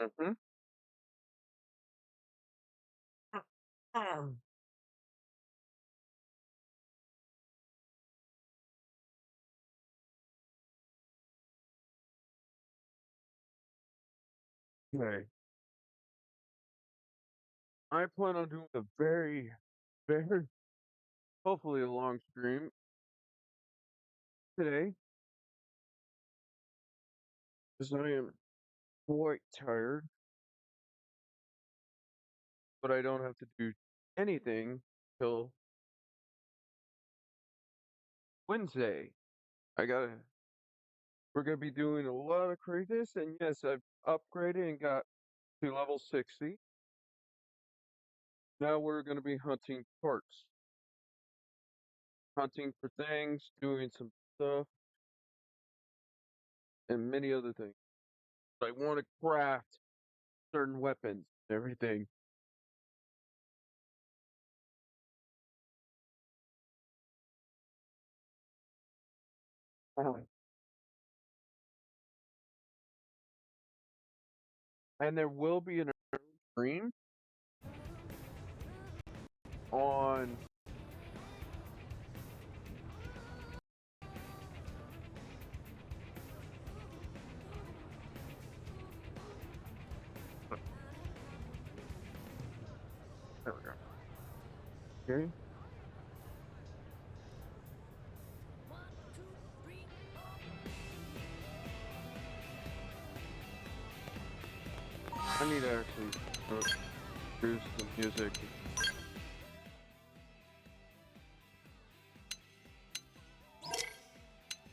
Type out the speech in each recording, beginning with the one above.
Mm-hmm. Okay. I plan on doing a very, hopefully a long stream today, because I am quite tired, but I don't have to do anything till Wednesday. I gotta, we're gonna be doing a lot of craziness, and yes, I've upgraded and got to level 60. Now we're gonna be hunting parts, hunting for things, doing some stuff, and many other things. I want to craft certain weapons and everything. Uh, And there will be an stream on. There we go. Okay. I need to actually do some music.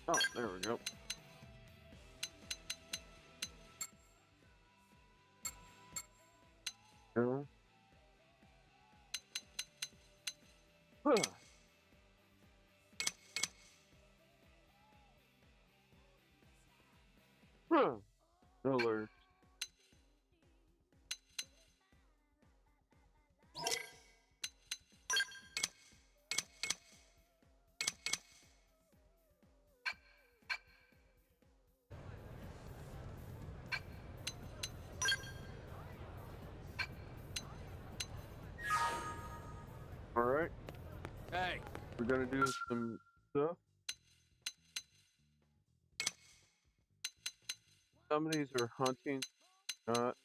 Oh, there we go. No. Huh. Huh. Alert. All right. Hey. We're gonna do some stuff. Some of these are hunting. Not.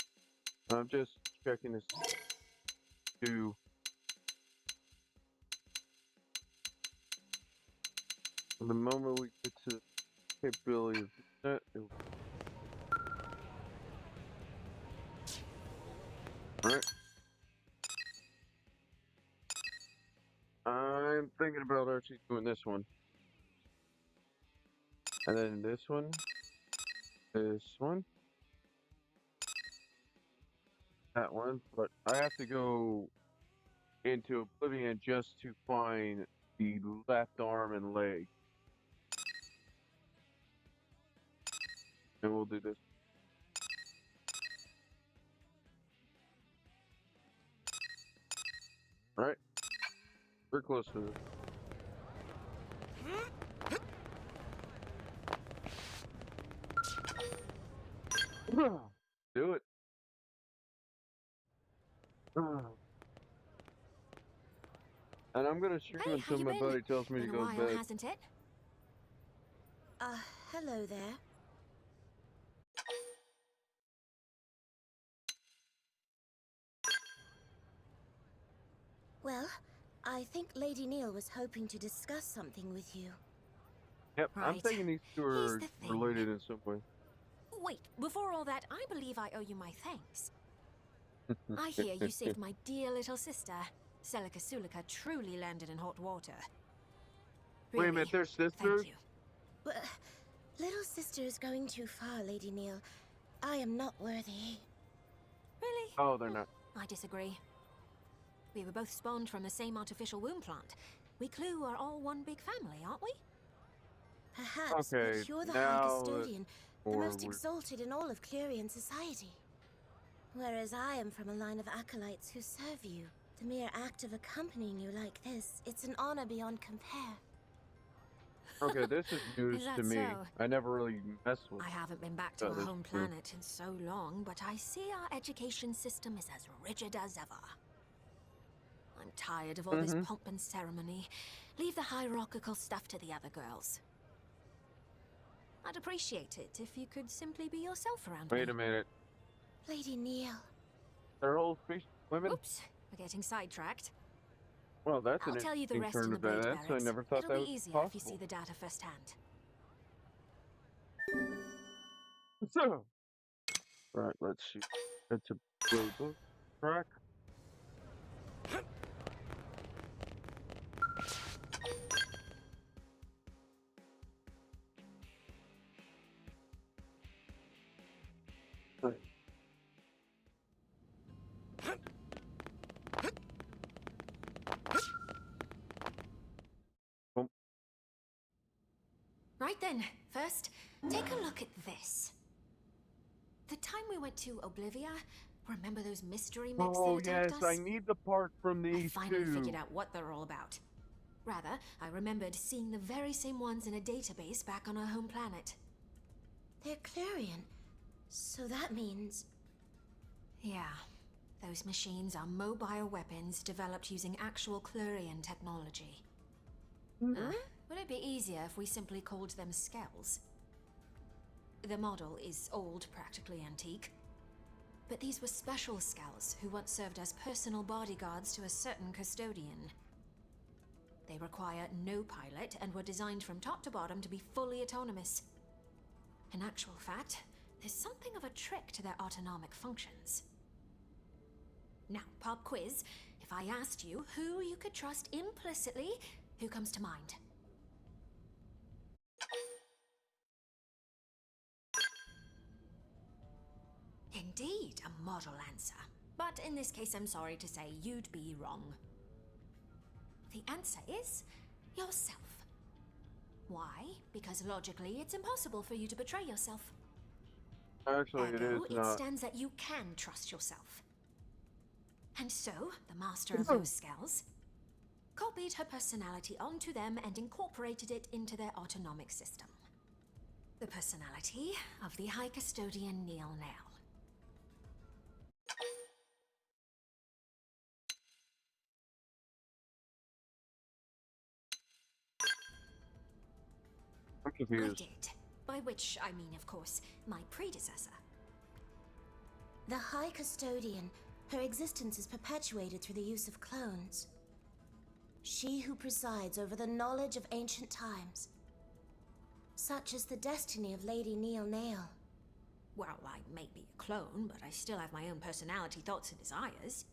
I'm just checking this to the moment we get to the capability of that. All right. I'm thinking about actually doing this one, and then this one, that one. But I have to go into Oblivion just to find the left arm and leg, and we'll do this. All right. We're close to this. Do it. And I'm gonna stream Hey, how until you my been? buddy tells me to Been a go to while, bed. hasn't it? Hello there. Well, I think Lady Neil was hoping to discuss something with you. Yep, I'm Right. thinking these two Here's are the thing. related in some way. Wait, before all that, I believe I owe you my thanks. I hear you saved my dear little sister. Celica Sulica truly landed in hot water. Wait a Really, minute, they're thank sisters? you. But little sister is going too far, Lady Neil. I am not worthy. Really? Oh, they're not. I disagree. We were both spawned from the same artificial womb plant. We Clue are all one big family, aren't we? Perhaps, Okay, but you're the High now that's Custodian, the more most exalted in all of Clerian society. Whereas I am from a line of acolytes who serve you. The mere act of accompanying you like this, it's an honor beyond compare. Okay, this is Is news to that me. so? I never really messed with I haven't been back to a this home too. planet in so long, but I see our education system is as rigid as ever. I'm tired of all this Mm-hmm. pomp and ceremony. Leave the hierarchical stuff to the other girls. I'd appreciate it if you could simply be yourself around Wait me. a minute. Lady Neil. They're all species women? Oops, we're getting sidetracked. Well, that's an I'll tell you the interesting rest turn in the of Blade events. I Barracks. never thought It'll that be was easier if you see possible. the data firsthand. So, right, let's see. It's a playbook track. Right. Oh, Right then, first, take a look at this. The time we went to Oblivia, remember those mystery mechs that oh, attacked yes, I us? need the part from I these finally figured two. out what they're all about. Rather, I remembered seeing the very same ones in a database back on our home planet. They're Clarion. So that means... Yeah, those machines are mobile weapons developed using actual Clarion technology. Would it be easier if we simply called them Skells? The model is old, practically antique. But these were special Skells who once served as personal bodyguards to a certain custodian. They require no pilot and were designed from top to bottom to be fully autonomous. In actual fact, there's something of a trick to their autonomic functions. Now, pop quiz. If I asked you who you could trust implicitly, who comes to mind? Indeed, a model answer. But in this case, I'm sorry to say you'd be wrong. The answer is yourself. Why? Because logically, it's impossible for you to betray yourself. Actually, it is Ergo, it not. stands that you can trust yourself. And so, the master of those Skells copied her personality onto them and incorporated it into their autonomic system. The personality of the High Custodian Neil Nail. I'm I confused. did. By which I mean, of course, my predecessor. The High Custodian, her existence is perpetuated through the use of clones. She who presides over the knowledge of ancient times. Such is the destiny of Lady Neil Nail. Well, I may be a clone, but I still have my own personality, thoughts, and desires.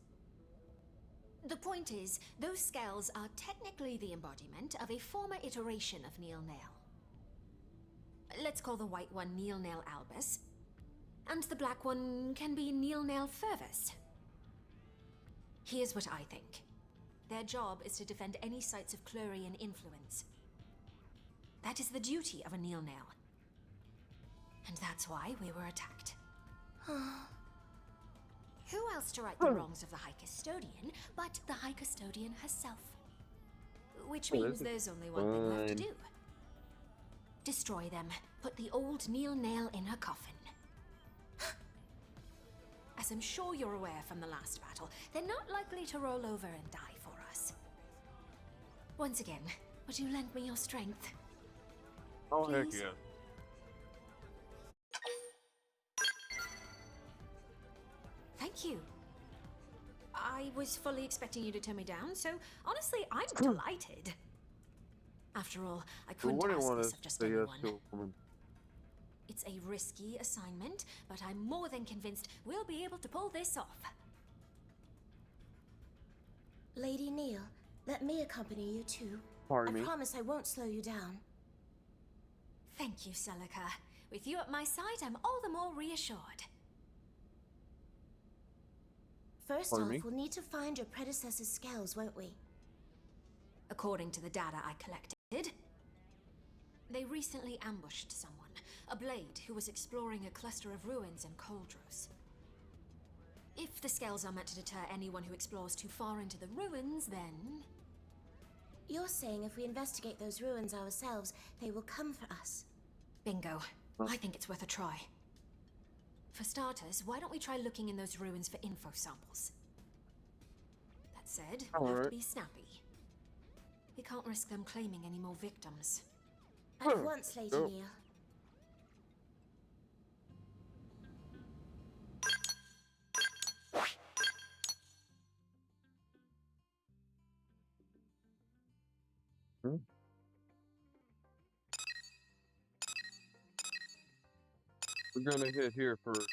The point is, those Skells are technically the embodiment of a former iteration of Neil Nail. Let's call the white one Neil Nail Albus, and the black one can be Neil Nail Fervus. Here's what I think. Their job is to defend any sites of Clarion influence. That is the duty of a Neil Nail. And that's why we were attacked. Who else to right the wrongs of the High Custodian but the High Custodian herself? Which Oh, means this is there's only one thing left to fun. do. Destroy them. Put the old Neil Nail in her coffin. As I'm sure you're aware from the last battle, they're not likely to roll over and die for us. Once again, would you lend me your strength? Oh, heck Please? yeah. Thank you. I was fully expecting you to turn me down, so honestly, I'm delighted. After all, I Who couldn't wouldn't ask want this to of just say yes anyone. to a woman? It's a risky assignment, but I'm more than convinced we'll be able to pull this off. Lady Neil, let me accompany you too. Pardon me? I promise I won't slow you down. Thank you, Celica. With you at my side, I'm all the more reassured. First Pardon off, me? we'll need to find your predecessor's Skells, won't we? According to the data I collected, they recently ambushed someone, a blade who was exploring a cluster of ruins in Coldros. If the Skells are meant to deter anyone who explores too far into the ruins, then You're saying if we investigate those ruins ourselves, they will come for us. Bingo. I think it's worth a try. For starters, why don't we try looking in those ruins for info samples? That said, we'll have to be snappy. We can't risk them claiming any more victims. At once, Lady Neil. We're gonna hit here first.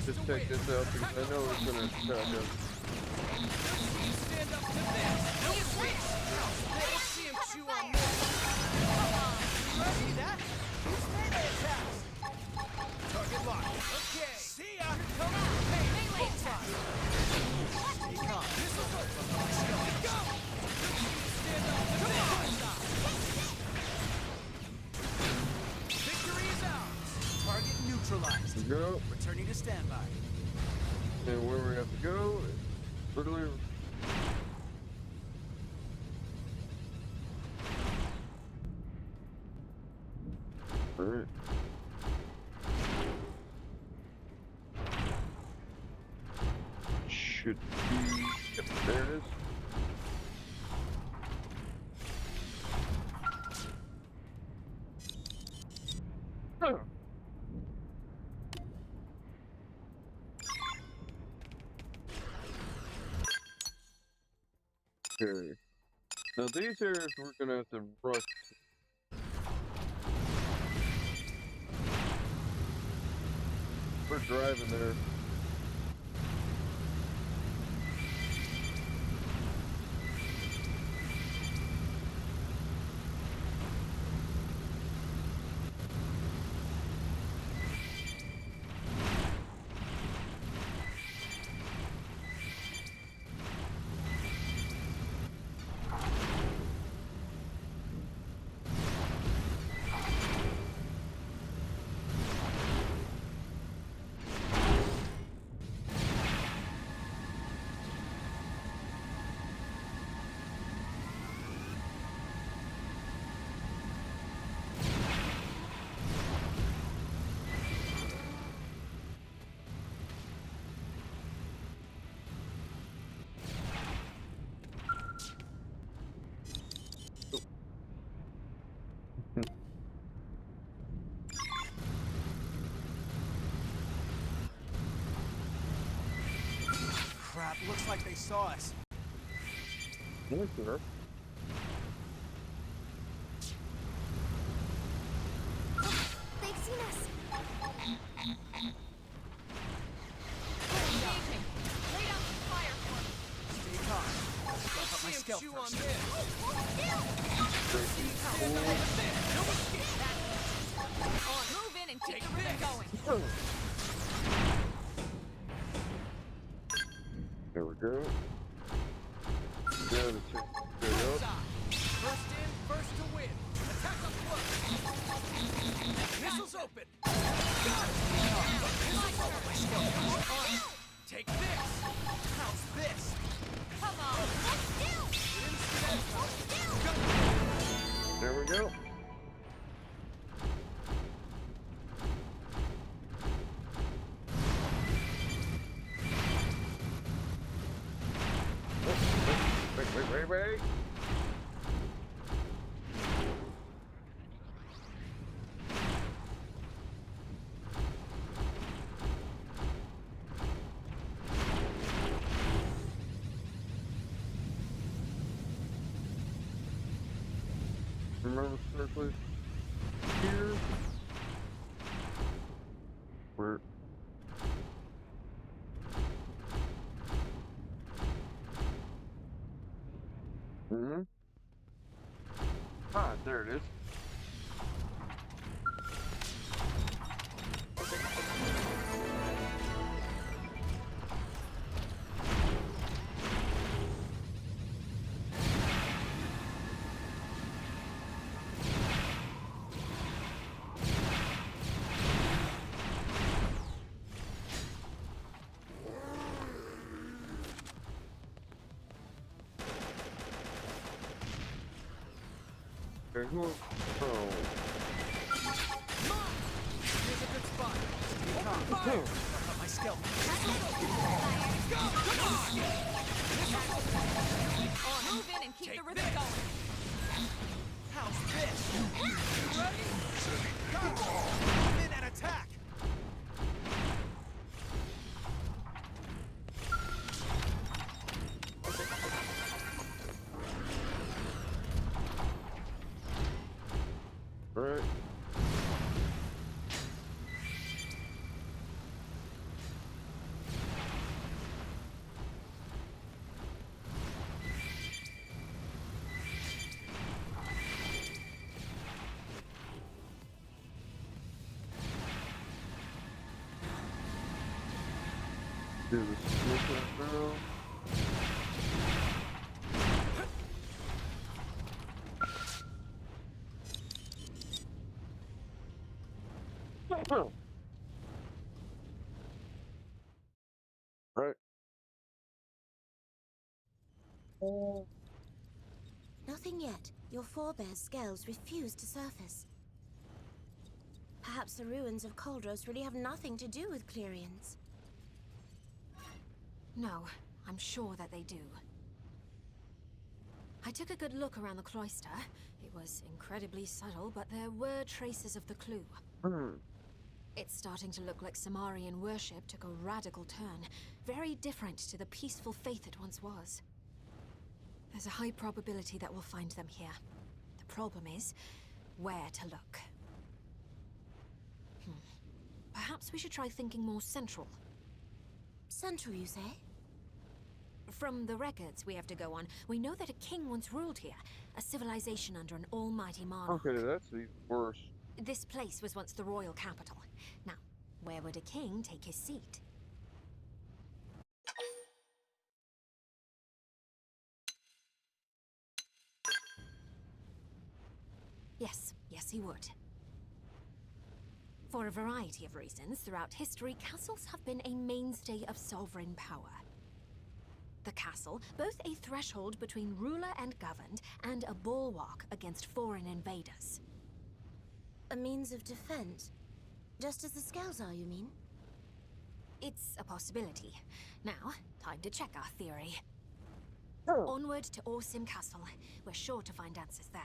Just check this out because I know it's gonna attack us. Stand up to this. No switch. We'll see him chew on this. Come on. You ready? That? Who's melee attacks? Target locked. Okay. See ya. Come on. Hey, melee attack. Stay calm. Missile go. Go. Stand up to this. Victory is ours. Target neutralized. Go. Returning to standby. And where we have to go is literally. Alright. Should be. Yep, there it is. Huh. Okay. Now these areas we're gonna have to rush. We're driving there. Crap, looks like they saw us. Yes, sir. They've seen us. Engaging. Lay down some fire for me. Stay calm. Step up my See him stealth chew first. on this. No escape. On, move in and keep the rhythm going. There we go. Yeah, the chick straight up. First in, first to win. Attack up close. Missiles open. Got it. Missiles over my stealth. On. Take this. How's this? Come on. There we go. Wait. Remember circles here. Mm-hmm. Ah, there it is. Okay, who? Oh. Here's a good spot. Open fire! My stealth. Go! Come on! Move in and keep Take the rhythm this. going. How's this? You ready? Go! Move in and attack! All right. Do the sneak through. Oh. Right. Nothing yet. Your forebears' scales refuse to surface. Perhaps the ruins of Koldros really have nothing to do with Clerians. No, I'm sure that they do. I took a good look around the cloister. It was incredibly subtle, but there were traces of the clue. Hmm. It's starting to look like Samarian worship took a radical turn, very different to the peaceful faith it once was. There's a high probability that we'll find them here. The problem is, where to look. Perhaps we should try thinking more central. Central, you say? From the records we have to go on, we know that a king once ruled here, a civilization under an almighty monarch. Okay, that's even worse. This place was once the royal capital. Now, where would a king take his seat? Yes, he would. For a variety of reasons, throughout history, castles have been a mainstay of sovereign power. The castle, both a threshold between ruler and governed, and a bulwark against foreign invaders. A means of defense? Just as the scales are, you mean? It's a possibility. Now, time to check our theory. Oh. Onward to Orsim Castle. We're sure to find answers there.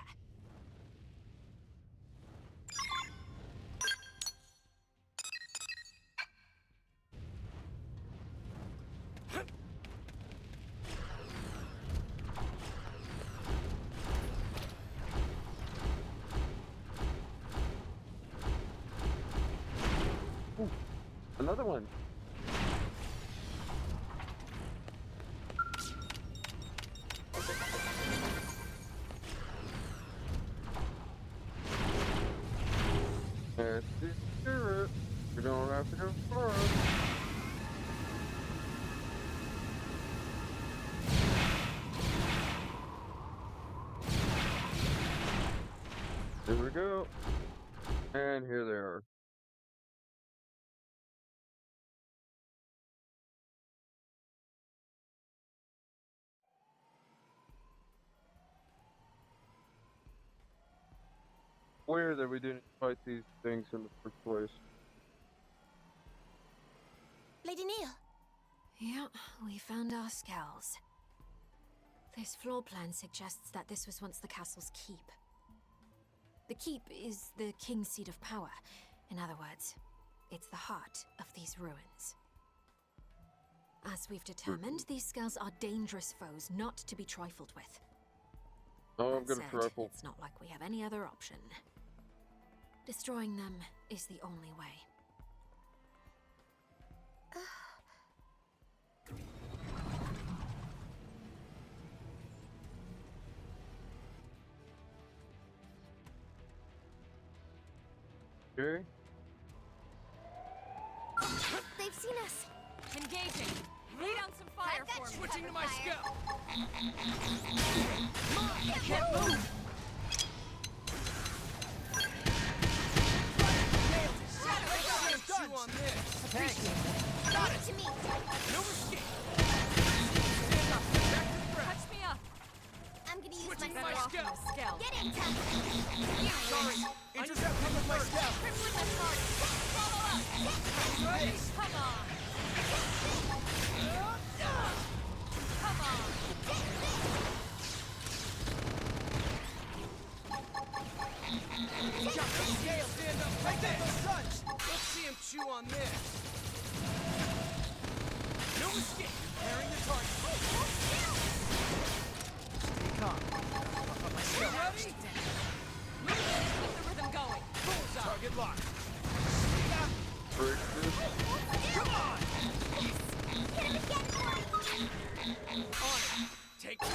Another one. Let's do it. We don't have to go far. Here we go. And here they are. Weird that we didn't fight these things in the first place. Lady Neil! Yeah, we found our skulls. This floor plan suggests that this was once the castle's keep. The keep is the king's seat of power. In other words, it's the heart of these ruins. As we've determined, these skulls are dangerous foes not to be trifled with. Oh, I'm That gonna said, trifle. it's not like we have any other option. Destroying them is the only way. Okay. They've seen us. Engaging. Lay down some fire for me. Switching to my skill. Can't move. You on this. Thanks. Got it to me. No escape. Stand up. Back to the breath. Touch me up. I'm gonna use Switching my to my skill. skill. Skill. Get in, Tuck. Sorry. Intercept me with my skill. Crippling my party. Follow up. This. Come on. Come on. Got the scale. Stand up. Take this. Let's see him chew on this. No escape. Carrying the target. Stay calm. Up my skill. Ready? Keep the rhythm going. Bullseye. Target locked. Break this. Come on. On it. Take this.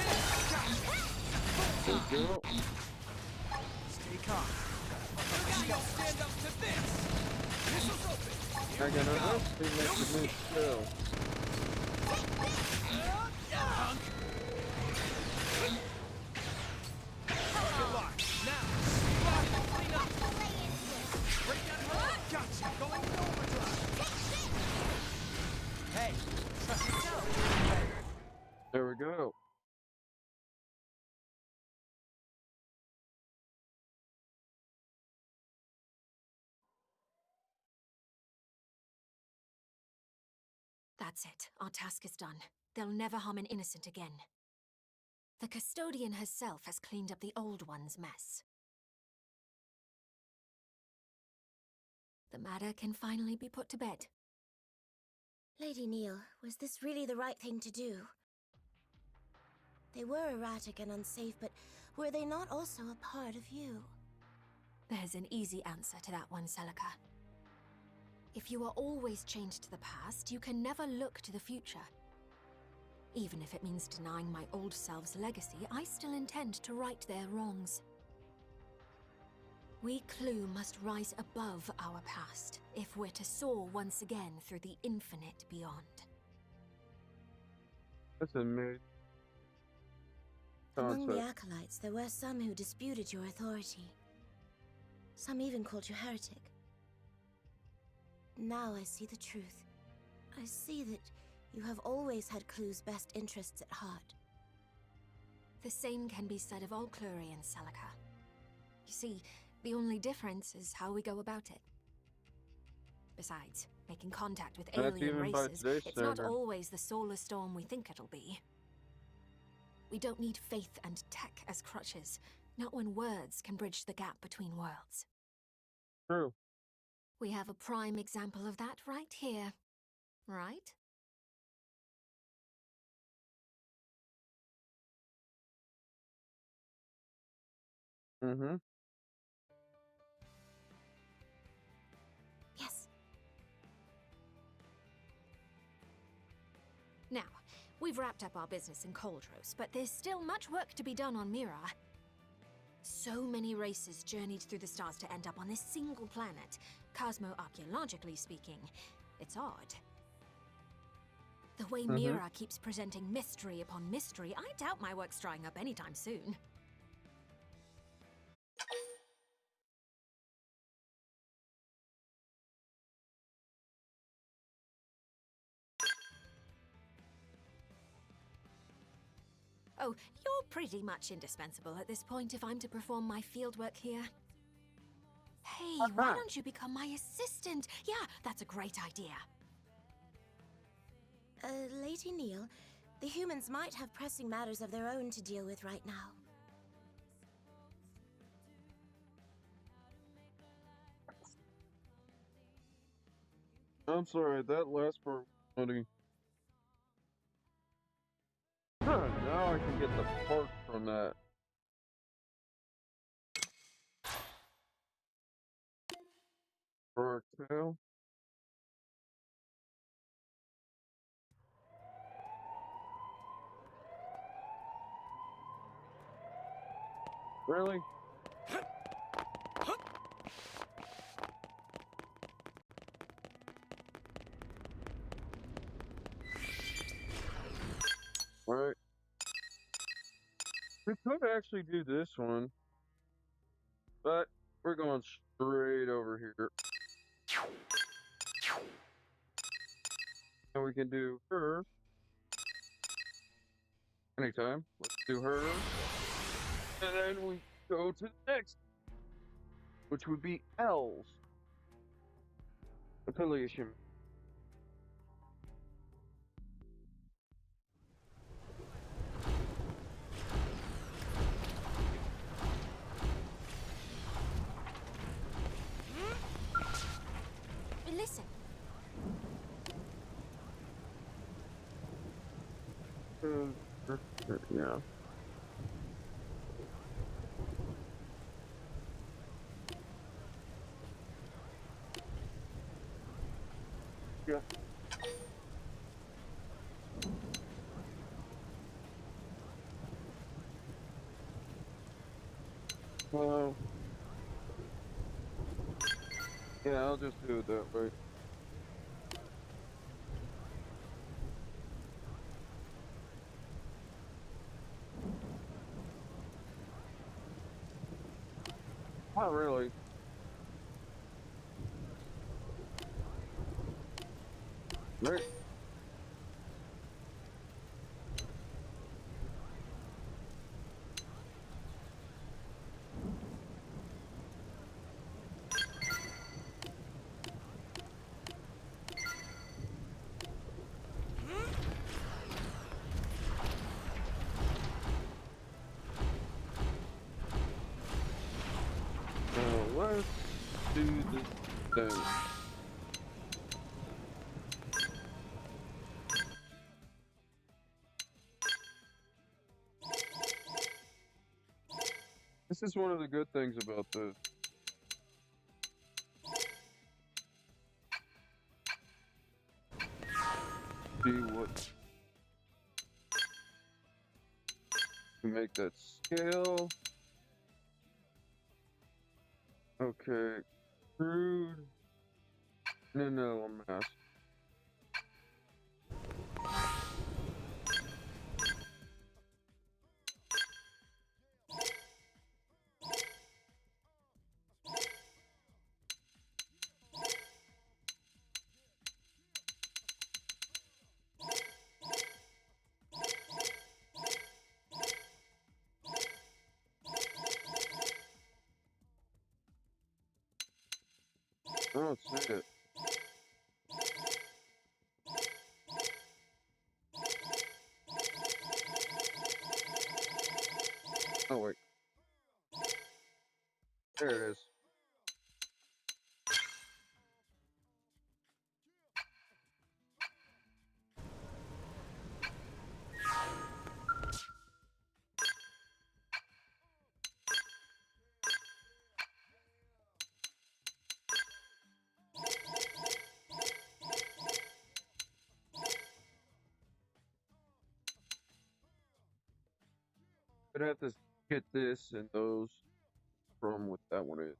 There we go. Stay calm. Skill. Stand up to this. Missiles open. I got an estimate to this skill. Target locked. Now. Clean up. Break that hole. Gotcha. Going in overdrive. Hey. Trust yourself. There we go. That's it. Our task is done. They'll never harm an innocent again. The custodian herself has cleaned up the old one's mess. The matter can finally be put to bed. Lady Neal, was this really the right thing to do? They were erratic and unsafe, but were they not also a part of you? There's an easy answer to that one, Celica. If you are always chained to the past, you can never look to the future. Even if it means denying my old self's legacy, I still intend to right their wrongs. We Clue must rise above our past if we're to soar once again through the infinite beyond. That's a mid Among the concept. acolytes, there were some who disputed your authority. Some even called you heretic. Now I see the truth. I see that you have always had Clue's best interests at heart. The same can be said of all Clurians, Celica. You see, the only difference is how we go about it. Besides, making contact with That's alien even by races, today's it's not standard. always the solar storm we think it'll be. We don't need faith and tech as crutches, not when words can bridge the gap between worlds. True. We have a prime example of that right here. Right? Mm-hmm. Yes. Now, we've wrapped up our business in Coldros, but there's still much work to be done on Mira. So many races journeyed through the stars to end up on this single planet. Cosmo-archaeologically speaking, it's odd. The way Mira keeps presenting mystery upon mystery, I doubt my work's drying up anytime soon. Oh, you're pretty much indispensable at this point if I'm to perform my fieldwork here. Hey, why don't you become my assistant? Yeah, that's a great idea. Lady Neal, the humans might have pressing matters of their own to deal with right now. I'm sorry, that last part was funny. Huh, now I can get the part from that. For our tail. Really? We could actually do this one, but we're going straight over here. And we can do her anytime. Let's do her. And then we go to the next, which would be L's affiliation. Listen, Yeah. Yeah. Well, yeah, I'll just do it that way. Not really. Right? Let's do this thing. This is one of the good things about this. See what to make that scale. Okay, crude. No, mass. I don't see it. Oh wait, there it is. I'd have to get this and those from what that one is.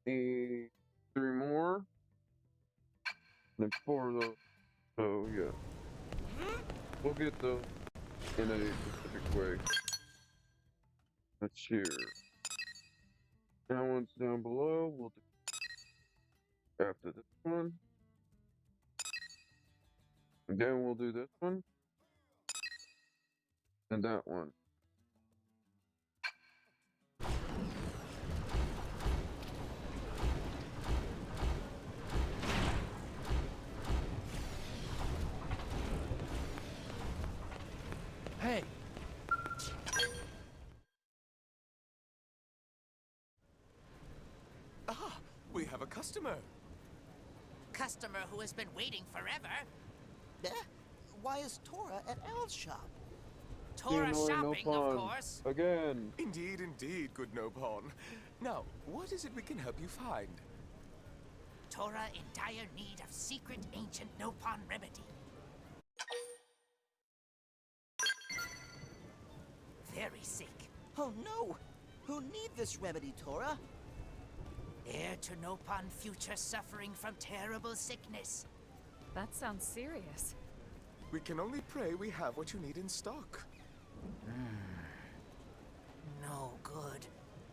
Need 3 more, and 4 of those. Oh yeah, we'll get those in a specific way. That's here. That one's down below. We'll do after this one. And then we'll do this one. And that one. Hey! Ah, we have a customer. Customer who has been waiting forever. Eh? Why is Tora at Al's shop? Tora Illinois, no shopping, of fun. course. Again. Indeed, good Nopon. Now, what is it we can help you find? Tora in dire need of secret ancient Nopon remedy. Very sick. Oh no! Who need this remedy, Tora? heir to Nopon future suffering from terrible sickness. That sounds serious. We can only pray we have what you need in stock. No good.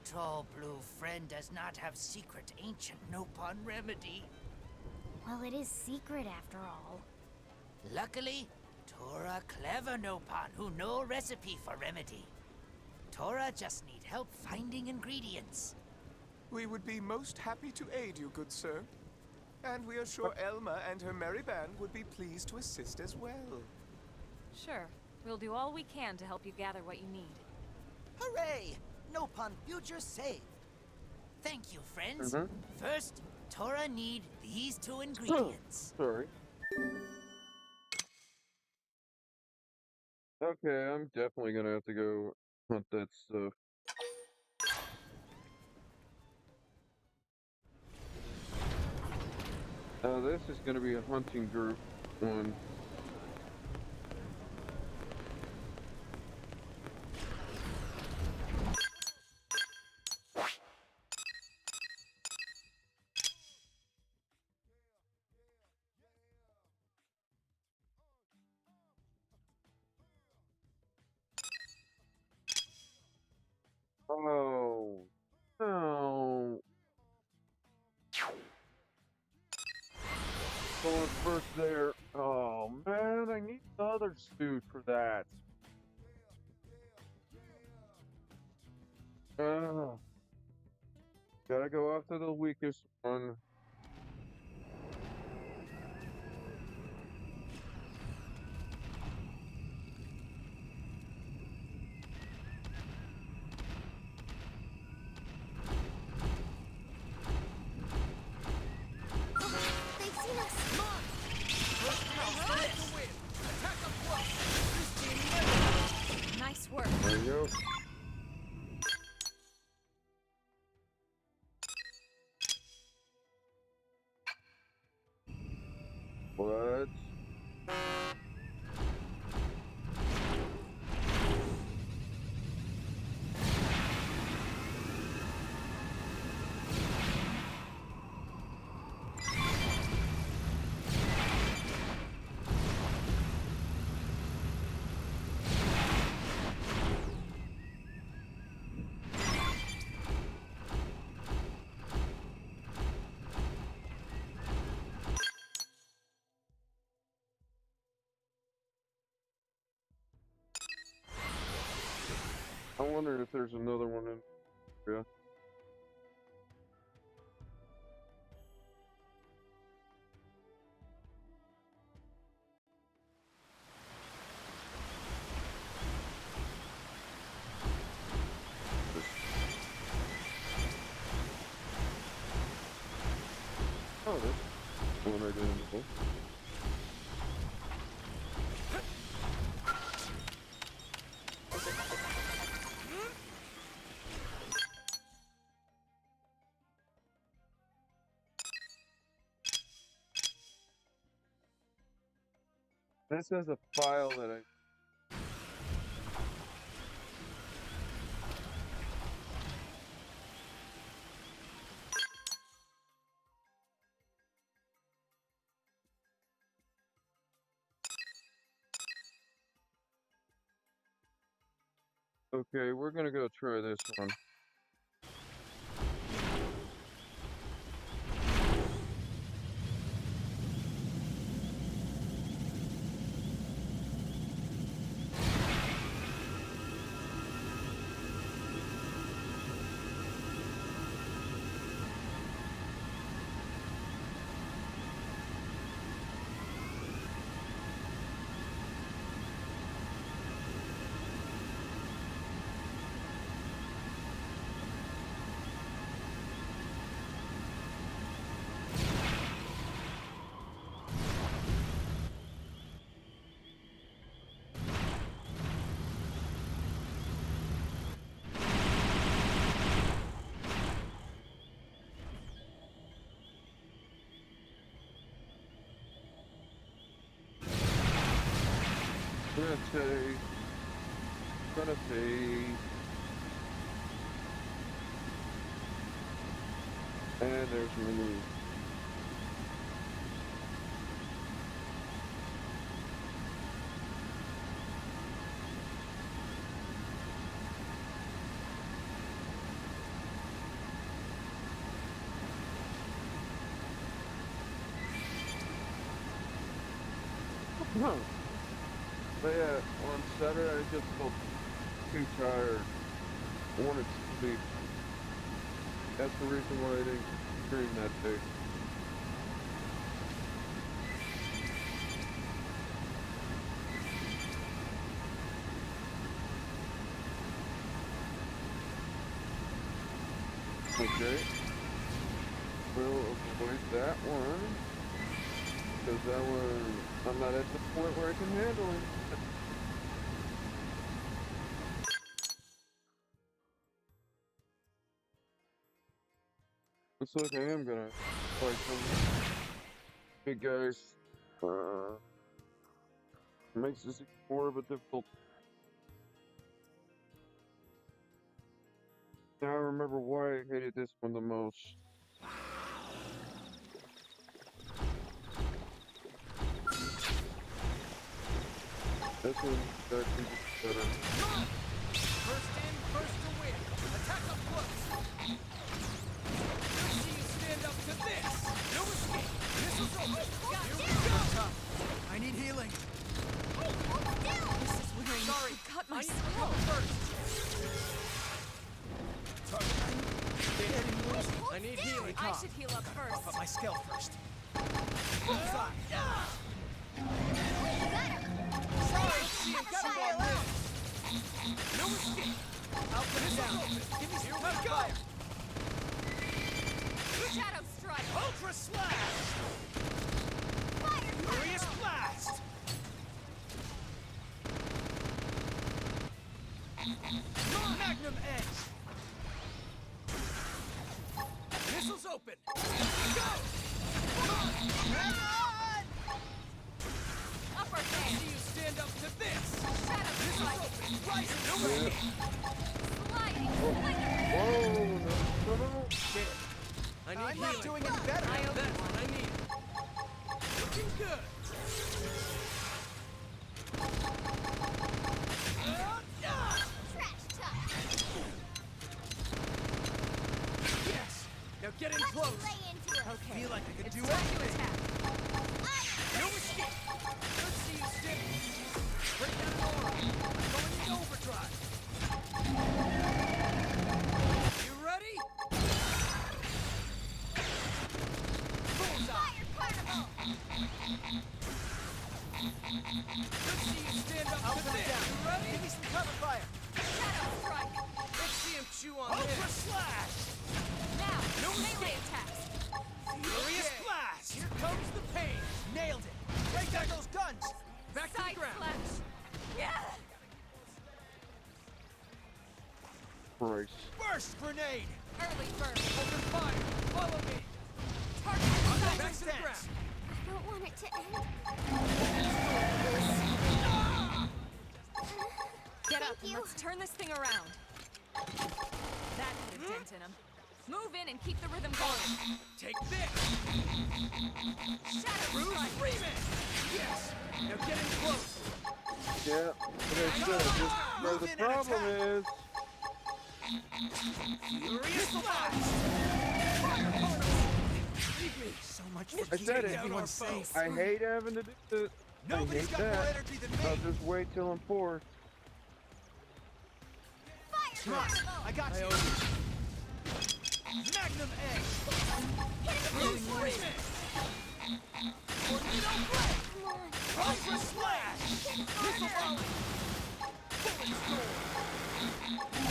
Tall Blue Friend does not have secret ancient Nopon remedy. Well, it is secret after all. Luckily, Tora clever Nopon who know recipe for remedy. Tora just need help finding ingredients. We would be most happy to aid you, good sir. And we are sure Elma and her merry band would be pleased to assist as well. Sure. We'll do all we can to help you gather what you need. Hooray! Nopon future saved. Thank you, friends. First, Tora need these 2 Oh, ingredients. sorry. Okay, I'm definitely gonna have to go hunt that stuff. This is gonna be a hunting group one. Oh, no. Going first there. Oh man, I need another suit for that. Gotta go after the weakest one. They've seen us! Nice work. There you go. What? I wonder if there's another one in here. Oh, there's one right in the hole. This is a file that I... Okay, we're gonna go try this one. Gonna say, And there's me. Huh. But yeah, on Saturday I just felt too tired. I wanted to sleep. That's the reason why I didn't stream that day. Okay. We'll avoid that one. Because that one, I'm not at the point where I can handle it. Looks like I am gonna fight some big guys. Makes this more of a difficult. Now I remember why I hated this one the most. This one's actually better. First in, first to win. Attack up close. Let's see you stand up to this. No escape. Missiles open. Here we go. I need healing. Hey, hold still! This is wearing. Sorry, Cut I my need to recover first. I need healing. I should heal up first. But my scale first. Bullseye. Sorry, See him chew on this. No escape. I'll put it down. Give me some fire. Shadow strike. Ultra slash. Fire! Furious blast. Magnum edge. Missiles open. Go. Upper See hand. you stand up to this. Shadow Missiles strike. open. Right. No escape. Sliding. Whoa, no. I need I'm healing. not doing any better. I owe That's you what one. I need. Looking good. Trash talk! Yes. Now get in Let's close. lay into it! Okay. Feel like I could It's do time to anything. attack. No escape. Let's see you stick. Break that arm. I'm going into overdrive. You ready? Bullseye. Fire carnival! Let's see you stand up I'll to put it this. down. You ready? Give me some cover fire. Shadow strike. Let's see him chew on Ultra this. slash. Now, No melee escape. attacks. Furious blast. Here comes the pain. Nailed it. Break down those guns. Back to Side the ground. slash. Yeah. Christ. Burst grenade. Early burn. Open fire. Follow me. Target Back sight. to the ground. I don't want it to end. Get up Thank and you. let's turn this thing around. That put a dent in him. Move in and keep the rhythm going. Take this. Shadow Bruce strike. Freeman. Yes. Now get in close. Yeah, but I said just where the in and problem attack. is. Furious blast. Leave me. So much I for said keeping it. everyone safe. I hate having to do this. I Nobody's hate got more that. energy than I'll me. just wait till I'm forced. Fire Smart. carnival! I got you. Magnum edge. Bruce Freeman. Tornado blade. Come on! Ultra slash. Missile volley. Bullet storm.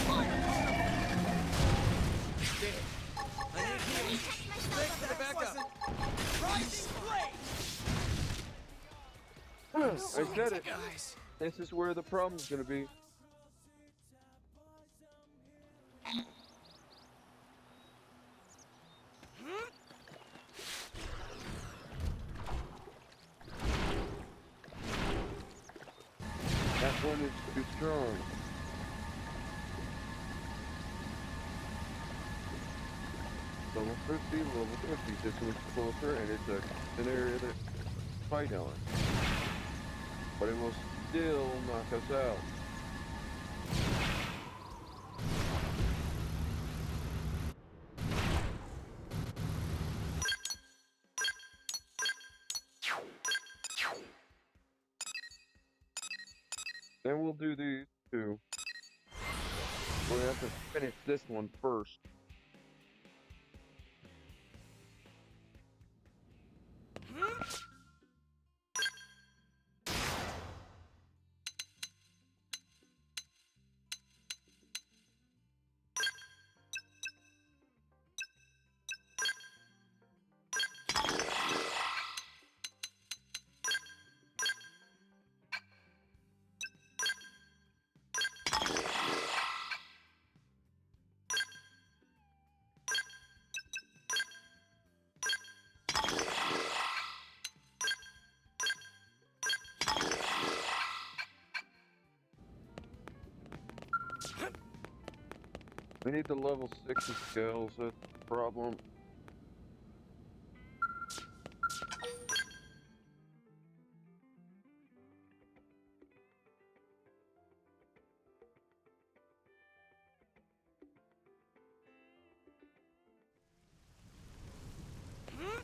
Fire carnival. Did it. I need healing. Catch myself Break up the back first. up. Rising blade. I said it. Guys. This is where the problem's gonna be. That one is too strong. So level 50, level 50. This one's closer, and it's an area that fight on. But it will still knock us out. Then we'll do these two. We have to finish this one first. We need the level 60 skills, that's the problem.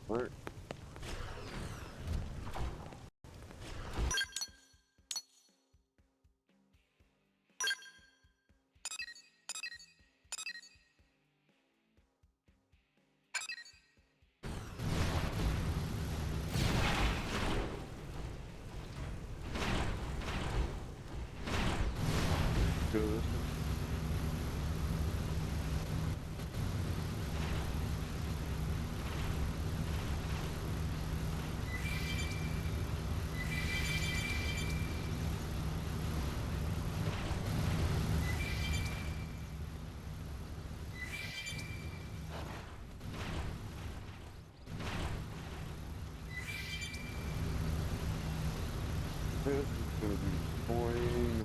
Right. Good. This is gonna be boring.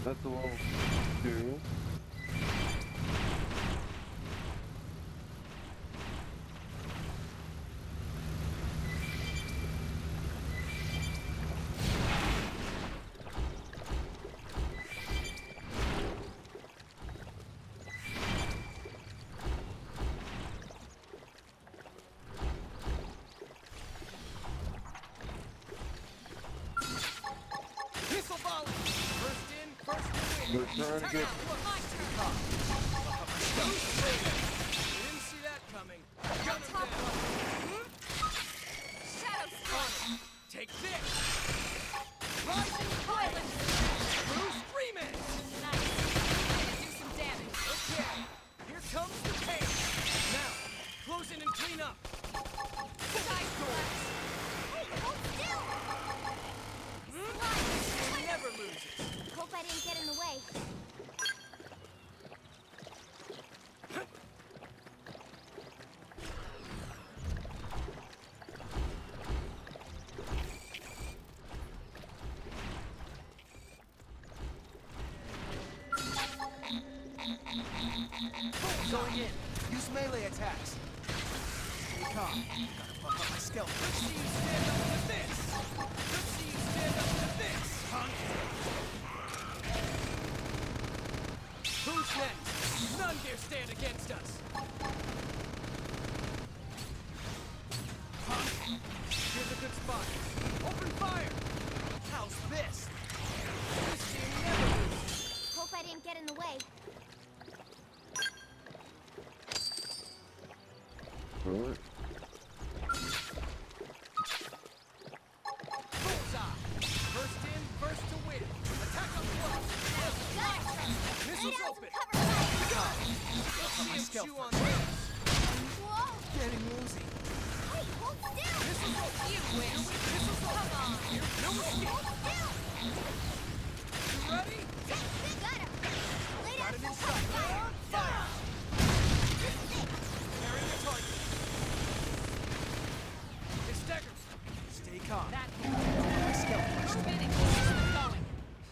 That's a level 2. Missile volley! First in, first to win. We're trying to get... My turn. You didn't see that coming. Gun him down. Shadow Storm. Take this! Rising Violence. Bruce Freeman! Nice. Gonna do some damage. Okay, here comes the pain. Now, close in and clean up. Sky Storm. Hey, hold still! He never loses. Hope I didn't get in the way. Going in. Use melee attacks. Stay calm. Gotta buff up my stealth. Let's see you stand up to this. Let's see you stand up to this, punk. Who's next? None dare stand against us. Punk. Here's a good spot. Open fire. How's this? This team never loses. Hope I didn't get in the way. Alright. Bullseye. First in, first to win. Attack up close. Missiles Lay down open. some cover fire. Let's see him chew on first. this. Whoa! Getting woozy. Hey, hold still! Missiles open. You win. Missiles open. Come on. No escape. Hold still! You ready? Got him! Lay Got down it some inside. cover fire! Fire! Carrying the target. They stagger. Stay calm. That My stealth. move in and keep this one going.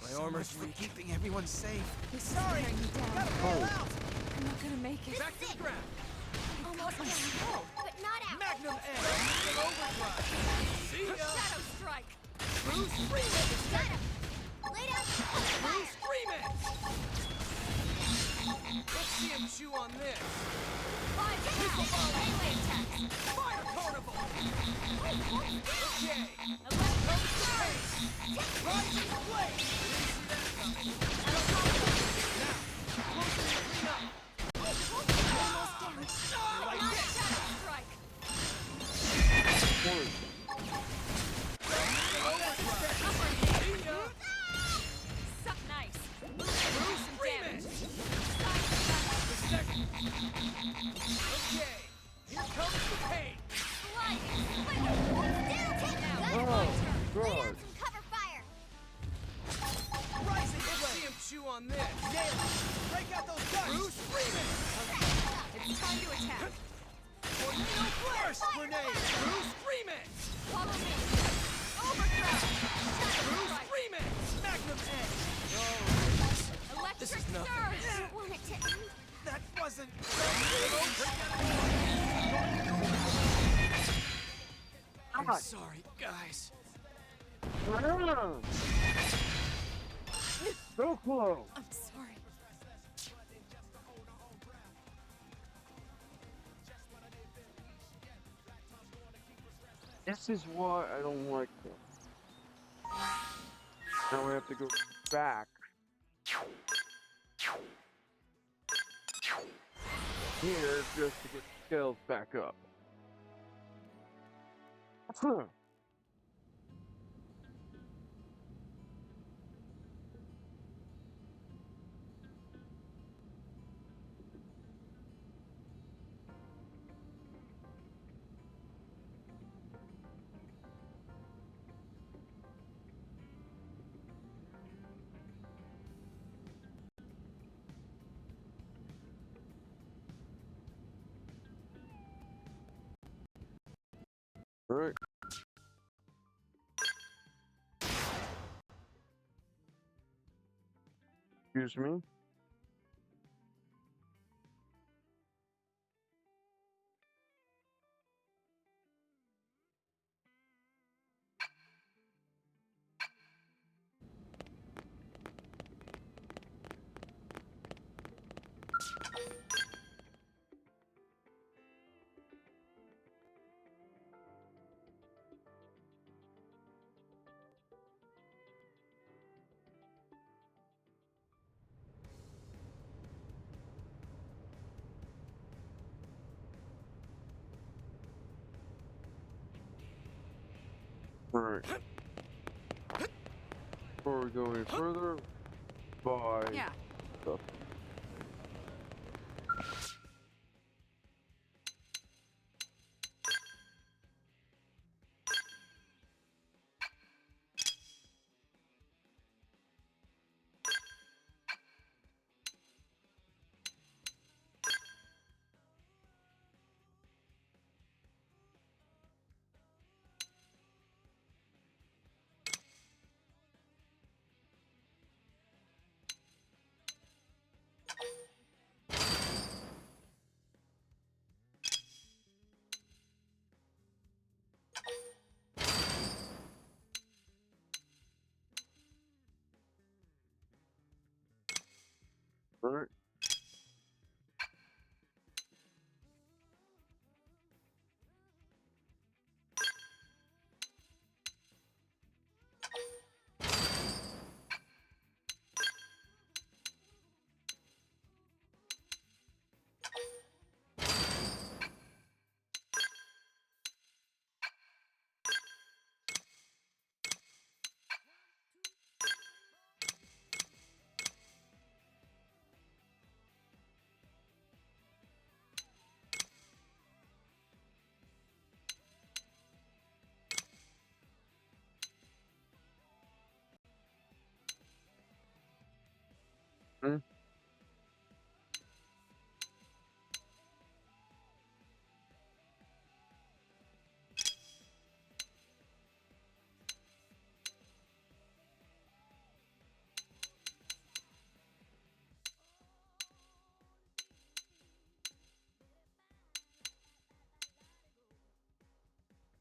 My So armor's much for weak. keeping everyone unsafe. Sorry, Gotta Oh. bail out. I'm not gonna make it. Back to the ground. Almost down. But not out. Magnum A. In overdrive. See ya. Shadow strike. Bruce Freeman. Got him. Lay down. Bruce Freeman. Let's see him chew on this. Five melee attack. Fire carnival. Okay. Electro surge. Rising flame. Didn't see that coming. Now, close and clean up. Almost down. Like this. Shadow strike. One. See ya. Suck nice. Bruce Some Freeman. damage. The second. Okay. Here comes the pain. Sliding. Still take Now, gun. Oh, Lay down God. some cover fire. Rising Let's see him chew on this. Nail it. Break out those guns. Bruce Freeman. it's time to attack. Tornado burst grenade. Bruce Freeman. Follow me. Overdrive. Shadow Bruce strike. Freeman. Magnum A. Electric This is nothing. surge. Don't want it to end. That wasn't. I'm sorry, guys. Ah. So close. I'm sorry. This is why I don't like them. Now we have to go back. Here just to get scales back up. Huh. All right. Excuse me. All right. Before we go any further, buy Yeah. stuff.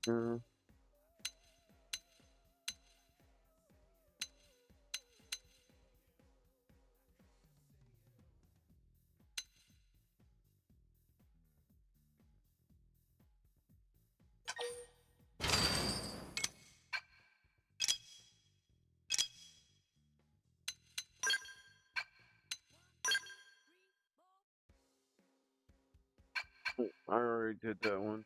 Uh, I already did that one.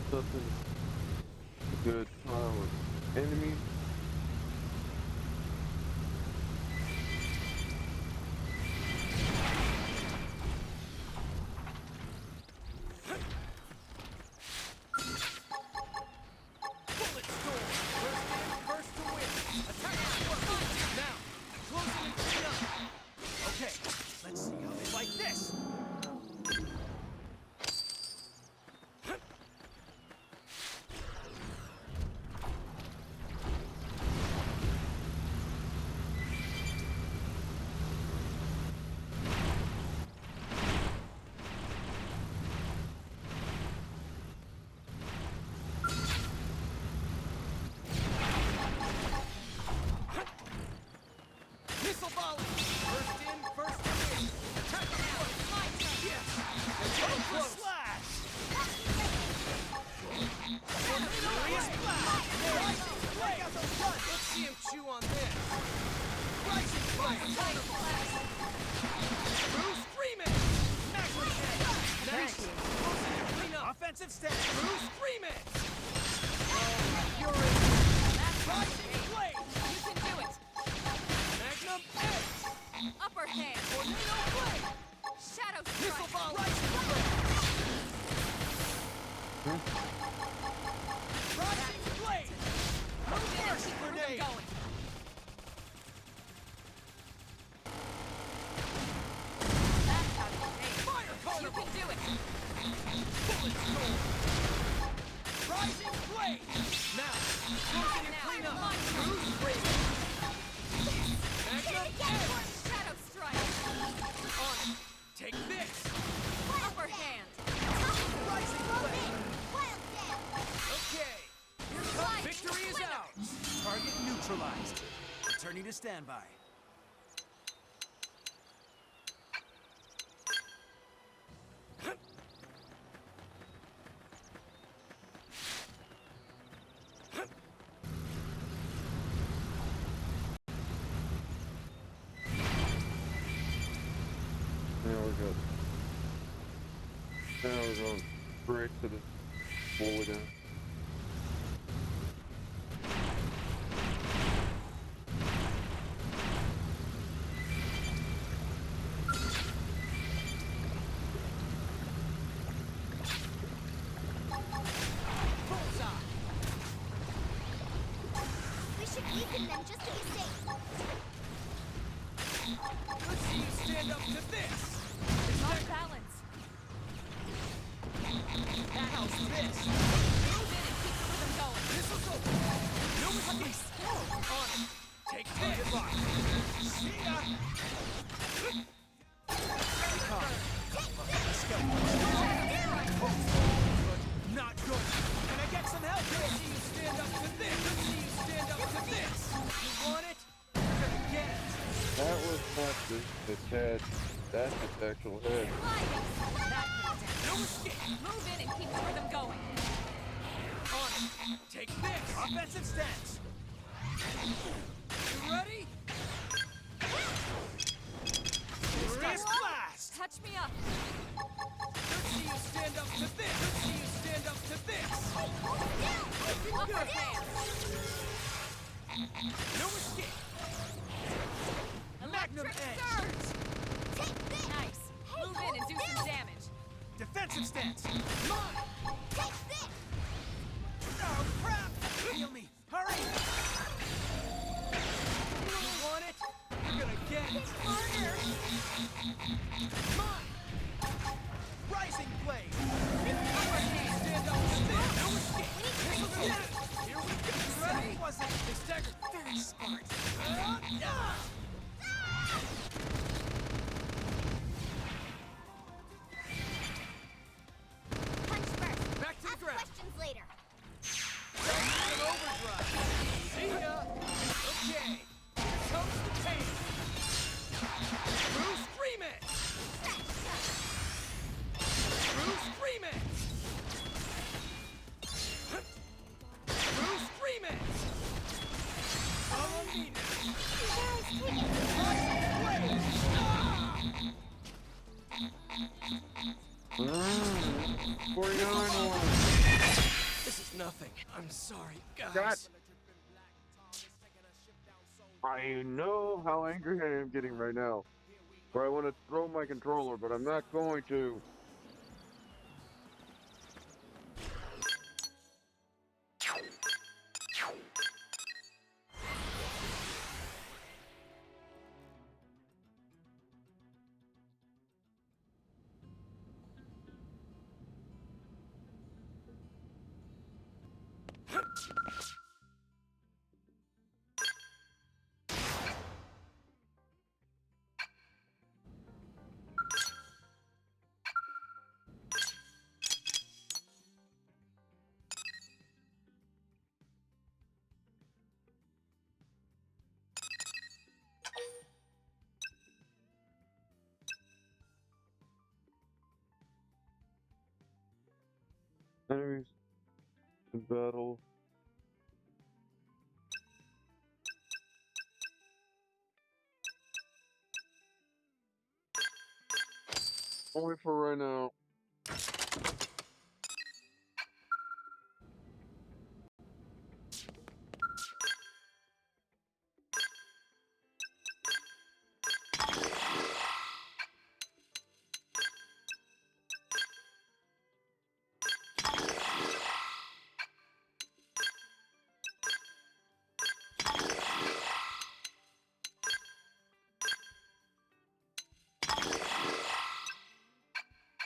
Something good power. Enemy. Bullet storm. First in, first to win. Attack the squad. Now, close in and clean up. Okay, let's see how they like this. Missile volley! First in, first to win. Attack the squad. Yes! They're close. Slash! Furious blast! Rising flame! Let's see him chew on this. Rising flame! Bruce Freeman! Magnum head! Nice! Clean up! Offensive stance! Bruce Freeman! Fury! Rising flame! You can do it! Magnum edge! Upper hand! Tornado flame! Shadow Missile strike! volley! Rising flame! Rising flame! Move in and First keep the rhythm grenade! going! That's how you take. Fire You carnival! can do it! Bullet storm! Rising flame! Now, close in and clean up! Bruce Freeman! Magnum edge! Shadow strike! On! Take this! Upper hand! Rising flame! Wild Dam! Okay! Here comes victory is ours! Target neutralized. Returning to standby. Now we go. Now we're going straight to the bullet. Bullseye! We should weaken them just to be safe. Let's see you stand up to this! Off balance! How's this? Move in and keep the rhythm going! Missiles over! No escape! On it! Take this! See ya! Not good! Can I get some help? Let's see you stand up to this! Let's see you stand up to this! You want it? You're gonna get it! That was not the head. That's its actual head. That hurt it. No escape! Move in and keep the rhythm going! On it! Take this! Offensive stance! You ready? Furious blast! Touch me up! Let's see you stand up to this! Let's see you stand up to this! Upper hand! No escape! Magnum Electric edge! surge! Nice! Move in and do some damage! Defensive stance! Mine! Take this! Oh, crap! Heal me! Hurry! You want it? You're gonna get it! Harder! Mine! Rising blade! Upper 49 one. This is nothing. I'm sorry, guys. God. I know how angry I am getting right now. Where I want to throw my controller, but I'm not going to. Enemies in battle. Only for right now.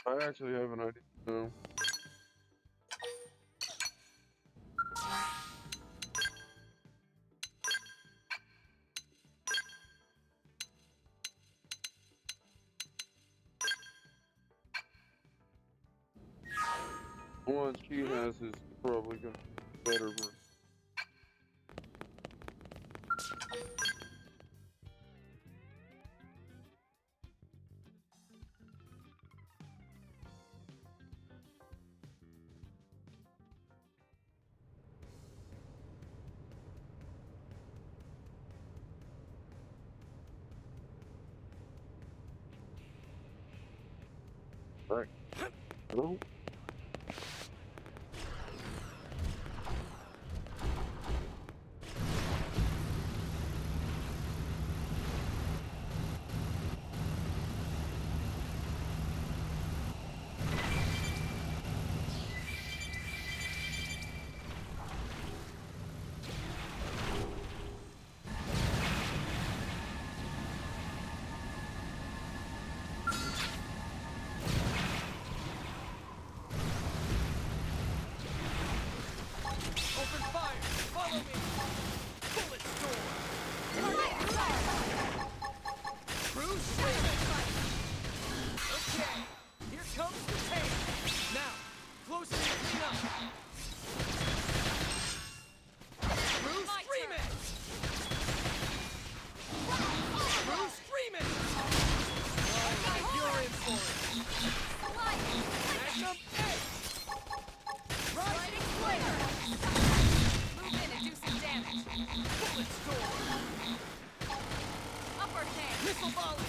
I actually have an idea now. The one she has is probably gonna be better for. Right. Hello? Open fire! Follow me! Bullet storm! Cruise straight! Okay, here comes the tank! Now, close in and clean up! Cruise screaming! Cruise screaming! You're in for it! Magnum Edge! Riding flare! Move in and do some damage. Bullet storm! Upper hand. Missile volley!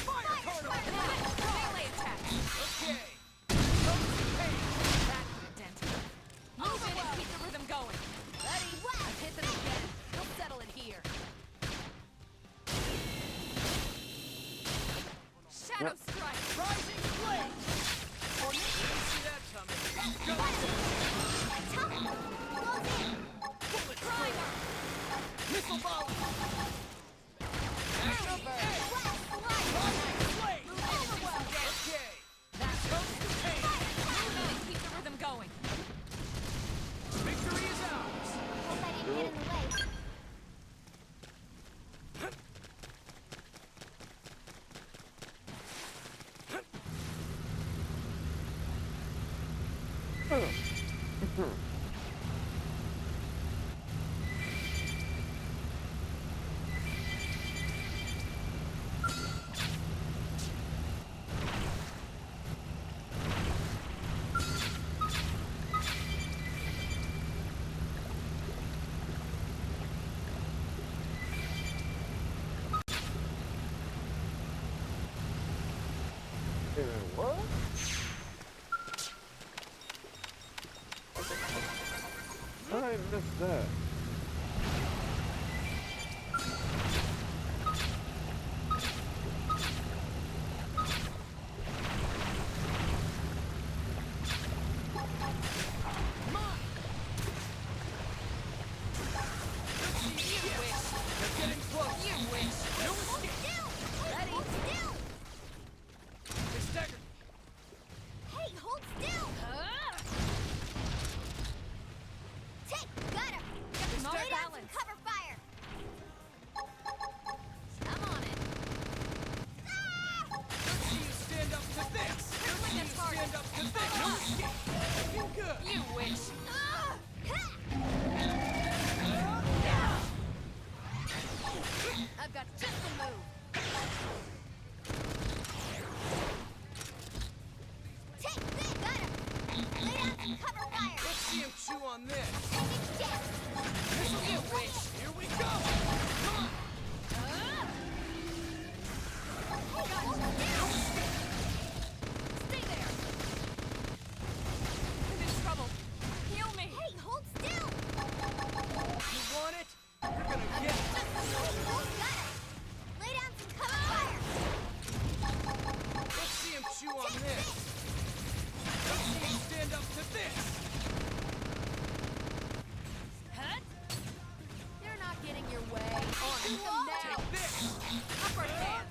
Fire tornado! Melee attack. Okay! Comes the pain! That could have dented him. Move in and keep the rhythm going. Ready? I've hit them again. We'll settle it here. Shadow strike. Rising flame! Didn't see that coming. Go! Bullet Primer. Missile volley! Magnum Edge! Rising flame! Okay! That Comes the pain! Move in and keep the rhythm going. Victory is ours! Hope I didn't get in the way. Wait a minute, what? How did I miss that? Hey, hold still! Take! Got him! Lay down some cover fire! I'm on it. Let's see you stand up to this! Let's see you stand up to this! No escape! Looking good! You wish. I've got just the move. Take this! Got him! Lay down some cover fire! Let's see him chew on this! Enemy down! You wish! Here we go! Come on! Stay there. I'm in trouble. Heal me. Hey, hold still! You want it? You're gonna get it! Got him! Lay down some cover fire! Let's see him chew on this! Let's see you stand up to this! Huh? You're not getting your way. On it! Them now. Take this! Upper hand.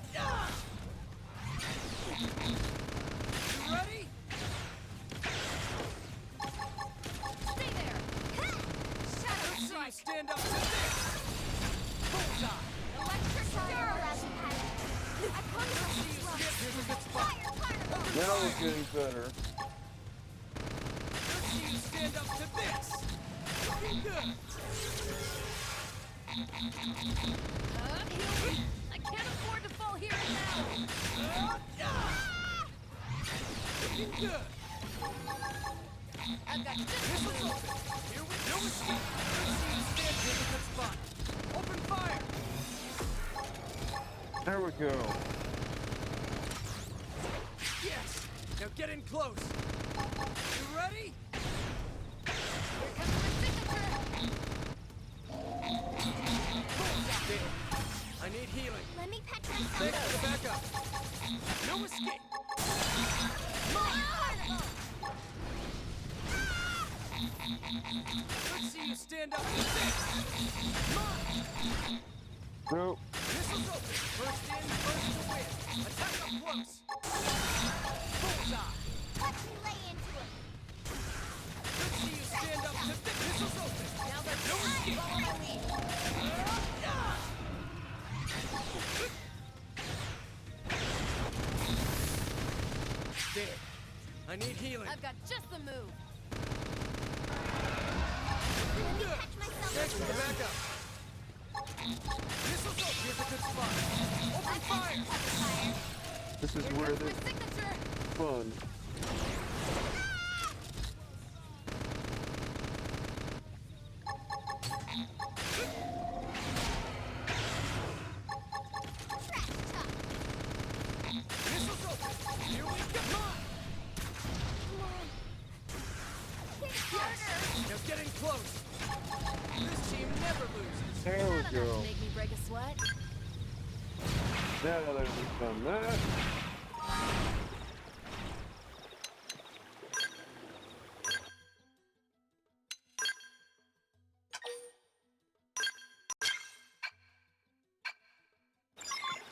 You ready? Stay there. Shadow Let's see you strike! stand up to this! Bullseye! Electric arousal pattern! I promise I'll see you Here's a good spot! Fire carnival! Now it's getting better. Let's see you stand up to this! Looking good! Heal me. I can't afford to fall here and now. Looking good! I've got just the Missiles move. open! Here we go! Escape! Let's see you stand here in a good spot! Open fire! There we go. Yes! Now get in close! You ready? Here comes my signature! There. I need healing. Let me patch myself Thanks for up. the backup. No escape! Carnival! Let's see you stand up to this! Nope. Missiles open! First in, first to win! Attack up close! Bullseye! Watch me lay into it! Let's see you stand up to this! Missiles open! Now they're No escape! follow my lead! There. I need healing. I've got just the move. Good. Patch myself Thanks for up. the backup. Missiles up. Here's a good spot. Open fire. Cover fire! This is Here where comes the my signature. fun. Trash talk! Missiles open. Here we go. Come on. Hit harder! Now get in close. This team never loses. There Not we enough go. to make me break a sweat. Now that we've done that.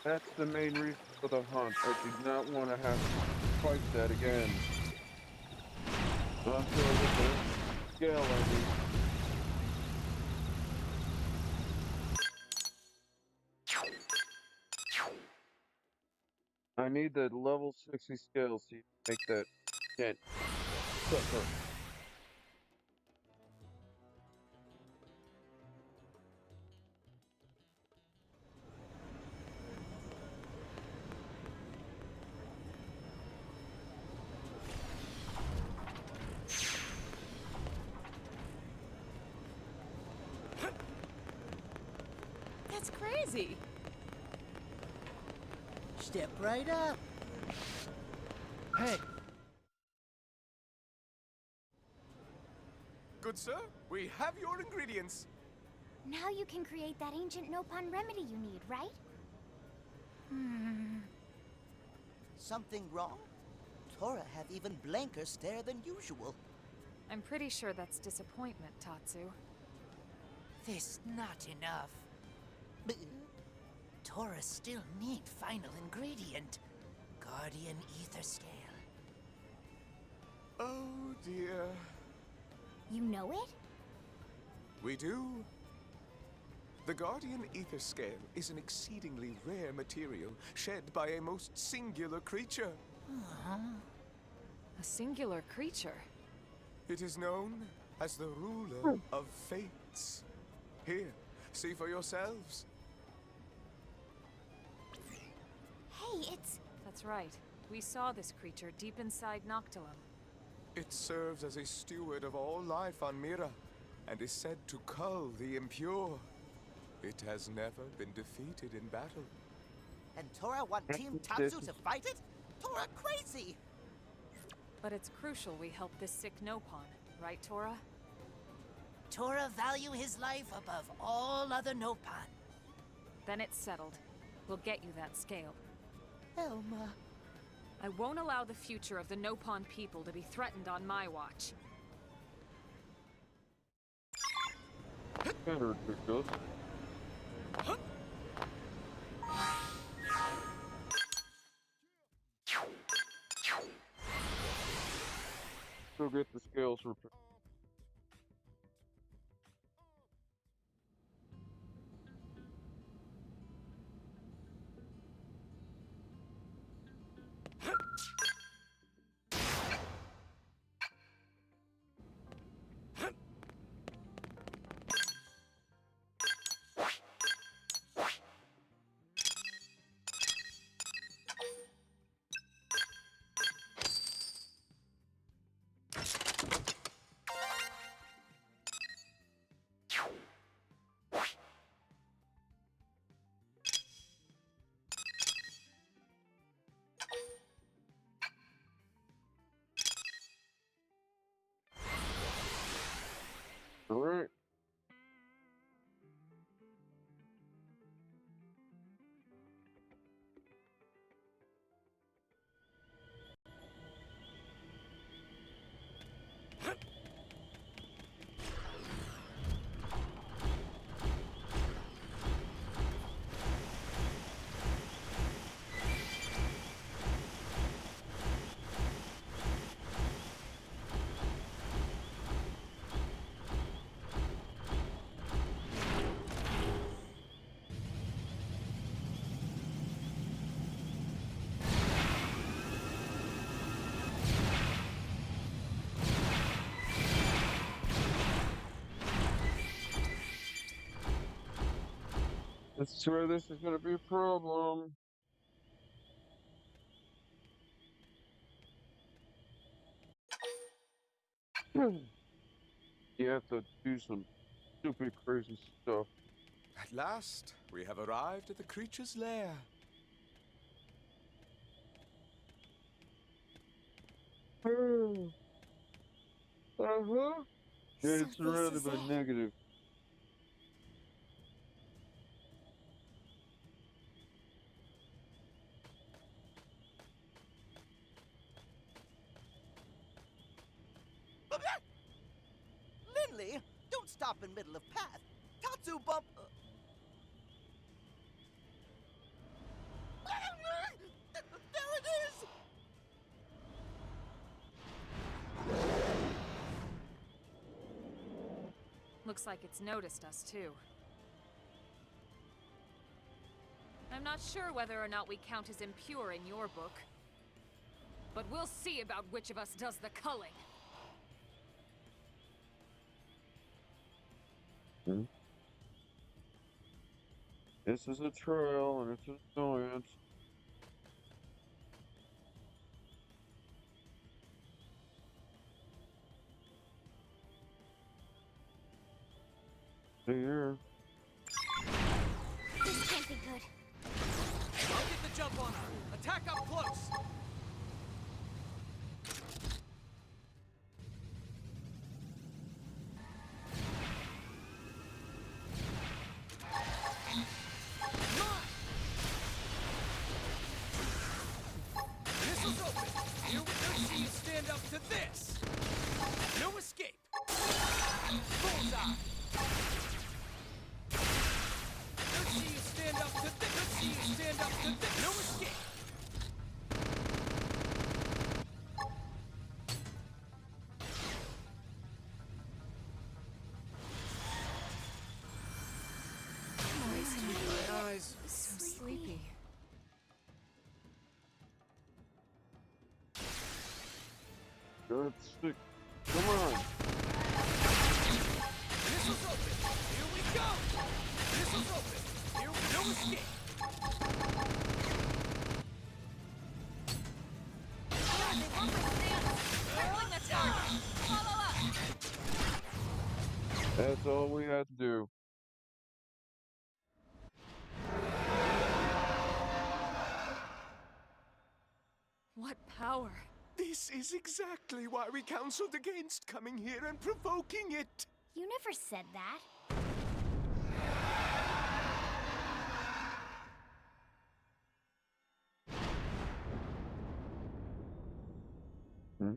That's the main reason for the hunt. I did not want to have to fight that again. Until with the scale, I mean. I need the level 60 scale so you can make that dent. Sucker. That's crazy. Step right up. Hey, Good sir, we have your ingredients. Now you can create that ancient Nopon remedy you need, right? Something wrong? Tora have even blanker stare than usual. I'm pretty sure that's disappointment, Tatsu. This not enough. But Tora still need final ingredient. Guardian ether scale. Oh dear. You know it? We do. The Guardian Ether Scale is an exceedingly rare material shed by a most singular creature. A singular creature. It is known as the ruler of fates. Here, see for yourselves. Hey, it's... That's right. We saw this creature deep inside Noctilum. It serves as a steward of all life on Mira, and is said to cull the impure. It has never been defeated in battle. And Tora want Team Tatsu to fight it? Tora crazy! But it's crucial we help this sick Nopon, right, Tora? Tora value his life above all other Nopon. Then it's settled. We'll get you that scale. Elma. I won't allow the future of the Nopon people to be threatened on my watch. Better ridiculous. Go get the scales repaired. All right. That's where this is gonna be a problem. You have to do some stupid, crazy stuff. At last, we have arrived at the creature's lair. Uh-huh. Yeah, So it's surrounded this by is it. negative. Linley, don't stop in middle of path. Tatsu bump. There it is! Looks like it's noticed us, too. I'm not sure whether or not we count as impure in your book. But we'll see about which of us does the culling. This is a trial, and it's an annoyance. Here. This can't be good. I'll get the jump on her. Attack up close. stand up to this! No escape! Bullseye! Let's see you stand up to this! Let's see you stand up to this! No escape! My eyes. So sleepy. Good stick. Come on. Missiles open! Here we go! Missiles open! Here we no escape! Circling the target! Follow up! That's all we had to do. What power! This is exactly why we counseled against coming here and provoking it. You never said that. Hmm?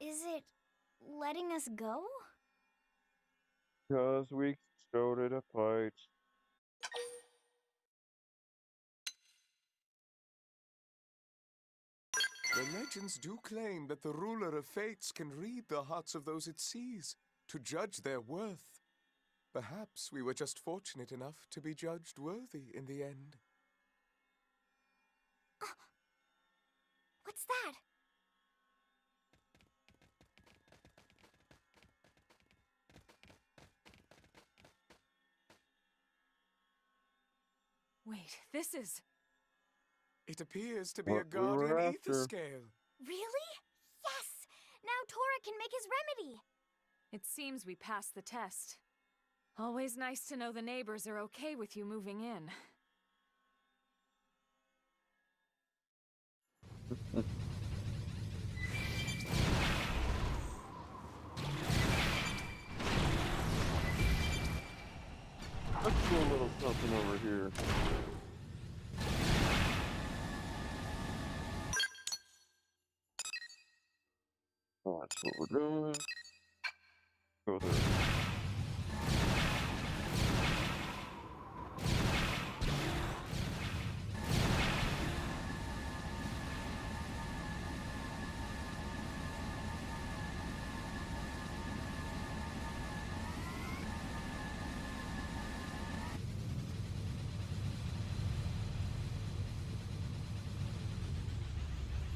Is it letting us go? Because we started a fight. The legends do claim that the ruler of fates can read the hearts of those it sees to judge their worth. Perhaps we were just fortunate enough to be judged worthy in the end. What's that? Wait, this is... It appears to be a What we were guardian ether after. scale. Really? Yes! Now Tora can make his remedy! It seems we passed the test. Always nice to know the neighbors are okay with you moving in. Let's do a little something over here. That's what we're doing. Go there.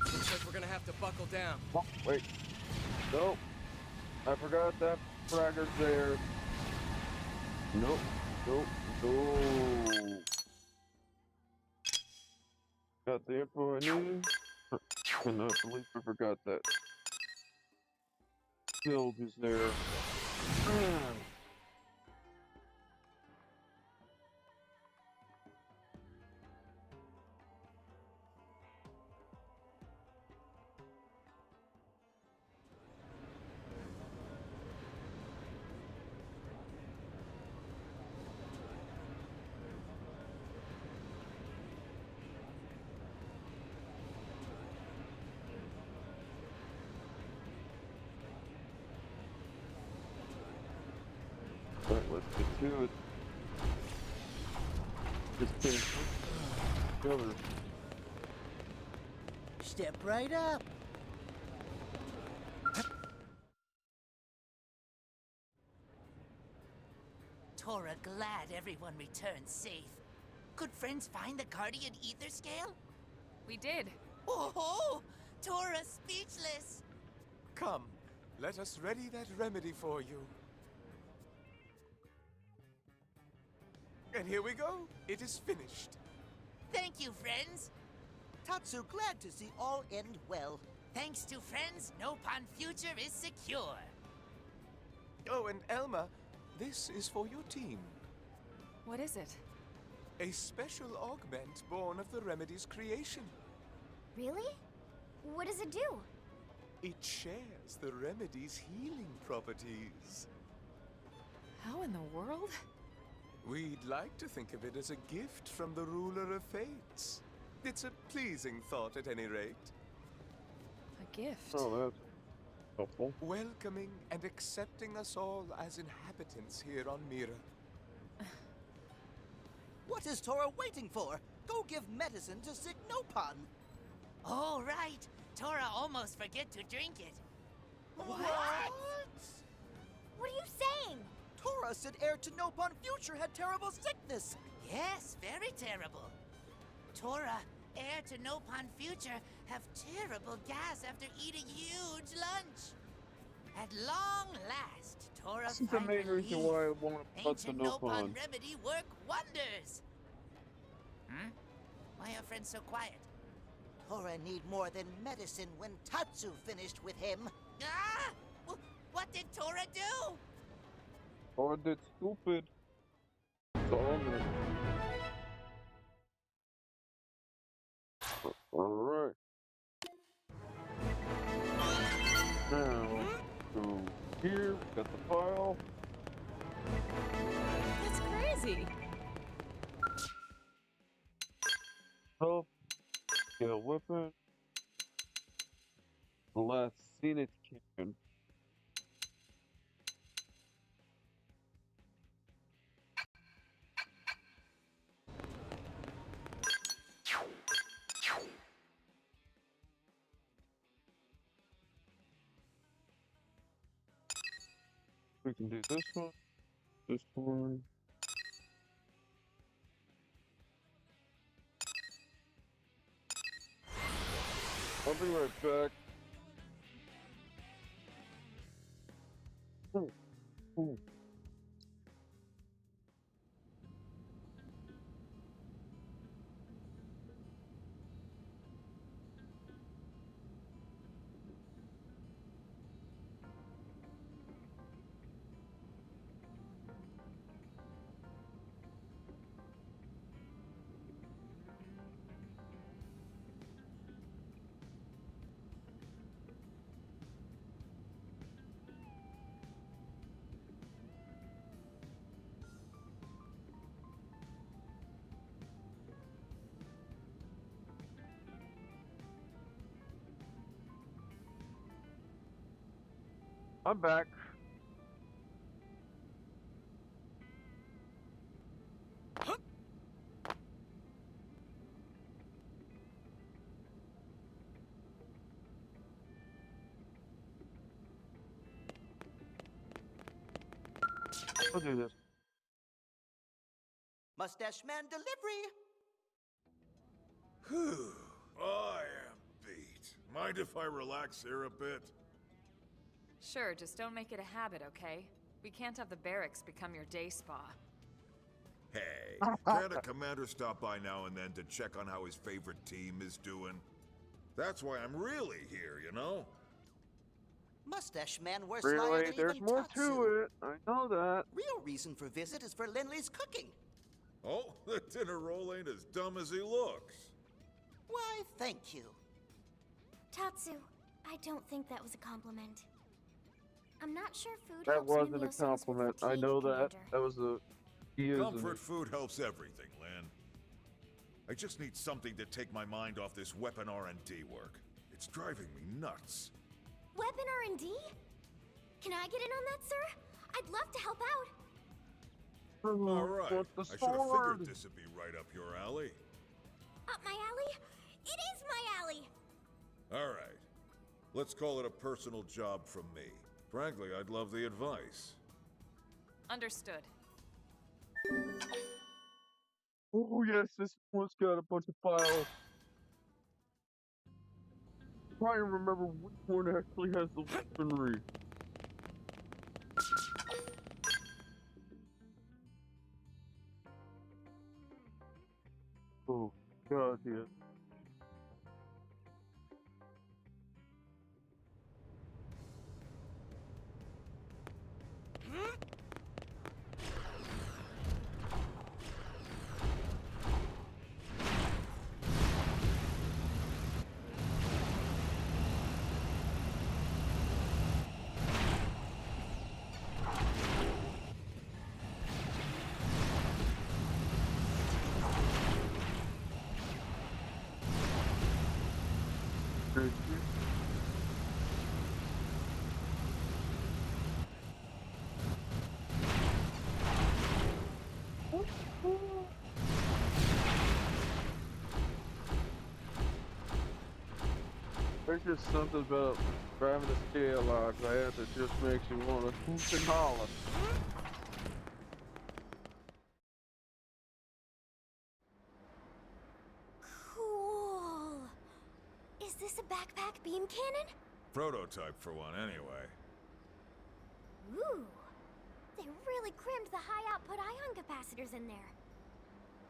Looks like we're gonna have to buckle down. Oh, wait. Nope. I forgot that fragger's there. Nope. Nope. No. Got the info I need. Cannot believe I forgot that. Build is there. Alright, let's get to it. Just finish together. Step right up. Tora, glad everyone returned safe. Could friends find the Guardian Ether Scale? We did. Oh, Tora speechless. Come, let us ready that remedy for you. And here we go. It is finished. Thank you, friends. Tatsu, glad to see all end well. Thanks to friends, Nopon future is secure. Oh, and Elma, this is for your team. What is it? A special augment born of the remedy's creation. Really? What does it do? It shares the remedy's healing properties. How in the world? We'd like to think of it as a gift from the ruler of fates. It's a pleasing thought at any rate. A gift. Oh, that's helpful. Welcoming and accepting us all as inhabitants here on Mira. What is Tora waiting for? Go give medicine to Xenopan. Oh, right. Tora almost forget to drink it. What? What are you saying? Tora said heir to Nopon Future had terrible sickness. Yes, very terrible. Tora, heir to Nopon Future, have terrible gas after eating huge lunch. At long last, Tora This is the main reason why I want to put the ancient Nopon. Nopon remedy work wonders. Why are friends so quiet? Tora need more than medicine when Tatsu finished with him. Ah! What did Tora do? Or did stupid. So I'm gonna... Alright. Now, go here, got the file. That's crazy. Help. Get a weapon. The last Zenith cannon. We can do this one. This one. I'll be right back. Ooh. I'm back. I'll do this. Mustache Man delivery. Whew. I am beat. Mind if I relax here a bit? Sure, just don't make it a habit, okay? We can't have the barracks become your day spa. Hey, can't a commander stop by now and then to check on how his favorite team is doing? That's why I'm really here, you know? Mustache Man wears Really? slyer than There's even more Tatsu. to it. I know that. Real reason for visit is for Linley's cooking. Oh, the dinner roll ain't as dumb as he looks. Why, thank you. Tatsu, I don't think that was a compliment. I'm not sure food That helps new wasn't a Wilsons with compliment. I fatigue, know that. Commander. That was a... He is Comfort food helps everything, Lynn. I just need something to take my mind off this weapon R&D work. It's driving me nuts. Weapon R&D? Can I get in on that, sir? I'd love to help out. All right, What's the I should have sword? figured this would be right up your alley. Up my alley? It is my alley! All right, let's call it a personal job from me. Frankly, I'd love the advice. Understood. Oh yes, this one's got a bunch of files. Try and remember which one actually has the weaponry. Oh god, yeah. energy. There's just something about driving a scale like that that just makes you want to hoot and holler. Cool. Is this a backpack beam cannon? Prototype for one, anyway. Ooh. They really crammed the high output ion capacitors in there.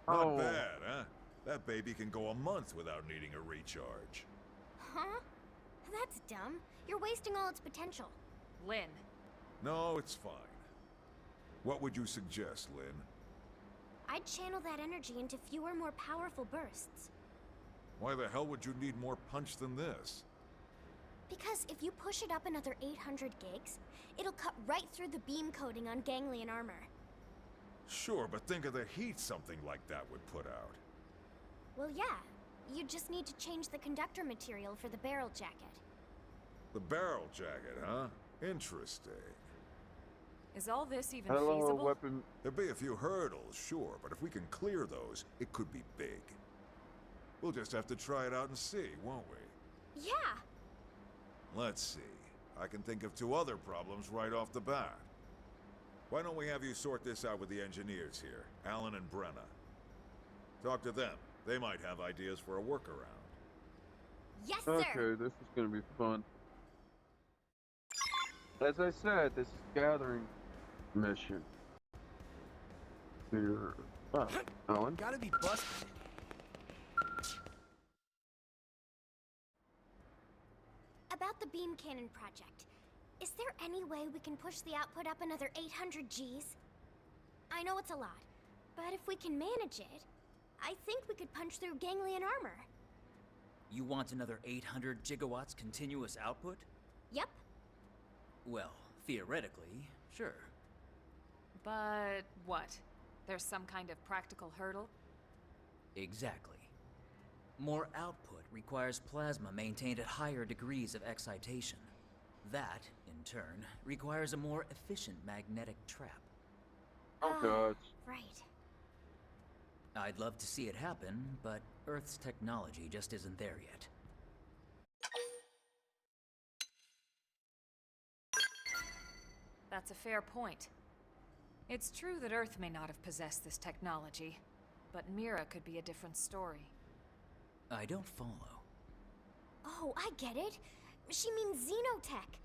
Not Oh. bad, huh? That baby can go a month without needing a recharge. Huh? That's dumb. You're wasting all its potential. Lynn, No, it's fine. What would you suggest, Lynn? I'd channel that energy into fewer, more powerful bursts. Why the hell would you need more punch than this? Because if you push it up another 800 gigs, it'll cut right through the beam coating on ganglion armor. Sure, but think of the heat something like that would put out. Well, yeah. You just need to change the conductor material for the barrel jacket. The barrel jacket, huh? Interesting. is all this even Hello, feasible? weapon. There'll be a few hurdles, sure, but if we can clear those, it could be big. We'll just have to try it out and see, won't we? Yeah. Let's see. I can think of 2 other problems right off the bat. Why don't we have you sort this out with the engineers here, Alan and Brenna? Talk to them. They might have ideas for a workaround. Yes, sir. Okay, this is gonna be fun. As I said, this is gathering mission. Here. Oh, Alan. Gotta be busted. About the beam cannon project. Is there any way we can push the output up another 800 Gs? I know it's a lot, but if we can manage it, I think we could punch through ganglion armor. You want another 800 gigawatts continuous output? Yep. Well, theoretically, sure. But what? There's some kind of practical hurdle? Exactly. More output requires plasma maintained at higher degrees of excitation. That, in turn, requires a more efficient magnetic trap. Oh god. Right. I'd love to see it happen, but Earth's technology just isn't there yet. That's a fair point. It's true that Earth may not have possessed this technology, but Mira could be a different story. I don't follow. Oh, I get it. She means xenotech.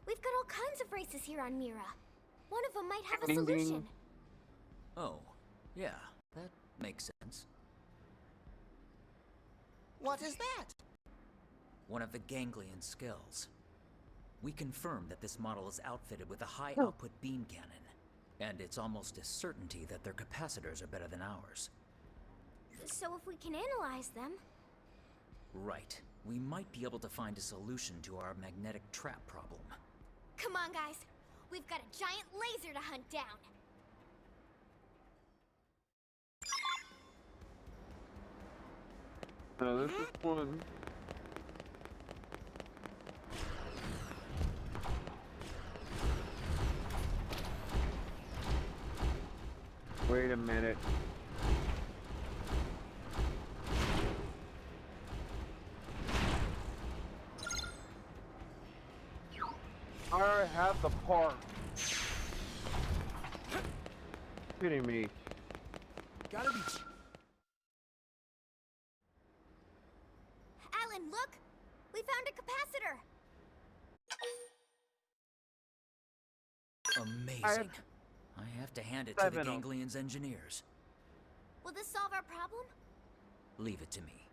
We've got all kinds of races here on Mira. One of them might have a Ding, ding. solution. Oh, yeah, that makes sense. What is that? One of the ganglion skulls. We confirmed that this model is outfitted with a high-output beam cannon, and it's almost a certainty that their capacitors are better than ours. So if we can analyze them... Right. We might be able to find a solution to our magnetic trap problem. Come on, guys. We've got a giant laser to hunt down. Now this is fun. Wait a minute. I already have the part. Kidding me. Gotta be. Alan, look! We found a capacitor! Amazing. I have to hand it to the 7 of them. Ganglion's engineers. Will this solve our problem? Leave it to me.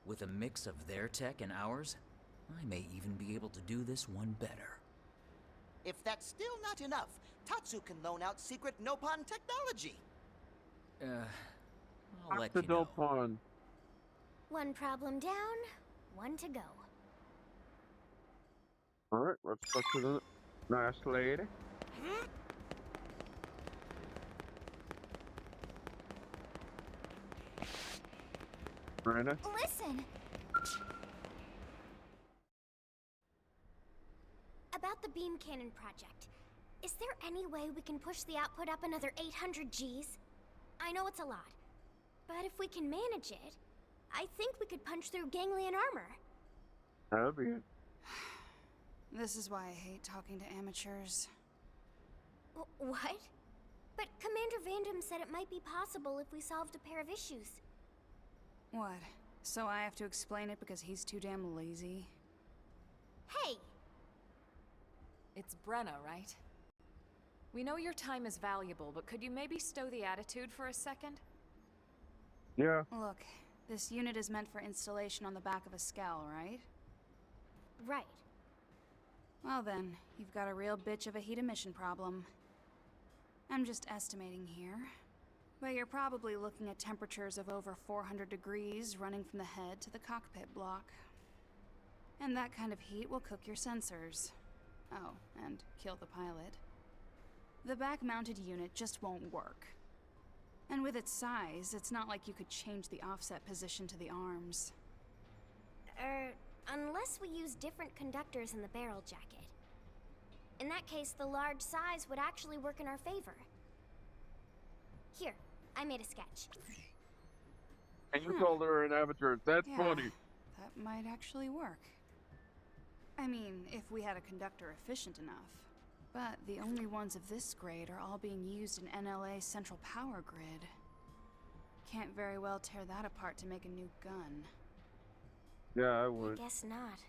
With a mix of their tech and ours, I may even be able to do this one better. If that's still not enough, Tatsu can loan out secret Nopon technology. I'll let The you know. Dopon. One problem down, one to go. Alright, let's talk to the nice lady. Brenda? Listen! about the beam cannon project. Is there any way we can push the output up another 800 Gs? I know it's a lot, but if we can manage it, I think we could punch through ganglion armor. That'd be it. This is why I hate talking to amateurs. What? But Commander Vandam said it might be possible if we solved a pair of issues. What? So I have to explain it because he's too damn lazy? Hey! It's Brenna, right? We know your time is valuable, but could you maybe stow the attitude for a second? Yeah. Look, this unit is meant for installation on the back of a Skell, right? Right. Well then, you've got a real bitch of a heat emission problem. I'm just estimating here, but you're probably looking at temperatures of over 400 degrees running from the head to the cockpit block. And that kind of heat will cook your sensors. Oh, and kill the pilot. The back-mounted unit just won't work. And with its size, it's not like you could change the offset position to the arms. Unless we use different conductors in the barrel jacket. In that case, the large size would actually work in our favor. Here, I made a sketch. And you called her an amateur. That's Yeah, funny. that might actually work. I mean, if we had a conductor efficient enough. But the only ones of this grade are all being used in NLA's central power grid. Can't very well tear that apart to make a new gun. Yeah, I would. I guess not.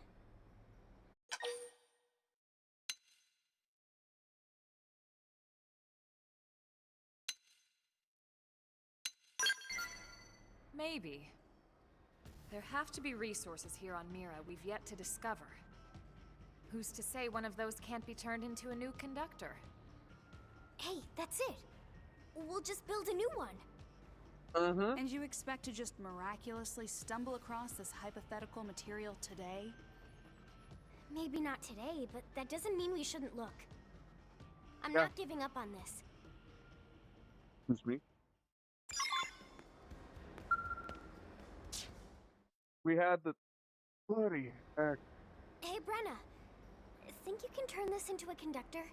Maybe. There have to be resources here on Mira we've yet to discover. Who's to say one of those can't be turned into a new conductor? Hey, that's it. We'll just build a new one. And you expect to just miraculously stumble across this hypothetical material today? Maybe not today, but that doesn't mean we shouldn't look. I'm Yeah. not giving up on this. Excuse me. We had the bloody heck. Hey, Brenna. Think you can turn this into a conductor?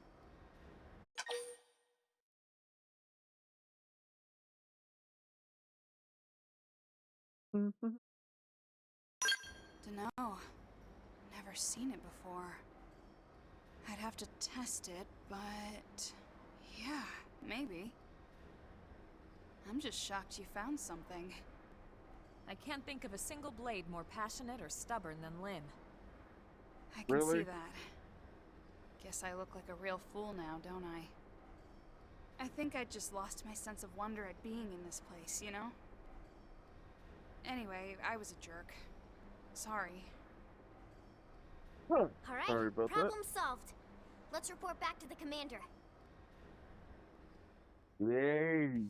Dunno. Never seen it before. I'd have to test it, but... yeah, maybe. I'm just shocked you found something. I can't think of a single blade more passionate or stubborn than Lynn. I can Really? see that. Guess I look like a real fool now, don't I? I think I just lost my sense of wonder at being in this place, you know? Anyway, I was a jerk. Sorry. Huh. All right, Sorry about problem solved. Let's report back to the commander. that. Yay.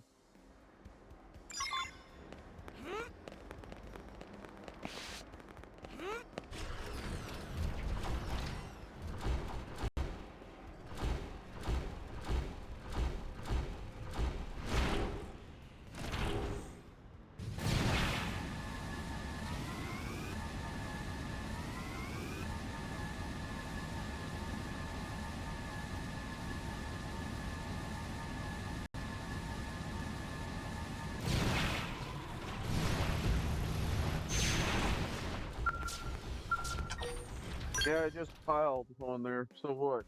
Yeah, I just piled on there. So what?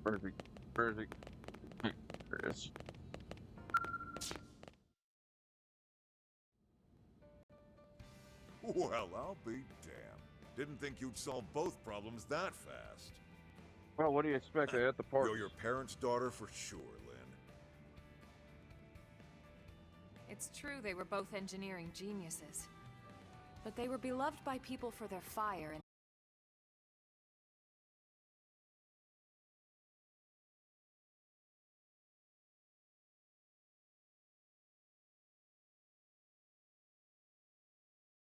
Perfect. Perfect. There it is. Well, I'll be damned. Didn't think you'd solve both problems that fast. Well, what do you expect? I had the parts. You're your parents' daughter for sure, Lynn. It's true they were both engineering geniuses. But they were beloved by people for their fire and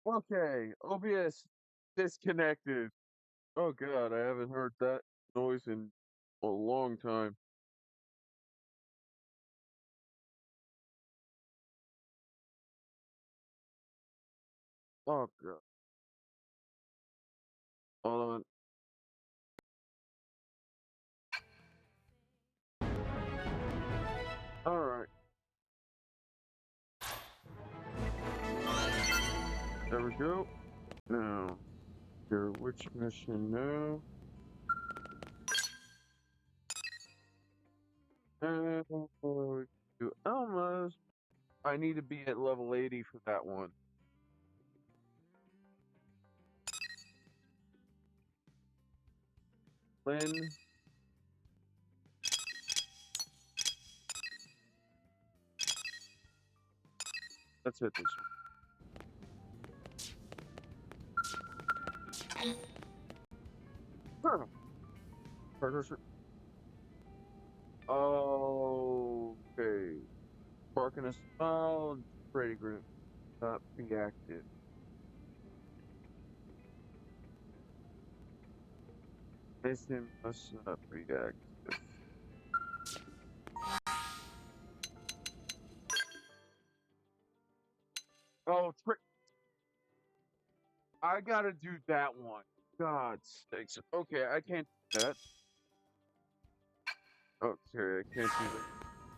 Okay, OBS disconnected. Oh god, I haven't heard that noise in a long time. Oh god. Hold on. Alright. There we go. Now, here, which mission now? And do Elma's. I need to be at level 80 for that one. Lynn. Let's hit this one. Cursor. Okay. Sparking a smile. Brady group. Not be active. Mission must not be active. Oh, trick. I gotta do that one. God sakes. Okay, I can't do that. Okay, I can't do that.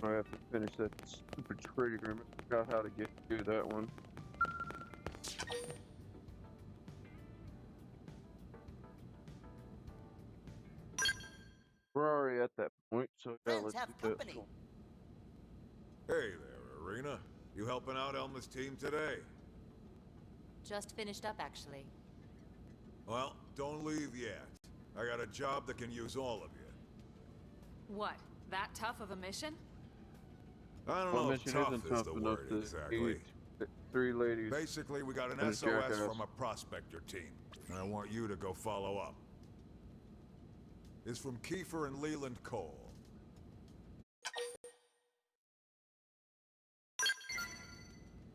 I have to finish that stupid trade agreement. I forgot how to do that one. We're already at that point, so yeah, let's do that. Hey there, Arena. You helping out Elma's team today? Just finished up, actually. Well, don't leave yet. I got a job that can use all of you. What? That tough of a mission? I don't know if tough is the word exactly. 3 ladies. Basically, we got an SOS from a prospector team, and I want you to go follow up. It's from Kiefer and Leland Cole.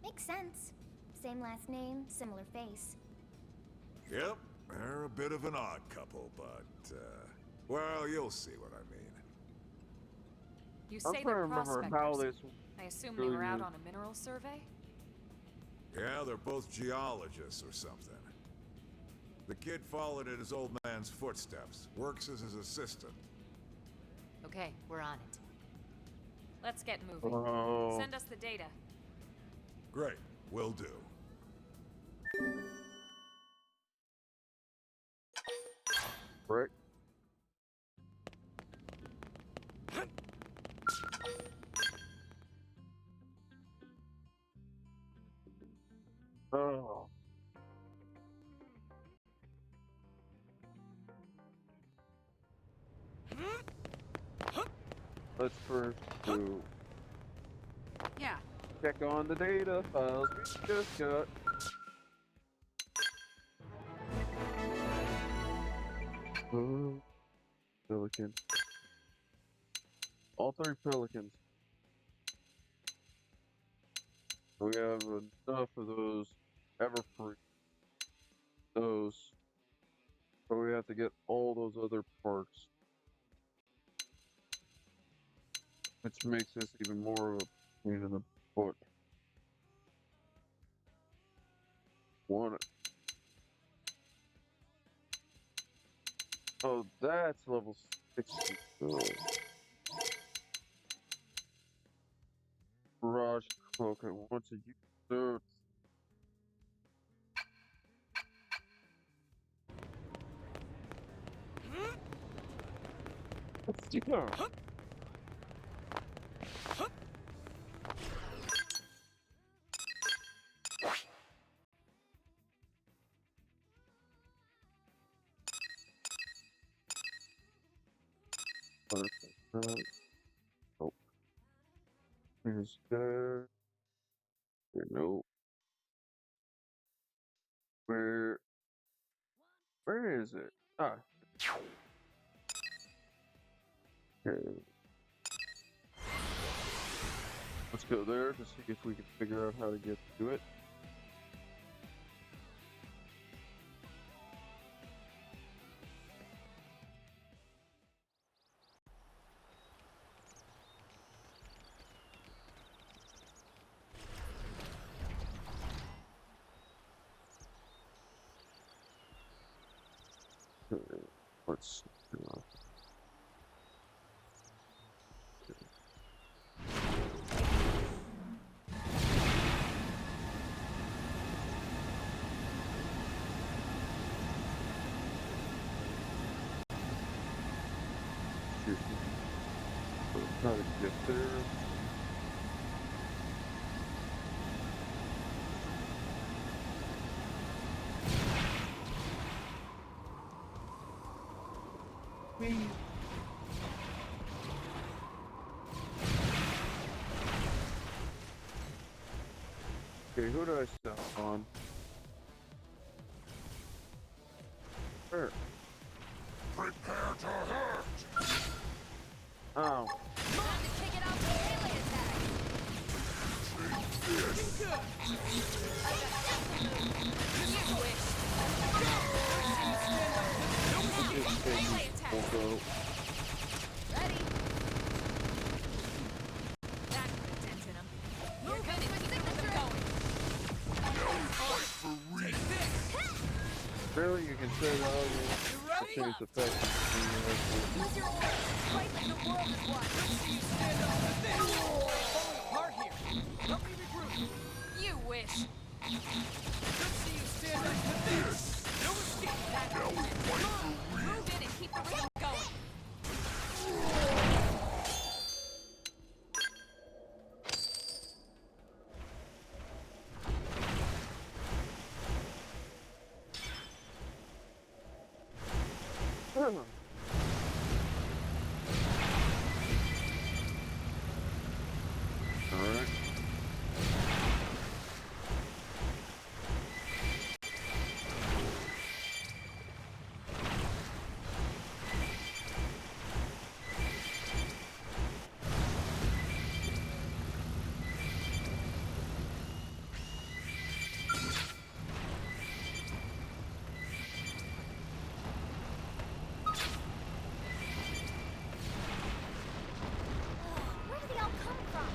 Makes sense. Same last name, similar face. Yep, they're a bit of an odd couple, but, well, you'll see what I mean. You say they're prospectors. I assume they were out on a mineral survey? Yeah, they're both geologists or something. The kid followed in his old man's footsteps, works as his assistant. Okay, we're on it. Let's get moving. Oh. Send us the data. Great, will do. Right. Oh. Let's first do. Yeah. Check on the data files we just got. Oh, pelican. All 3 pelicans. We have enough of those Everfree. Those. But we have to get all those other parts. Which makes this even more of a pain in the butt. Want it. Oh, that's level 60. Oh. Barrage cloak. I want to use those. Let's do that. Nope. Here's there. Nope. Where is it? Ah. Okay. Let's go there to see if we can figure out how to get to it. Let's. Try to get there. Okay, who did I stop on? Where? Prepare to hurt! Oh. Time to kick it out for melee attack. Looking good. I got you wish. Melee attack. We'll go. Ready. That put a dent in him. You're gonna keep them going. Take this. Really, you can say that all you ready? change the fact that Use your aura. Fight like the world is watching. Let's see you stand up to this. Falling apart here. Help me regroup. You wish. Let's see you stand up to this. No escape. That's it. Come on. Move in and keep the rhythm going. Alright. Where did they all come from?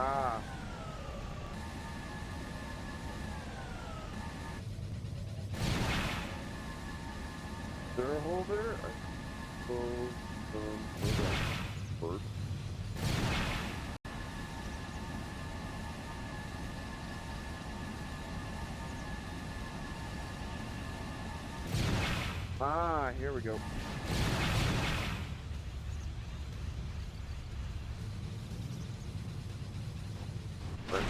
Ah. Is there a hole there? I suppose, hold on. First. Ah, here we go. Right.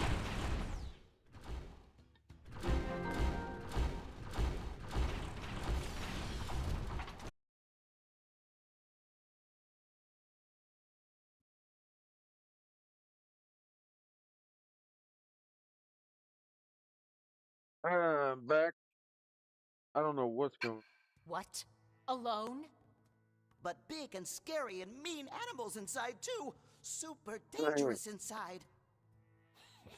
Back. I don't know what's going. What? Alone? But big and scary and mean animals inside, too. Super dangerous inside.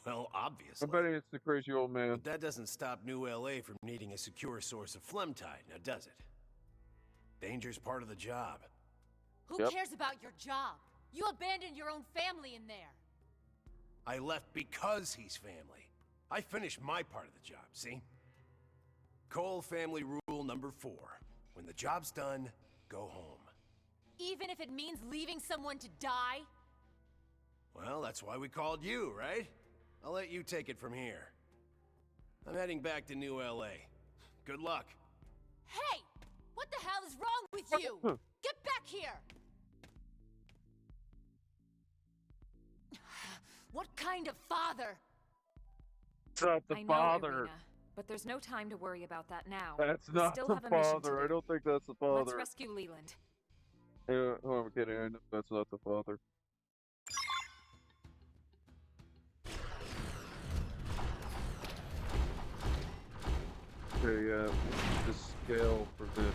Well, I obviously. bet it's the crazy old man. But that doesn't stop New LA from needing a secure source of phlegmtide, now does it? Danger's part of the job. Who cares about your job? You abandoned your own family in there. I left because he's family. I finished my part of the job, see? Cole family rule number 4. When the job's done, go home. Even if it means leaving someone to die? Well, that's why we called you, right? I'll let you take it from here. I'm heading back to New LA. Good luck. Hey! What the hell is wrong with you? Get back here! What kind of father? It's not the I know, father. Irina, but there's no time to worry about that now. That's We not still the have a mission to father. I do. don't think that's the father. Let's rescue Leland. Yeah, oh, I'm kidding. I know that's not the father. Okay, yeah, the scale for this.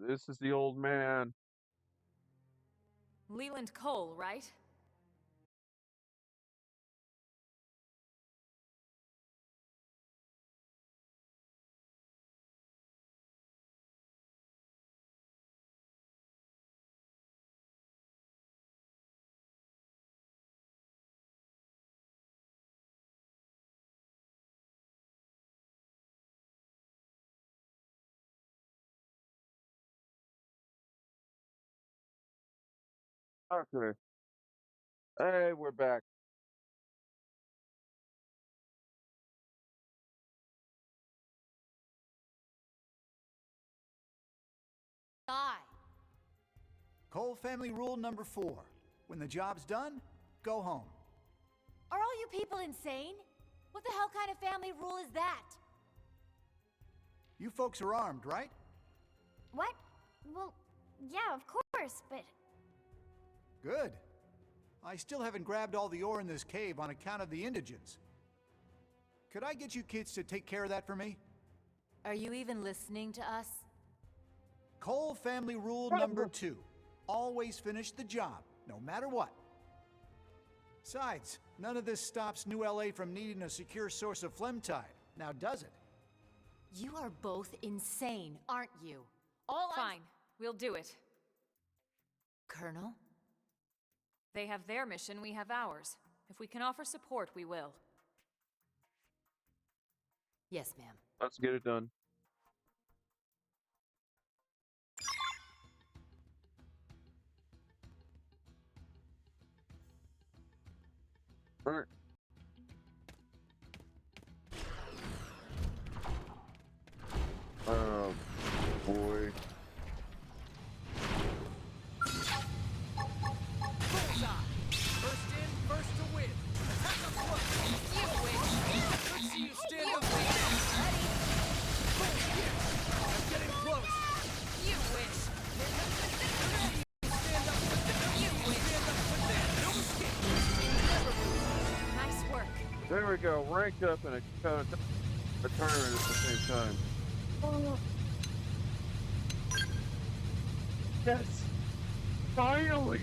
This is the old man. Leland Cole, right? Okay. Hey, we're back. Die. Cole family rule number 4. When the job's done, go home. Are all you people insane? What the hell kind of family rule is that? You folks are armed, right? What? Well, yeah, of course, but Good. I still haven't grabbed all the ore in this cave on account of the indigents. Could I get you kids to take care of that for me? Are you even listening to us? Cole family rule number 2. Always finish the job, no matter what. Besides, none of this stops New LA from needing a secure source of phlegm tide. Now does it? You are both insane, aren't you? All Fine, we'll do it. Colonel? They have their mission, we have ours. If we can offer support, we will. Yes, ma'am. Let's get it done. All right. Oh, boy. Bullseye! First in, first to win. Attack up close. You win! Good see you stand up with this. Bull, yes. I'm getting close. You win! Stand up with this. You win! Stand up with this. No escape. Nice work. There we go. Ranked up in a tournament at the same time. Yes! Finally!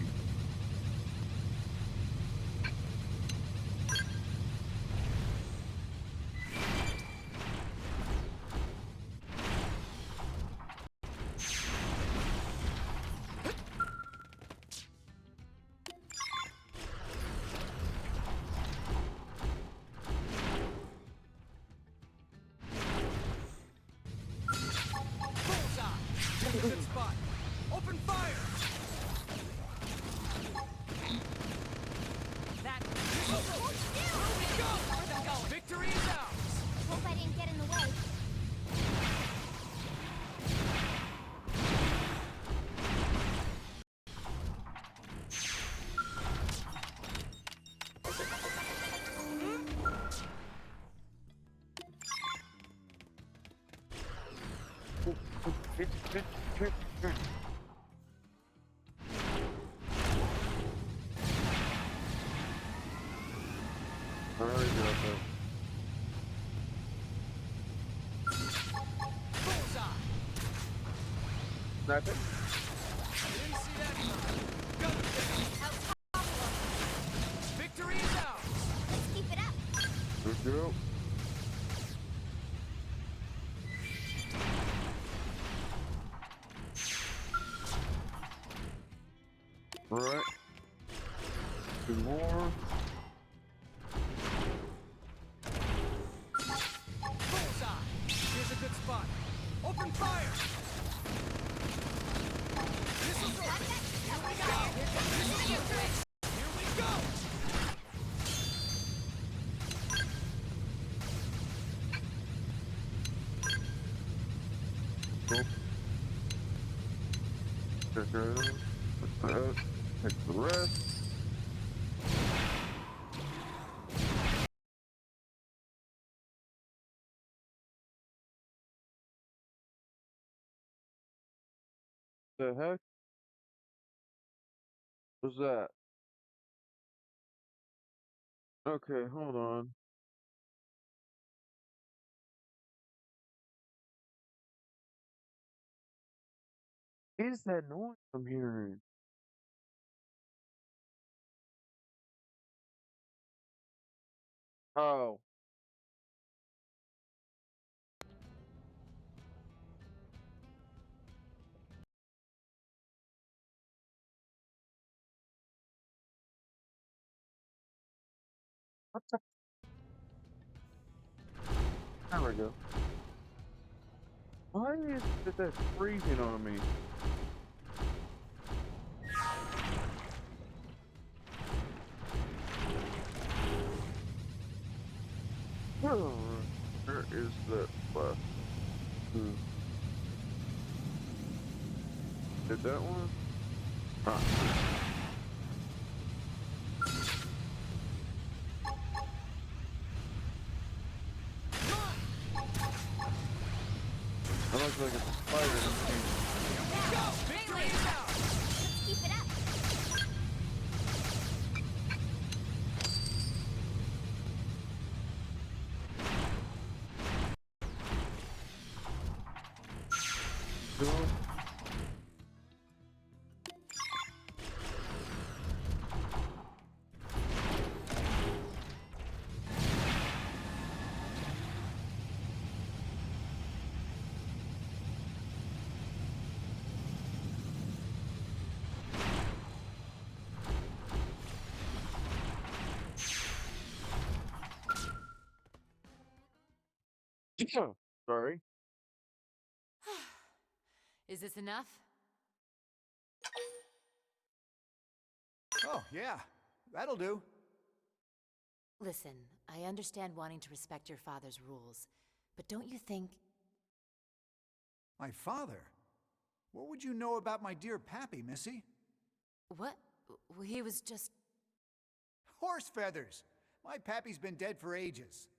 Bullseye! Good spot. Open fire! That... Here we go! Victory is ours! hope I didn't get in the way. Alright, got Bullseye! that. Snap it. Didn't see that coming. Gun down. Victory is ours! Let's keep it up. Let's go. Alright. Two more. Bullseye! Here's a good spot. Open fire! Missiles open! Here we go! Here we go! Cool. Check her out. Put that. Take the rest. The heck was that? Okay, hold on. is that noise I'm hearing? Oh. What the? There we go. Why is it that freezing on me? Oh, where is that left? Did that one? Ah. That looks like a spider. Let's keep it up. Cool. Sorry. Is this enough? Oh, yeah. That'll do. Listen, I understand wanting to respect your father's rules, but don't you think... My father? What would you know about my dear Pappy, Missy? What? Well, he was just... Horse feathers! My Pappy's been dead for ages.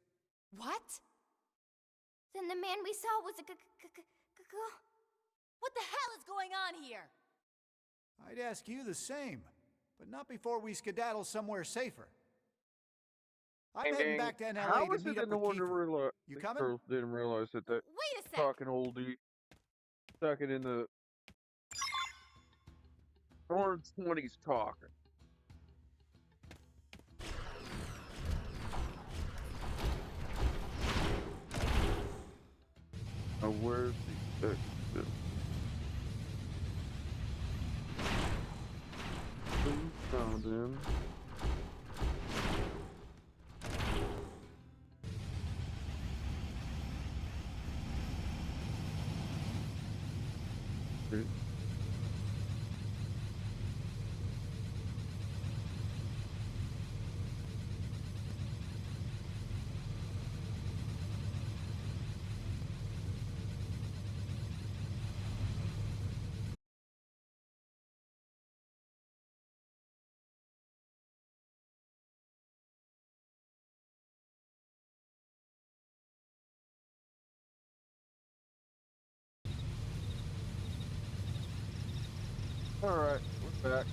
What? Then the man we saw was a What the hell is going on here? I'd ask you the same, but not before we skedaddle somewhere safer. I'm heading back to NLA How to is meet it up that no with one Kiefer. realized? You The coming? girls didn't realize that that Wait a sec! talking oldie stuck it in the orange 20s talking. Oh, where's the exit? Please found him. Okay. Alright, we're back.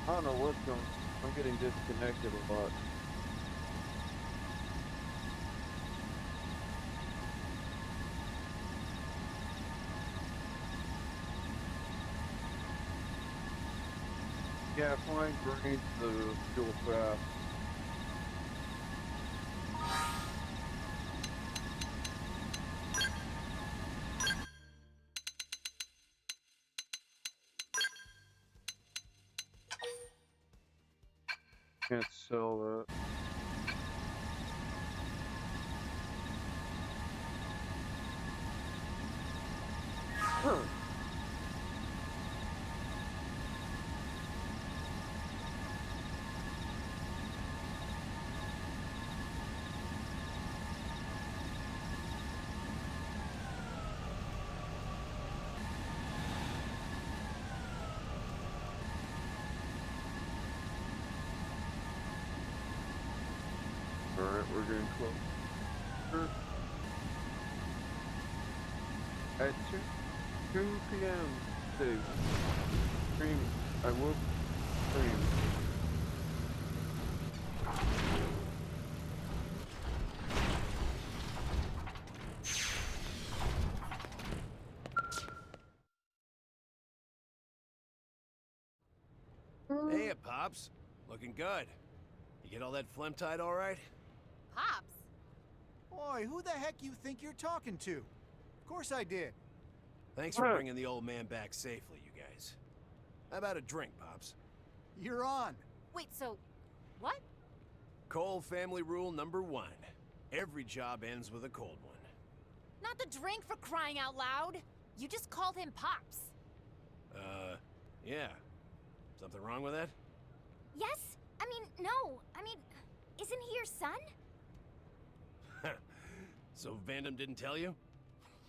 I don't know what's going on. I'm getting disconnected a lot. Yeah, flying drains the fuel fast. Can't sell that. Huh. Alright, we're getting close. At 2 p.m. today, I will stream. Pops. Looking good. You get all that phlegm tied all right? Pops? Boy, who the heck you think you're talking to? Of course I did. Thanks for bringing the old man back safely, you guys. How about a drink, Pops? You're on. Wait, so... what? Cole family rule number 1. Every job ends with a cold one. Not the drink, for crying out loud! You just called him Pops. Yeah. Something wrong with that? Yes? I mean, no. I mean, isn't he your son? So Vandam didn't tell you?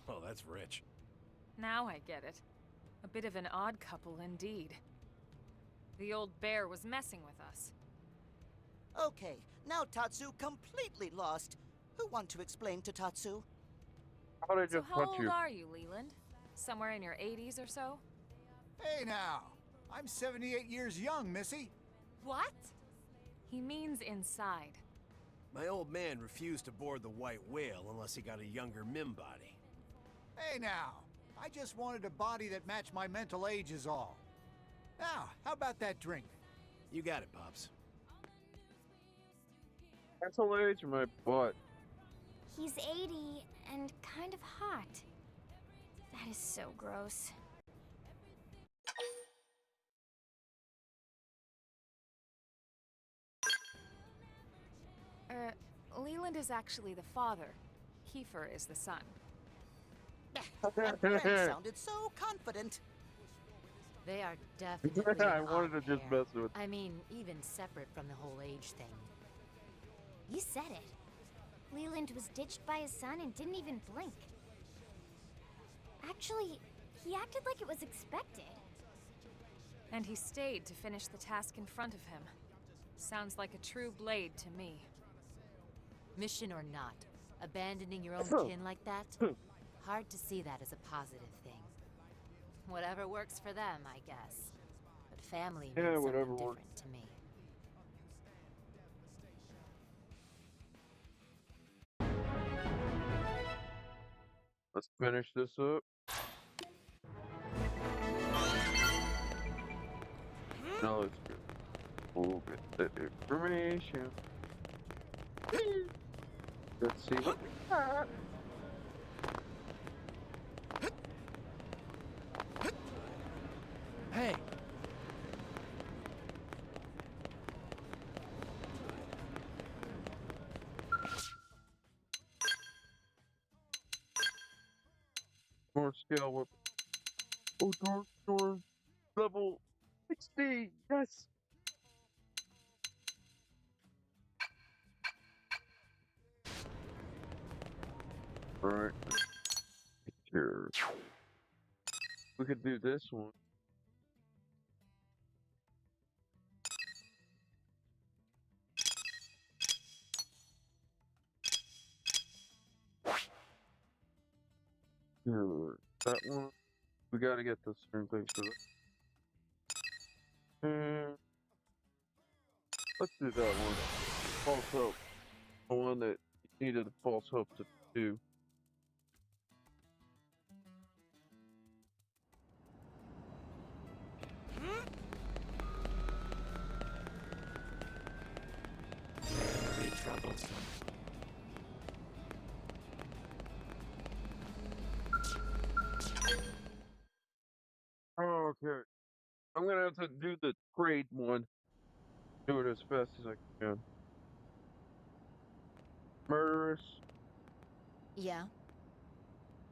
Well, that's rich. Now I get it. A bit of an odd couple indeed. The old bear was messing with us. Okay, now Tatsu completely lost. Who want to explain to Tatsu? How did I So just how punch old you? are you, Leland? Somewhere in your 80s or so? Hey now, I'm 78 years young, Missy. What? He means inside. My old man refused to board the White Whale unless he got a younger Mim body. Hey now, I just wanted a body that matched my mental age is all. Now, how about that drink? You got it, Pops. That's hilarious for my butt. He's 80 and kind of hot. That is so gross. Leland is actually the father. Kiefer is the son. That friend sounded so confident. They are definitely I an wanted to odd just pair. mess with. I mean, even separate from the whole age thing. You said it. Leland was ditched by his son and didn't even blink. Actually, he acted like it was expected. And he stayed to finish the task in front of him. Sounds like a true blade to me. Mission or not, abandoning your own kin like that? Hard to see that as a positive thing. Whatever works for them, I guess. But family Yeah, means whatever something works. different to me. Let's finish this up. Now let's go. We'll get the information. Let's see what we got. Hey! More scale weapon. Oh, door, level 60. Yes. All right. Here. We could do this one. Here, that one. We gotta get the certain things for that. Let's do that one. False hope. The one that needed a false hope to do. Oh, okay. I'm gonna have to do the trade one. Do it as fast as I can. Murderous. Yeah?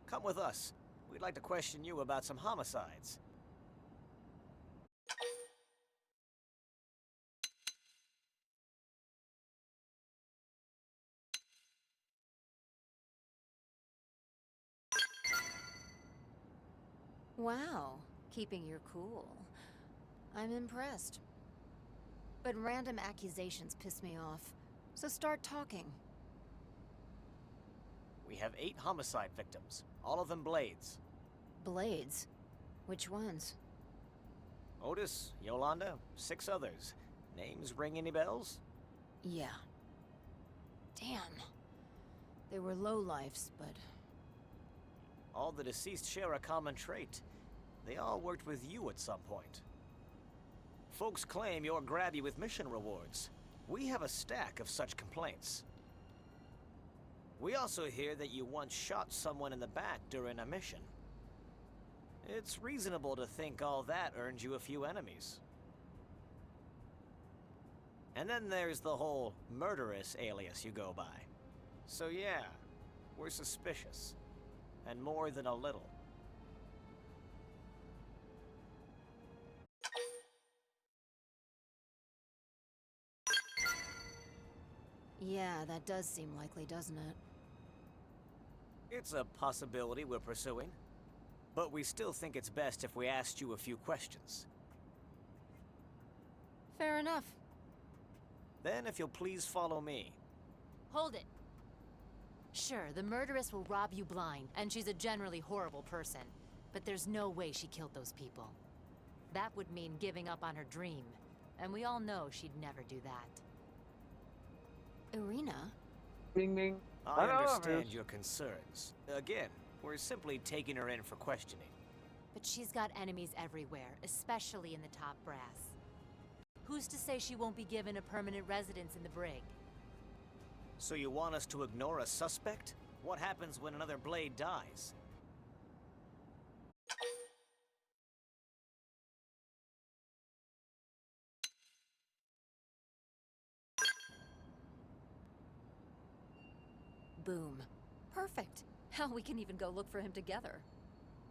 Come with us. We'd like to question you about some homicides. Wow, keeping your cool. I'm impressed. But random accusations piss me off, so start talking. We have 8 homicide victims, all of them Blades. Blades? Which ones? Otis, Yolanda, 6 others. Names ring any bells? Yeah. Damn. They were lowlifes, but... All the deceased share a common trait. They all worked with you at some point. Folks claim you're grabby with mission rewards. We have a stack of such complaints. We also hear that you once shot someone in the back during a mission. It's reasonable to think all that earned you a few enemies. And then there's the whole murderous alias you go by. So yeah, we're suspicious. And more than a little. Yeah, that does seem likely, doesn't it? It's a possibility we're pursuing. But we still think it's best if we asked you a few questions. Fair enough. Then if you'll please follow me. Hold it. Sure, the murderess will rob you blind, and she's a generally horrible person. But there's no way she killed those people. That would mean giving up on her dream. And we all know she'd never do that. Irina? Ding ding. I understand your concerns. Again, we're simply taking her in for questioning. But she's got enemies everywhere, especially in the top brass. Who's to say she won't be given a permanent residence in the brig? So you want us to ignore a suspect? What happens when another blade dies? Boom. Perfect. Hell, we can even go look for him together.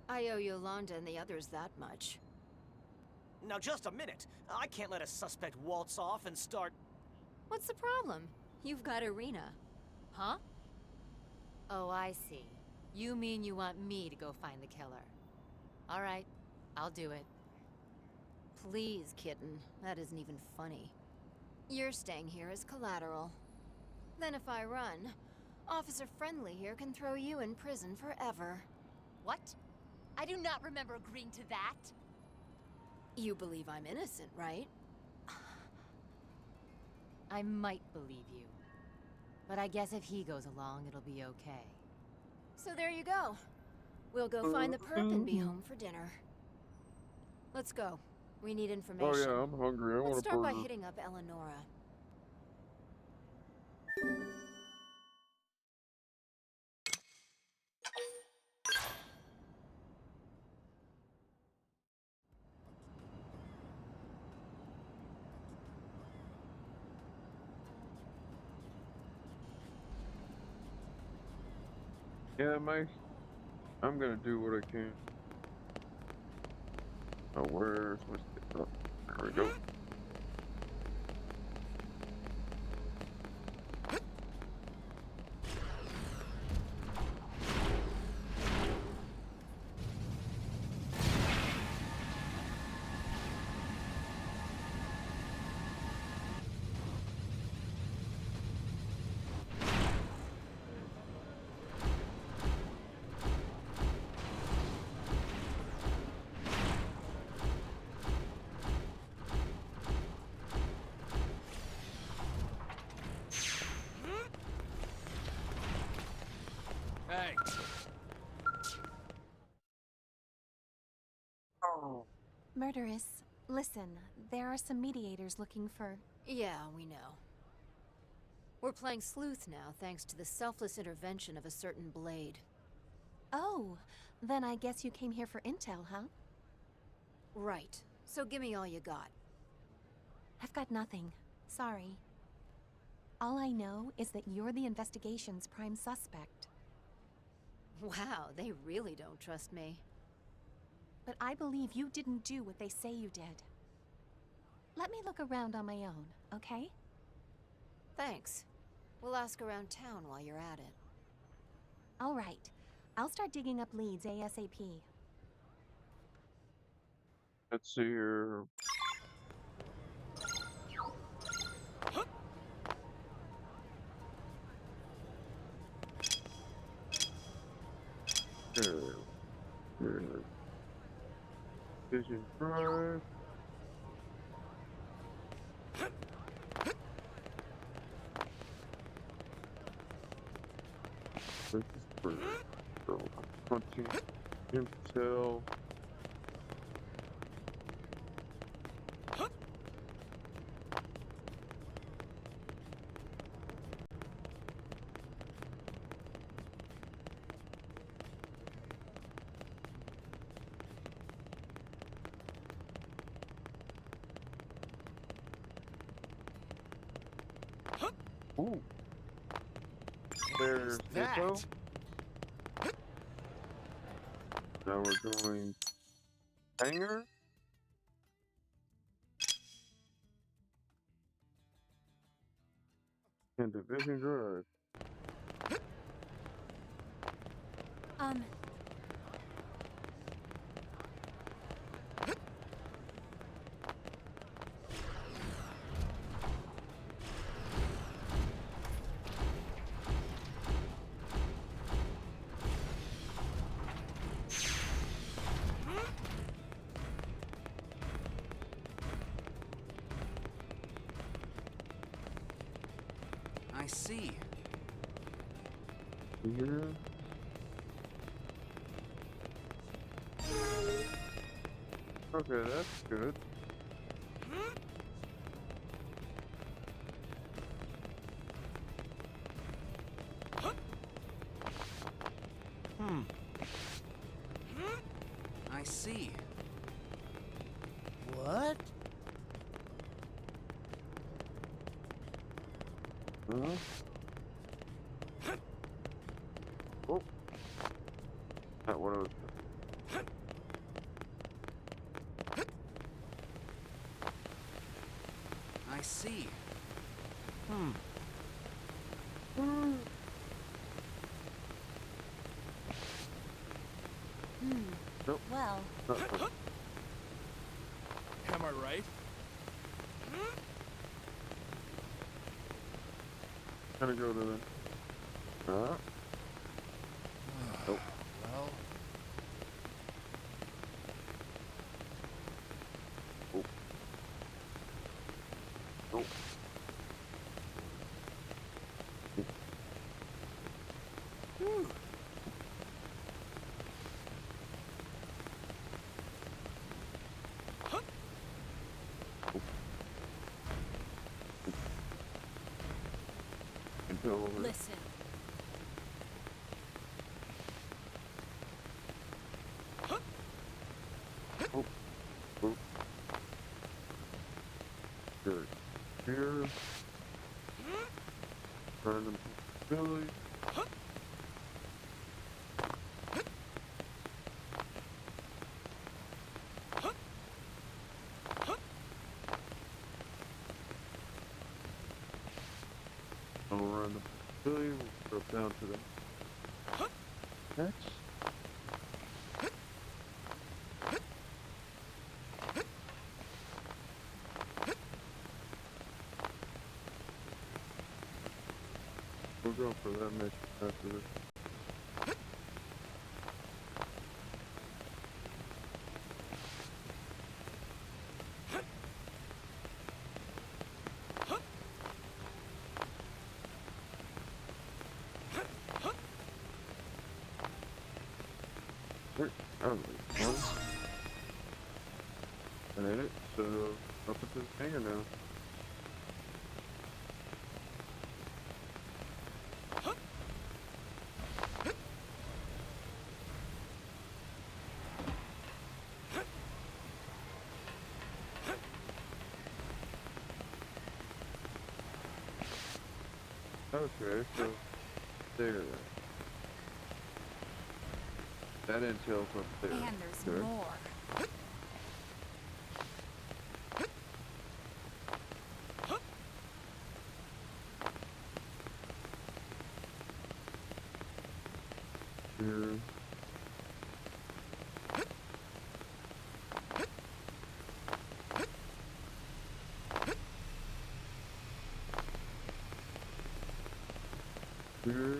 I owe Yolanda and the others that much. Now just a minute! I can't let a suspect waltz off and start... What's the problem? You've got Irina. Huh? Oh, I see. You mean you want me to go find the killer. All right, I'll do it. Please, kitten. That isn't even funny. You're staying here as collateral. Then if I run, Officer Friendly here can throw you in prison forever. What? I do not remember agreeing to that. You believe I'm innocent, right? I might believe you. But I guess if he goes along, it'll be okay. So there you go. We'll go find the perp and be home for dinner. Let's go. We need information. Oh yeah, I'm hungry. I want Let's a start by burger. hitting up Eleonora. Yeah, mate. I'm gonna do what I can. Oh, where's my stick? Oh, there we go. Hey. Murderess, listen, there are some mediators looking for... Yeah, we know. We're playing sleuth now, thanks to the selfless intervention of a certain blade. Oh, then I guess you came here for intel, huh? Right. So give me all you got. I've got nothing. Sorry. All I know is that you're the investigation's prime suspect. Wow, they really don't trust me. But I believe you didn't do what they say you did. Let me look around on my own, okay? Thanks. We'll ask around town while you're at it. All right. I'll start digging up leads ASAP. Let's see here. Vision Drive. This is for hunting intel. Ooh. There's that? info. Now we're going hangar. And division drive. I see. Here. Okay, that's good. I see. What? Huh? Oh. Not what I was. I see. Nope. Well, Am I right? Gonna go to the. Nope. Well, Nope. Until Listen. good. Here. Random Billy. I'll run the Billy. We'll go down to the next. We'll go for that mission after this. Wait, oh, one. I made it, so up into the hangar now. Okay, so there. That intel's up there. And there's Good. more. Here. Here.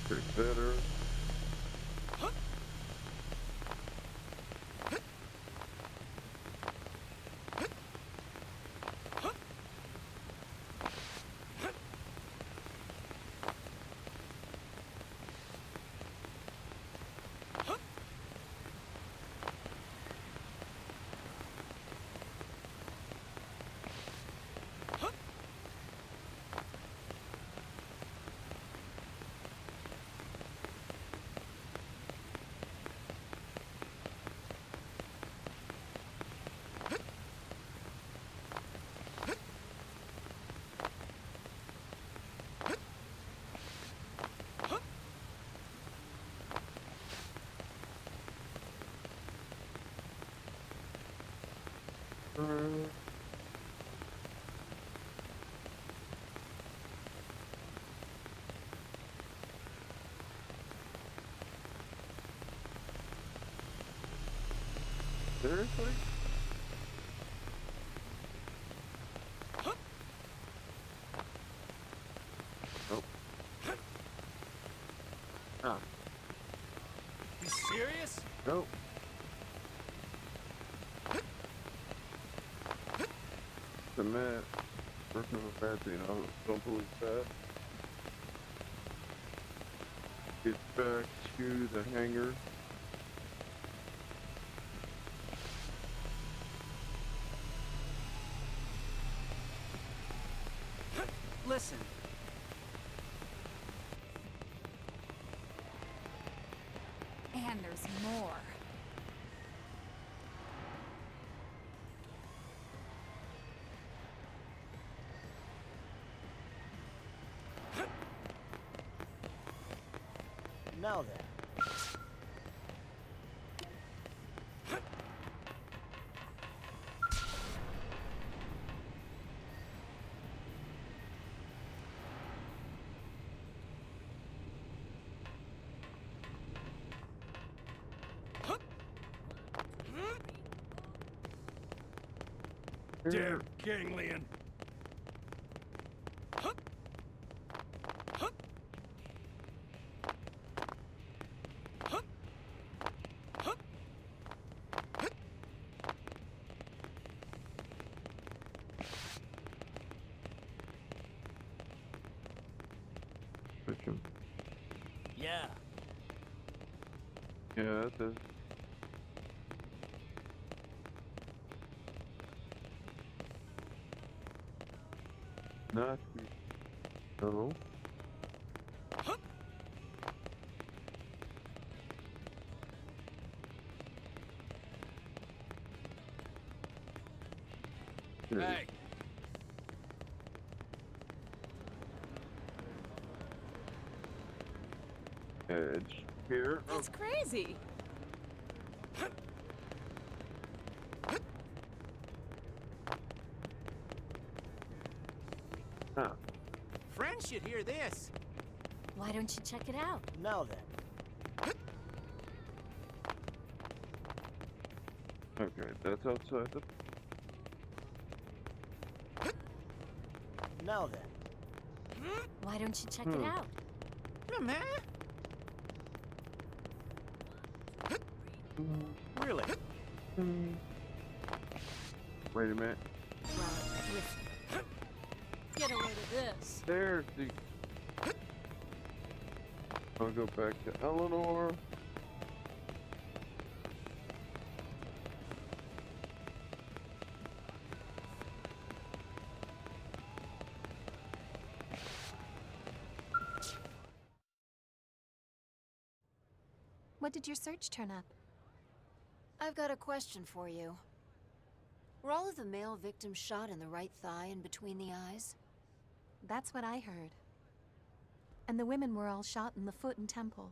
Pretty better. Seriously? Nope. Ah. You serious? Nope. The man working with fancy, you know, don't believe that. Get back to the hangar. Listen. And there's more. Now then. Damn ganglion. Switch him. Yeah. Yeah, that does. Not. No. Hey. Edge here. That's crazy. Ah. Friends should hear this. Why don't you check it out? Now then. Okay, that's outside the. Now then. Why don't you check it out? Really? Wait a minute. Well, listen. Get away with this. There's the. I'll go back to Eleanor. What did your search turn up? I've got a question for you. Were all of the male victims shot in the right thigh and between the eyes? That's what I heard. And the women were all shot in the foot and temple.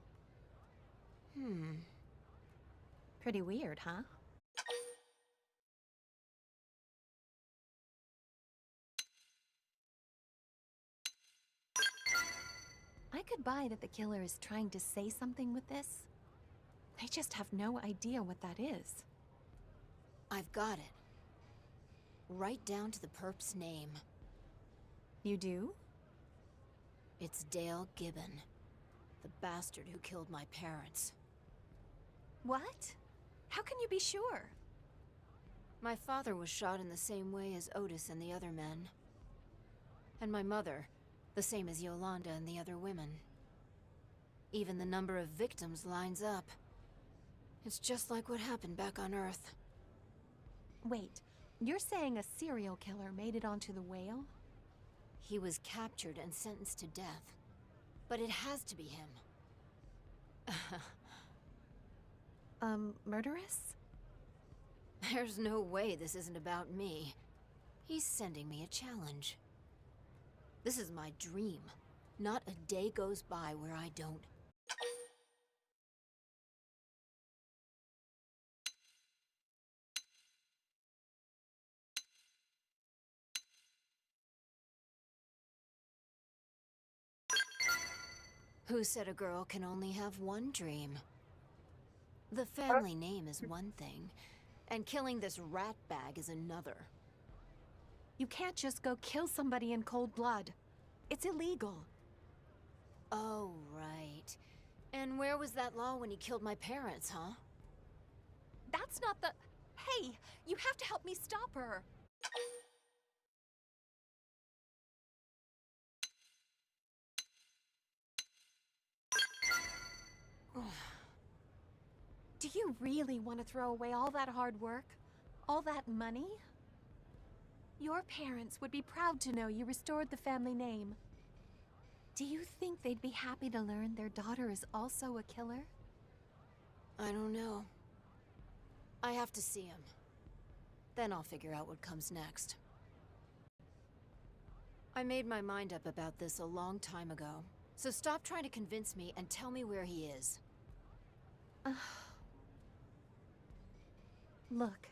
Pretty weird, huh? I could buy that the killer is trying to say something with this. I just have no idea what that is. I've got it. Right down to the perp's name. You do? It's Dale Gibbon, the bastard who killed my parents. What? How can you be sure? My father was shot in the same way as Otis and the other men. And my mother, the same as Yolanda and the other women. Even the number of victims lines up. It's just like what happened back on Earth. Wait, you're saying a serial killer made it onto the Whale? He was captured and sentenced to death. But it has to be him. Murderous? There's no way this isn't about me. He's sending me a challenge. This is my dream. Not a day goes by where I don't. Who said a girl can only have one dream? The family name is one thing, And killing this rat bag is another. You can't just go kill somebody in cold blood. It's illegal. Oh, right. And where was that law when he killed my parents, huh? That's not the... Hey, you have to help me stop her. Do you really want to throw away all that hard work? All that money? Your parents would be proud to know you restored the family name. Do you think they'd be happy to learn their daughter is also a killer? I don't know. I have to see him. Then I'll figure out what comes next. I made my mind up about this a long time ago, so stop trying to convince me and tell me where he is. Look,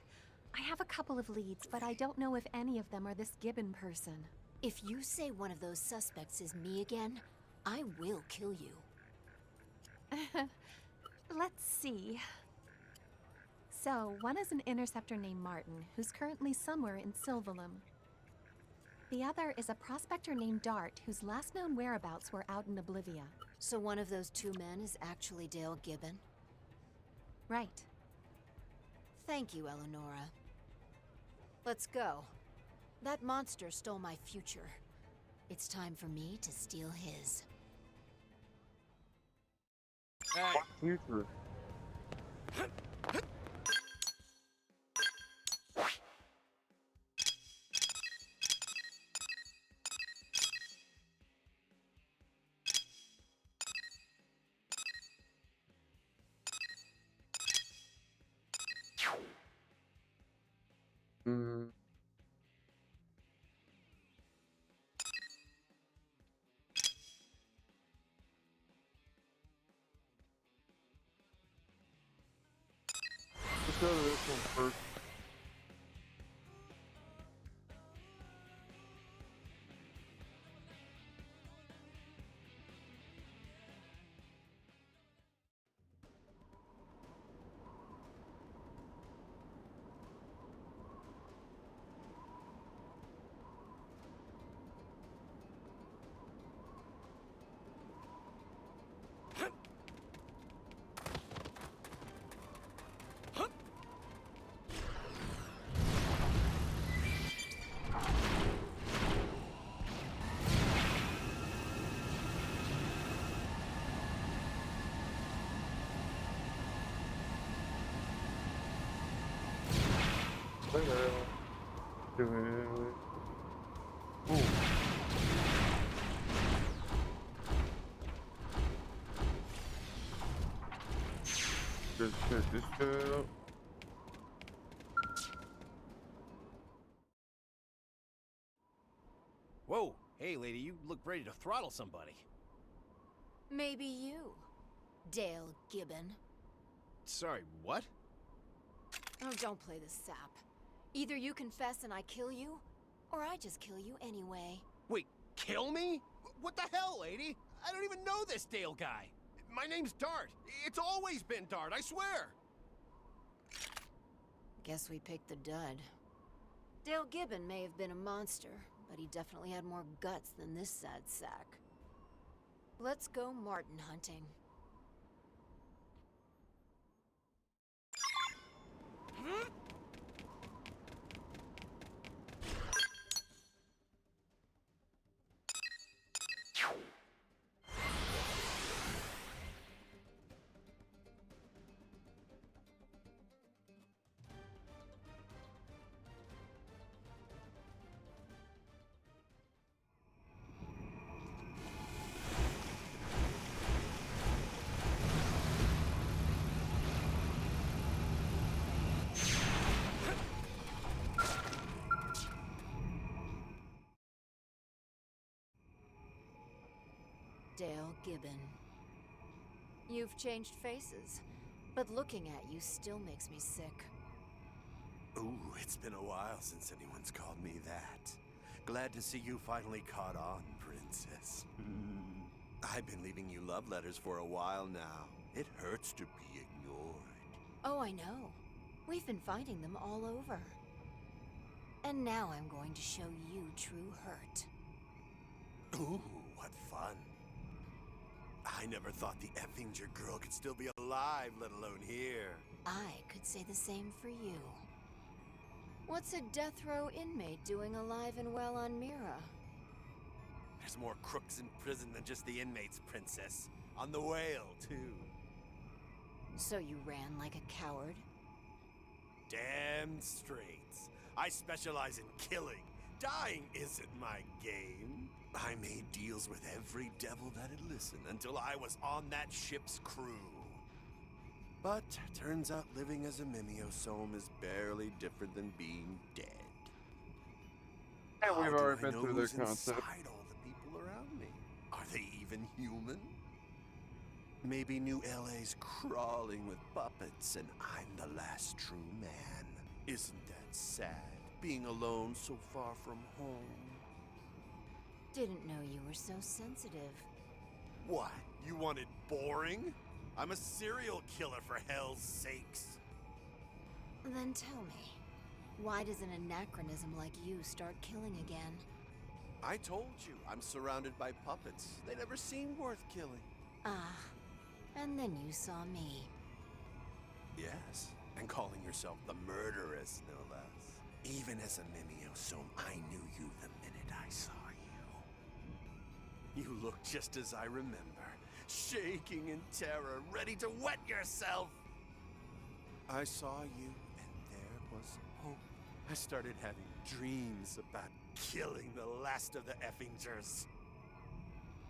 I have a couple of leads, but I don't know if any of them are this Gibbon person. If you say one of those suspects is me again, I will kill you. Let's see. So, one is an interceptor named Martin, who's currently somewhere in Sylvalum. The other is a prospector named Dart, whose last known whereabouts were out in Oblivia. So one of those two men is actually Dale Gibbon? Right. Thank you, Eleonora. Let's go. That monster stole my future. It's time for me to steal his. Hey. Future. Mm. Let's go to this one first. Just check this out. Whoa, hey lady, you look ready to throttle somebody. Maybe you, Dale Gibbon. Sorry, what? Oh, don't play the sap. Either you confess and I kill you, or I just kill you anyway. Wait, kill me? What the hell, lady? I don't even know this Dale guy. My name's Dart. It's always been Dart, I swear. Guess we picked the dud. Dale Gibbon may have been a monster, but he definitely had more guts than this sad sack. Let's go Martin hunting. Dale Gibbon. You've changed faces, but looking at you still makes me sick. Ooh, it's been a while since anyone's called me that. Glad to see you finally caught on, princess. I've been leaving you love letters for a while now. It hurts to be ignored. Oh, I know. We've been finding them all over. And now I'm going to show you true hurt. Ooh, what fun. I never thought the Effinger girl could still be alive, let alone here. I could say the same for you. What's a death row inmate doing alive and well on Mira? There's more crooks in prison than just the inmates, Princess. On the Whale, too. So you ran like a coward? Damn straight. I specialize in killing. Dying isn't my game. I made deals with every devil that'd listen until I was on that ship's crew. But turns out living as a Mimiosome is barely different than being dead. Yeah, we've How already do I been know through this who's concept. inside all the people around me? Are they even human? Maybe New LA's crawling with puppets and I'm the last true man. Isn't that sad, being alone so far from home? Didn't know you were so sensitive. What? You wanted boring? I'm a serial killer, for hell's sakes. Then tell me, why does an anachronism like you start killing again? I told you, I'm surrounded by puppets. They never seem worth killing. Ah, and then you saw me. Yes, and calling yourself the murderess, no less. Even as a Mimiosome, I knew you the minute I saw you. You look just as I remember, shaking in terror, ready to wet yourself. I saw you, and there was hope. I started having dreams about killing the last of the Effingers.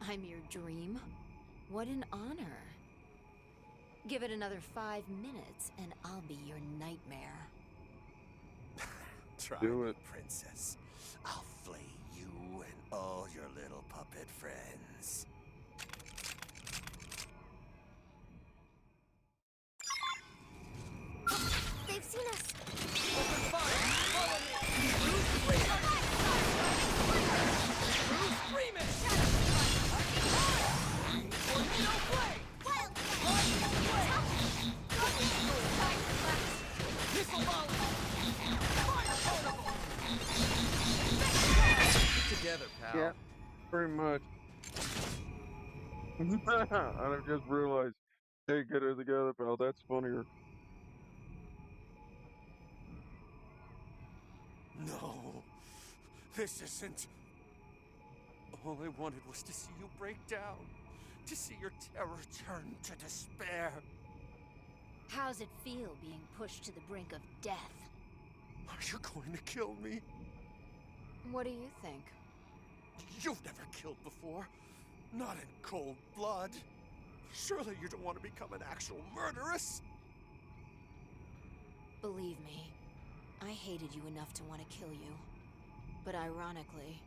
I'm your dream? What an honor. Give it another 5 minutes, and I'll be your nightmare. Try Do me, it. Princess. I'll flay you and all your little puppet friends. They've seen us. Open fire! Follow me! Bruce Freeman! Bruce Freeman! Tornado blade! Missile volley! Fire potable! Together, pal. Yeah, pretty much. I just realized, hey, get it together, pal. That's funnier. No, this isn't. All I wanted was to see you break down, to see your terror turn to despair. How's it feel being pushed to the brink of death? Are you going to kill me? What do you think? You've never killed before. Not in cold blood. Surely you don't want to become an actual murderess? Believe me, I hated you enough to want to kill you. But ironically,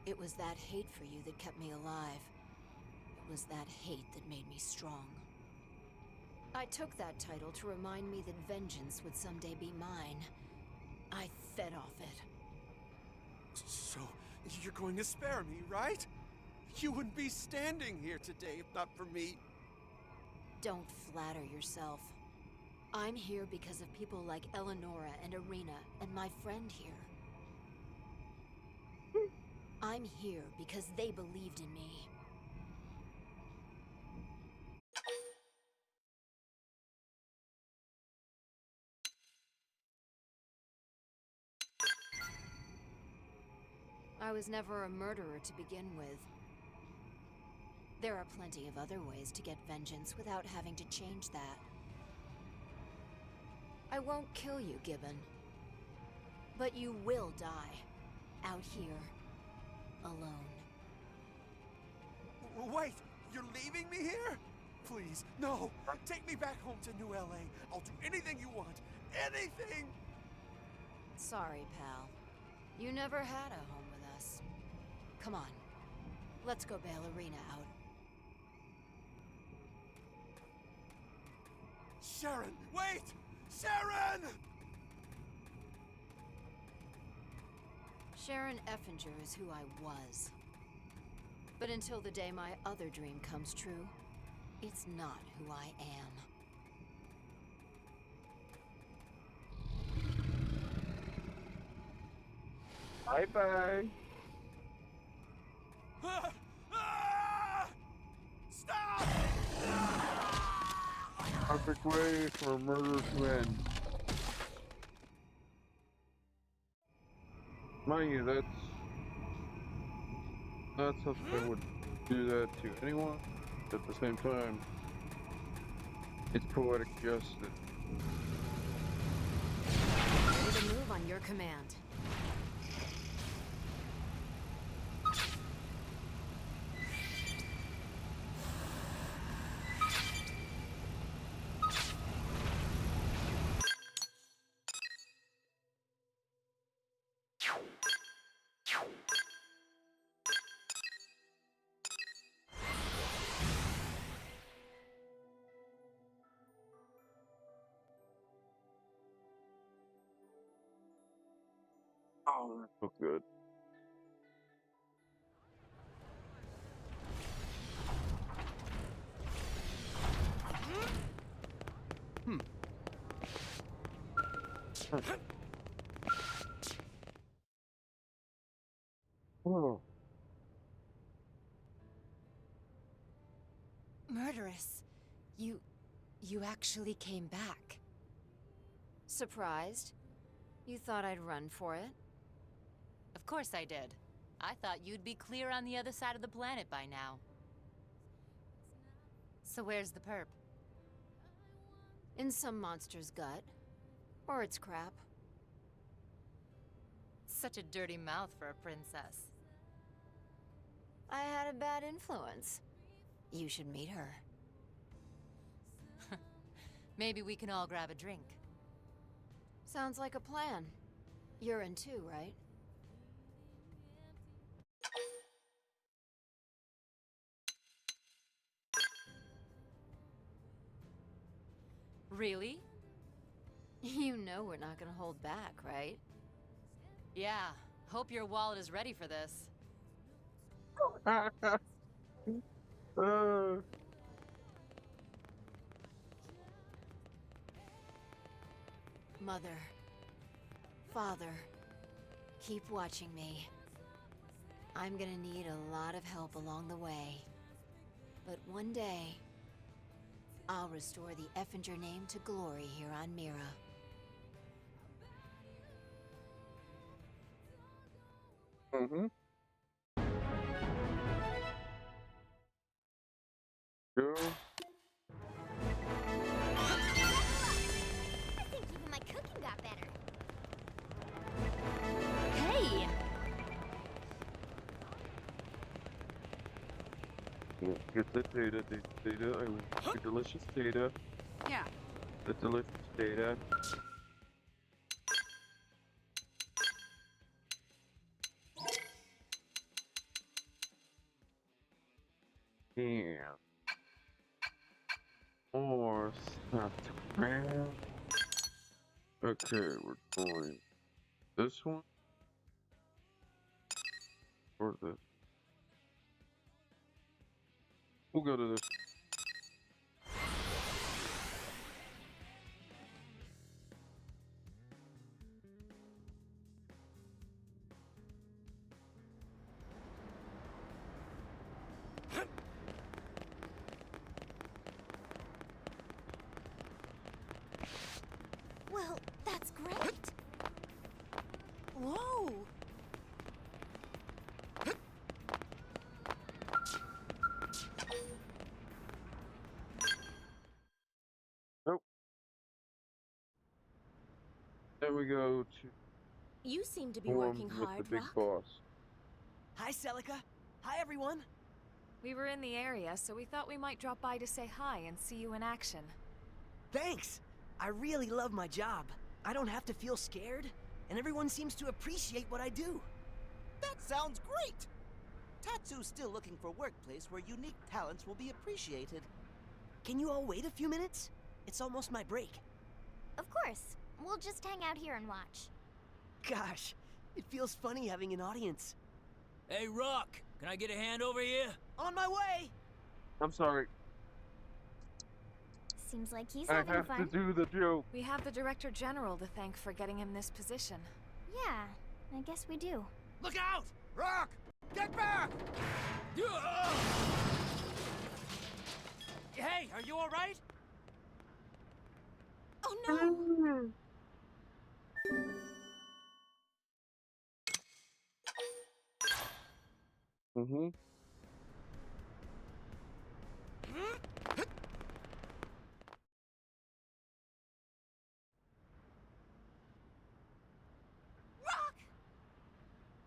it was that hate for you that kept me alive. It was that hate that made me strong. I took that title to remind me that vengeance would someday be mine. I fed off it. So, you're going to spare me, right? You wouldn't be standing here today if not for me. Don't flatter yourself. I'm here because of people like Eleonora and Irina and my friend here. I'm here because they believed in me. I was never a murderer to begin with. There are plenty of other ways to get vengeance without having to change that. I won't kill you, Gibbon. But you will die. Out here. Alone. Wait, you're leaving me here? Please, no. Take me back home to New LA. I'll do anything you want. Anything! Sorry, pal. You never had a home with us. Come on. Let's go bail Irina out. Sharon, wait! Sharon! Sharon Effinger is who I was. But until the day my other dream comes true, it's not who I am. Bye-bye. Stop! Perfect way for a murder to end. Mind you, that's something I would do that to anyone. At the same time, it's poetic justice. Ready to move on your command. Oh, that's so good. Oh. Murderess. You actually came back. Surprised? You thought I'd run for it? Of course I did. I thought you'd be clear on the other side of the planet by now. So where's the perp? In some monster's gut. Or its crap. Such a dirty mouth for a princess. I had a bad influence. You should meet her. Maybe we can all grab a drink. Sounds like a plan. You're in too, right? Really? You know we're not gonna hold back, right? Yeah. Hope your wallet is ready for this. Mother. Father. Keep watching me. I'm gonna need a lot of help along the way. But one day, I'll restore the Effinger name to glory here on Mira. Mm-hmm. Go. I think even my cooking got better. Hey! Get the data, I want the delicious data. Yeah. The delicious data. Yeah. More stuff to grab. Okay, we're going this one or this. We'll go to this. Well, that's great. Whoa! Nope. Then we go to You seem to be form working with hard, the big Rock. boss. Hi, Celica. Hi, everyone. We were in the area, so we thought we might drop by to say hi and see you in action. Thanks. I really love my job. I don't have to feel scared, and everyone seems to appreciate what I do. That sounds great! Tatsu's still looking for a workplace where unique talents will be appreciated. Can you all wait a few minutes? It's almost my break. Of course. We'll just hang out here and watch. Gosh, it feels funny having an audience. Hey, Rock, can I get a hand over here? On my way! I'm sorry. Seems like he's I having have fun. to do the joke. We have the Director General to thank for getting him this position. Yeah, I guess we do. Look out! Rock! Get back! Hey, are you alright? Oh no! Mm-hmm.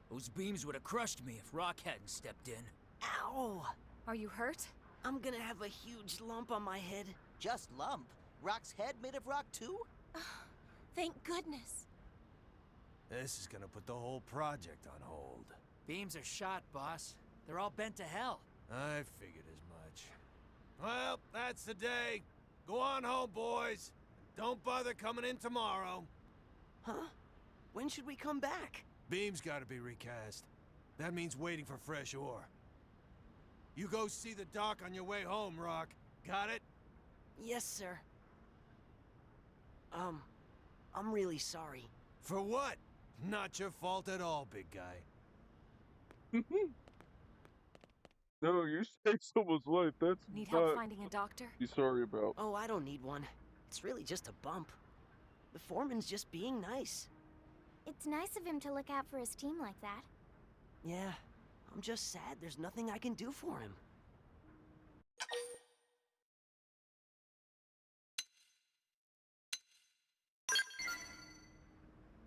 Those beams would have crushed me if Rock hadn't stepped in. Ow! Are you hurt? I'm gonna have a huge lump on my head. Just lump? Rock's head made of rock too? Thank goodness. This is gonna put the whole project on hold. Beams are shot, boss. They're all bent to hell. I figured as much. Well, that's the day. Go on home, boys. Don't bother coming in tomorrow. Huh? When should we come back? Beam's gotta be recast. That means waiting for fresh ore. You go see the doc on your way home, Rock. Got it? Yes, sir. I'm really sorry. For what? Not your fault at all, big guy. No, you saved someone's life. That's Need not help finding a doctor? be sorry about. Oh, I don't need one. It's really just a bump. The foreman's just being nice. It's nice of him to look out for his team like that. Yeah, I'm just sad there's nothing I can do for him.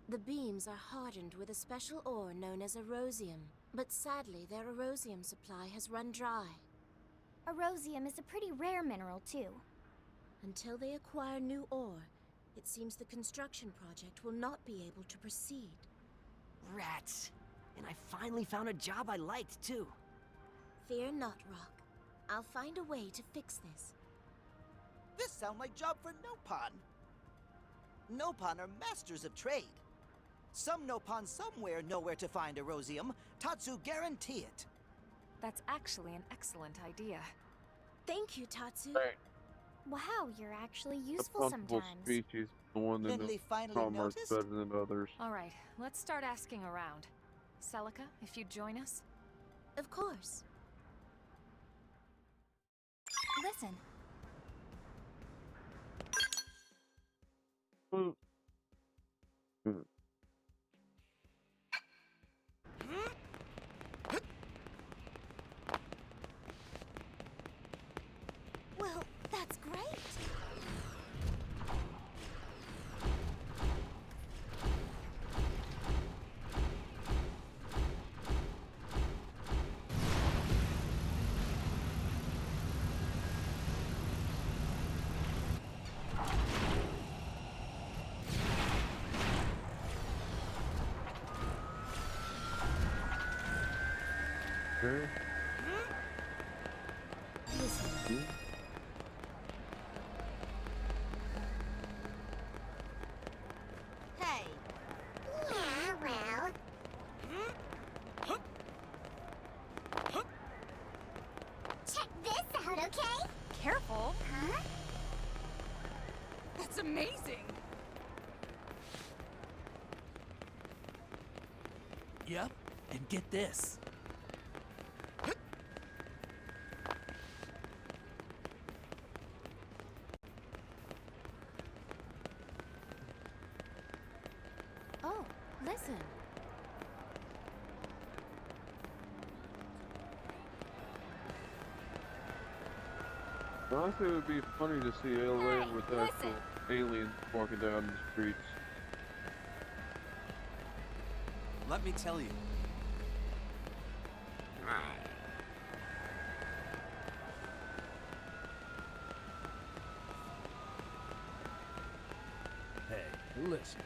The beams are hardened with a special ore known as erosium, but sadly their erosium supply has run dry. Erosium is a pretty rare mineral, too. Until they acquire new ore, it seems the construction project will not be able to proceed. Rats. And I finally found a job I liked, too. Fear not, Rock. I'll find a way to fix this. This sounds like job for Nopon. Nopon are masters of trade. Some Nopon somewhere know where to find erosium. Tatsu guarantee it. That's actually an excellent idea. Thank you, Tatsu. Right. Wow, you're actually A useful comfortable sometimes. species, the one that knows Lindley finally commerce noticed? better than others. All right, let's start asking around. Celica, if you'd join us? Of course. Listen. Mm. Mm. Well, that's great. Okay. Listen. Hey. Yeah, well. Check this out, okay? Careful! Huh? That's amazing. Yep, and get this. Oh, listen. Honestly, it would be funny to see LA with actual aliens walking down the streets. Let me tell you. Hey, listen.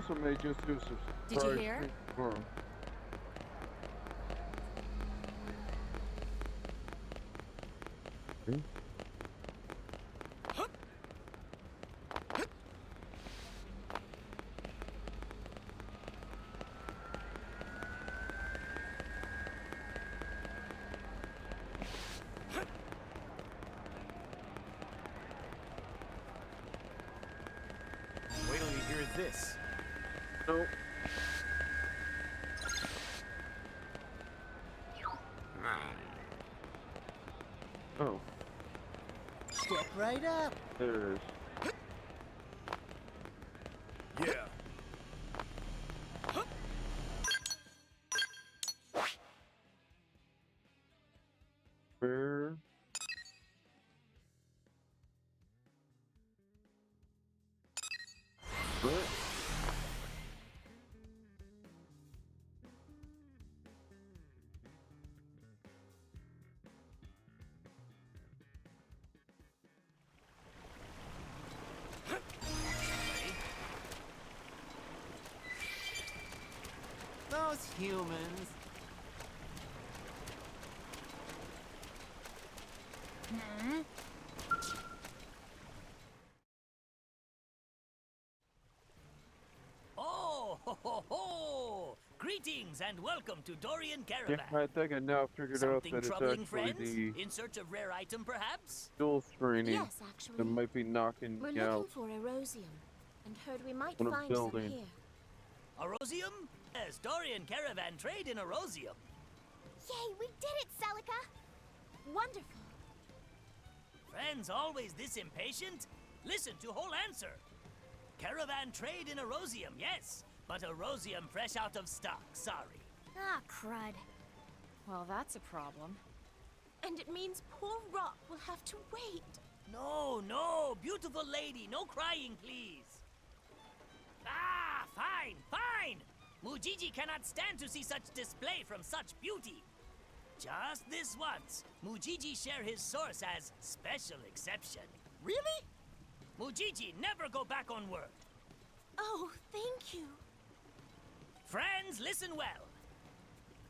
also may just do some Did you surprise hear? things tomorrow. Hmm? Wait till you hear this. Nope. Oh, Step right up. there it is. Yeah. Where? What? Those humans. Oh, ho, ho, ho! Greetings and welcome to Dorian Yeah, Caravan. I think I now figured out Something that it's troubling, actually friends? the In search of rare item, perhaps? dual screening Yes, that actually. might be knocking We're me out looking for Erosium, and heard we might when I'm find some building. here. Erosium? Yes, Dorian Caravan trade in Erosium. Yay, we did it, Celica! Wonderful. Friends always this impatient? Listen to whole answer. Caravan trade in Erosium, yes. But Erosium fresh out of stock, sorry. Ah, crud. Well, that's a problem. And it means poor Rock will have to wait. No, no, beautiful lady, no crying, please. Ah, fine, fine. Mujiji cannot stand to see such display from such beauty. Just this once, Mujiji share his source as special exception. Really? Mujiji never go back on word. Oh, thank you. Friends, listen well.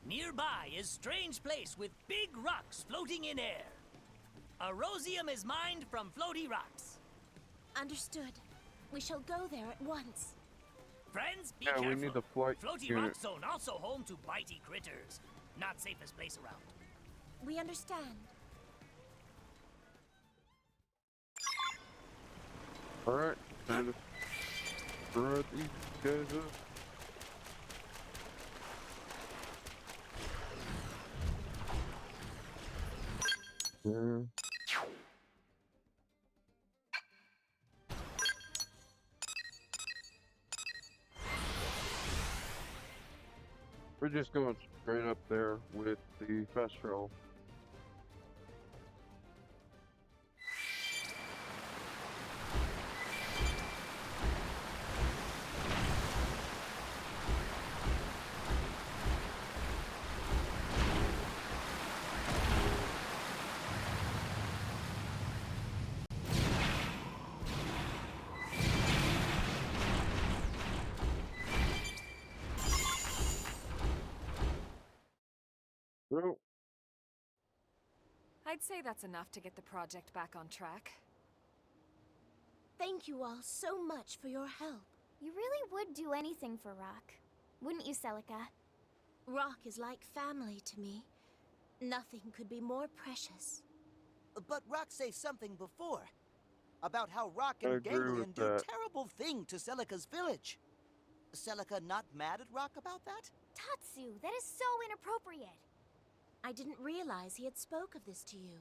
Nearby is strange place with big rocks floating in air. Erosium is mined from floaty rocks. Understood. We shall go there at once. Friends, be Yeah, careful. we need the flight Floaty unit. Rock Zone also home to bitey critters. Not safest place around. We understand. Alright, time to throw these guys up. Yeah. We're just going straight up there with the fast roll. Well, I'd say that's enough to get the project back on track. Thank you all so much for your help. You really would do anything for Rock. Wouldn't you, Celica? Rock is like family to me. Nothing could be more precious. But Rock say something before. About how Rock I and agree Ganglion with do that. terrible thing to Celica's village. Celica not mad at Rock about that? Tatsu, that is so inappropriate. I didn't realize he had spoke of this to you.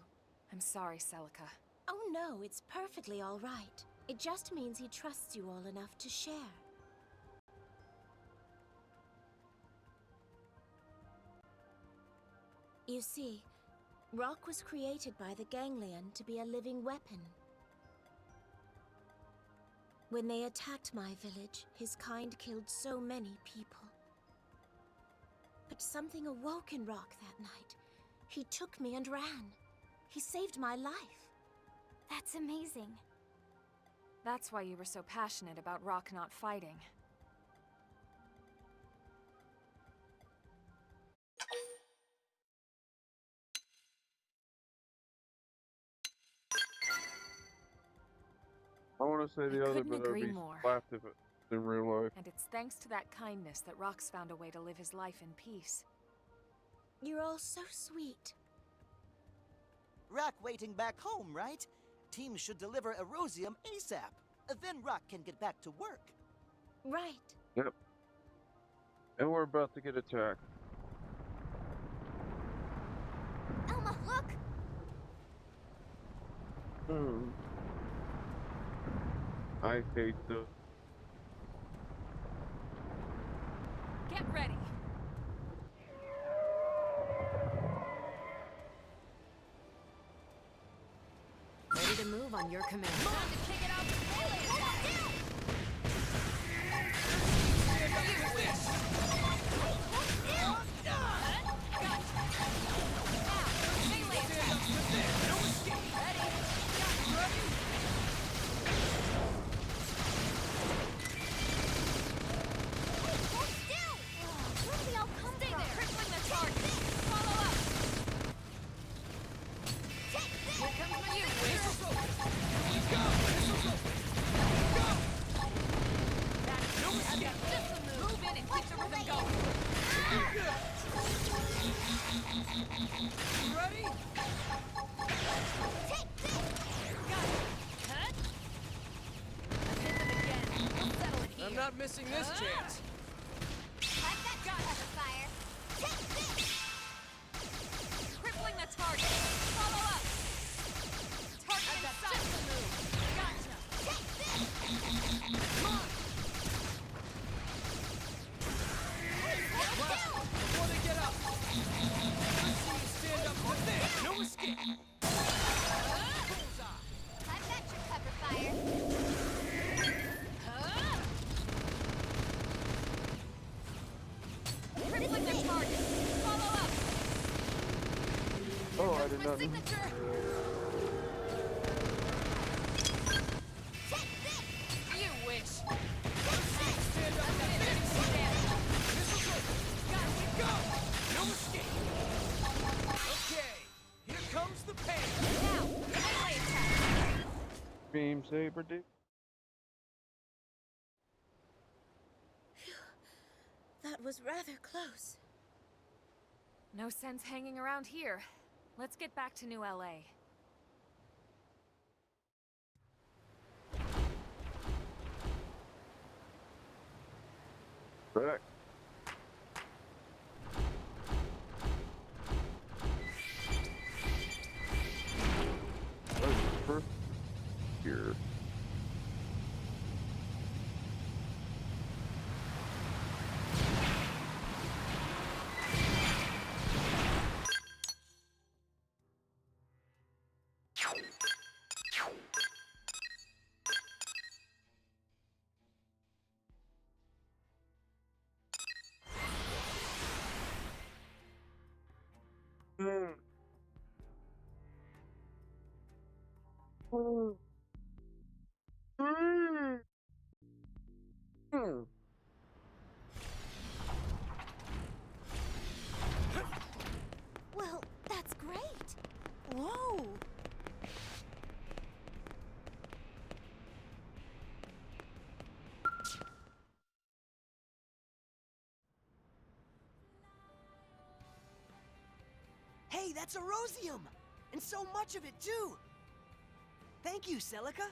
I'm sorry, Celica. Oh no, it's perfectly all right. It just means he trusts you all enough to share. You see, Rock was created by the Ganglion to be a living weapon. When they attacked my village, his kind killed so many people. But something awoke in Rock that night. He took me and ran. He saved my life. That's amazing. That's why you were so passionate about Rock not fighting. I want to say the other, couldn't but I'd agree be more. slapped if it in real life. And it's thanks to that kindness that Rock's found a way to live his life in peace. You're all so sweet. Rock waiting back home, right? Team should deliver Erosium ASAP. Then Rock can get back to work. Right. Yep. And we're about to get attacked. Elma, look! I hate the... Get ready! Ready to move on your command. Time to kick it off with melee attack! I'm not missing this chance. I've got cover fire. Take this! Crippling the target. Follow up. Target system move. Gotcha. Take this! Come on. Before they get up. Let's see you stand up to this. No escape. I've got your cover fire. Crippling the target. Follow up. Oh, I did My not... signature. You wish. Stand up to this. Missile circle. Got it. Go. No escape. Okay. Here comes the pain. Now, melee attack. Beam saber, dude. That was rather close. No sense hanging around here. Let's get back to New LA. Back. First here. Well, that's great. Whoa! Hey, that's Erosium! And so much of it, too! Thank you, Celica.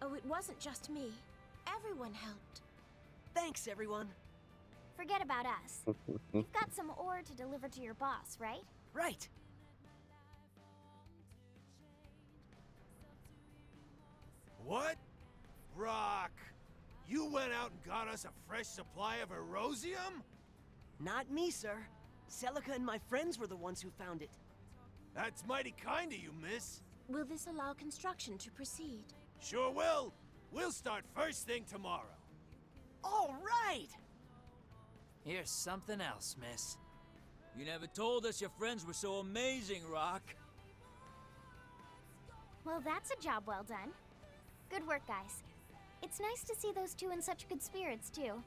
Oh, it wasn't just me. Everyone helped. Thanks, everyone. Forget about us. You've got some ore to deliver to your boss, right? Right. What? Rock! You went out and got us a fresh supply of Erosium? Not me, sir. Celica and my friends were the ones who found it. That's mighty kind of you, miss. Will this allow construction to proceed? Sure will. We'll start first thing tomorrow. All right! Here's something else, miss. You never told us your friends were so amazing, Rock. Well, that's a job well done. Good work, guys. It's nice to see those two in such good spirits, too.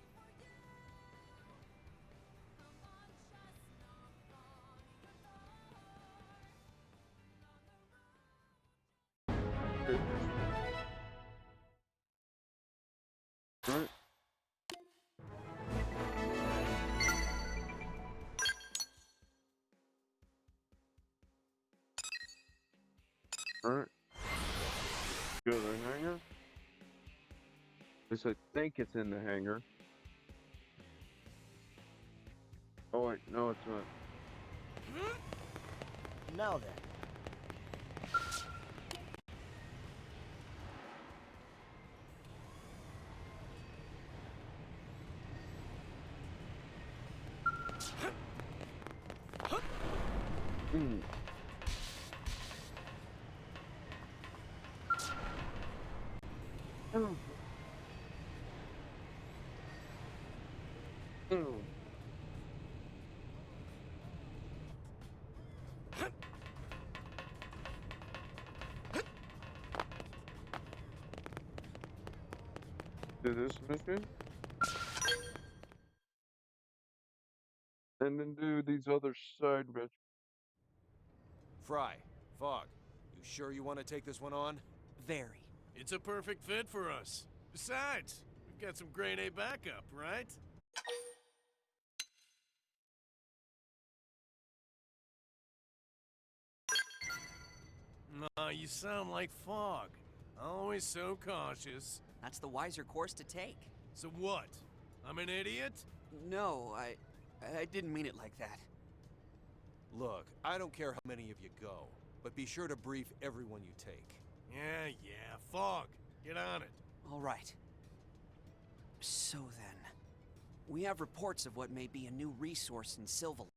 Alright. Go to the hangar. At least I think it's in the hangar. Oh wait, no it's not. Now then. Mm. Oh. Oh. Do this mission, and then do these other side missions. Fry, Fog, you sure you want to take this one on? Very. It's a perfect fit for us. Besides, we've got some grade A backup, right? Aw, you sound like Fog. Always so cautious. That's the wiser course to take. So what? I'm an idiot? No, I didn't mean it like that. Look, I don't care how many of you go, but be sure to brief everyone you take. Yeah, Fog. Get on it. All right. So then, we have reports of what may be a new resource in Sylvalum.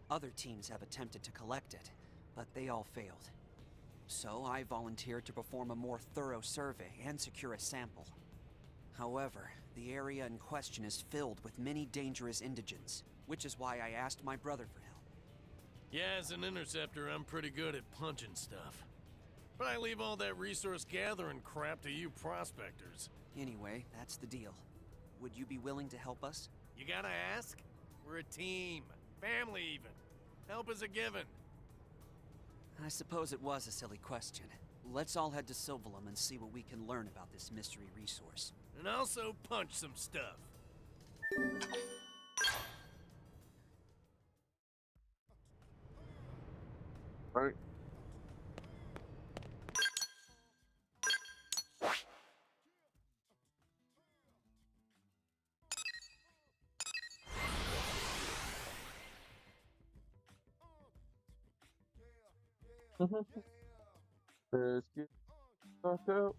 Other teams have attempted to collect it, but they all failed. So I volunteered to perform a more thorough survey and secure a sample. However, the area in question is filled with many dangerous indigents, which is why I asked my brother for help. Yeah, as an interceptor, I'm pretty good at punching stuff. But I leave all that resource gathering crap to you prospectors. Anyway, that's the deal. Would you be willing to help us? You gotta ask? We're a team. Family, even. Help is a given. I suppose it was a silly question. Let's all head to Sylvalum and see what we can learn about this mystery resource. And also punch some stuff. Right. Let's get knocked out.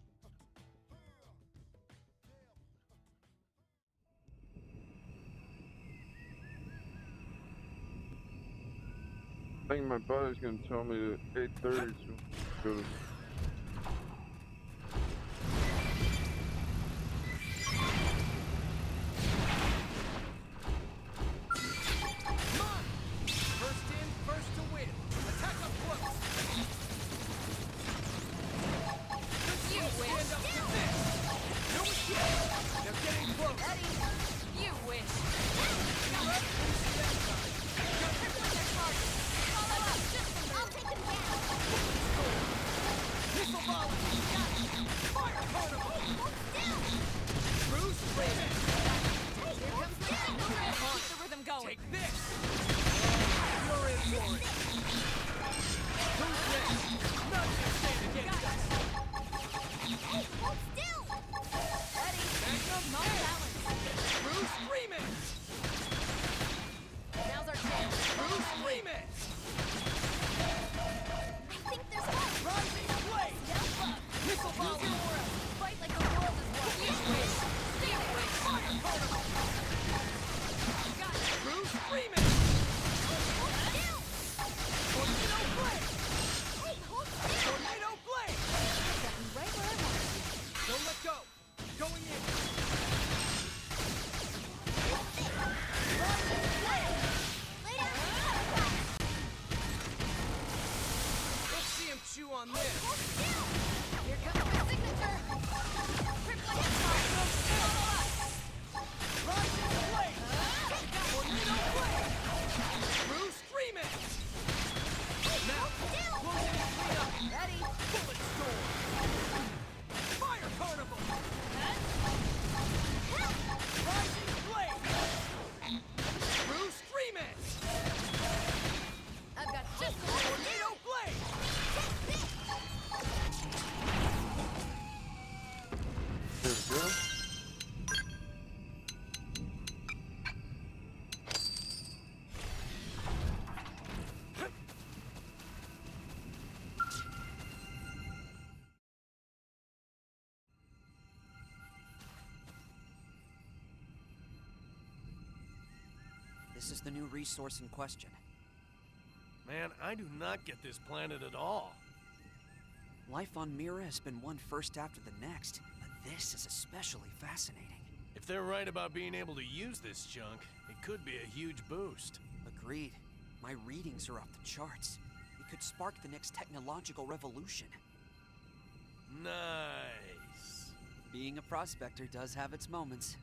I think my buddy's gonna tell me that 8:30 is go to. First in, first to win. Attack up close. You wish. Stand up to this. No escape. They're getting close. You wish. You ready? I'll take him down. Missile volley. Fire carnival. Hold still. Bruce, leave it. Hey, hold still. Keep the rhythm going. Take this. You're in for it. Who's next? None can stand against us. Hey, hold still. Magnum, No balance. Bruce, remix. Now's our chance. Bruce, remix. I think there's one. Rising flame. Missile volley. Fight like the world is one. You wish. You wish. Fire carnival. Got it. Bruce, remix. Hold still. Tornado blade. Hey, hold still. Tornado blade. Got me right where I want you. Don't let go. Going in. Lay down. Let's see him chew on this. Hold still. Here comes my signature. This is the new resource in question. Man, I do not get this planet at all. Life on Mira has been one first after the next, but this is especially fascinating. If they're right about being able to use this junk, it could be a huge boost. Agreed. My readings are off the charts. It could spark the next technological revolution. Nice. Being a prospector does have its moments.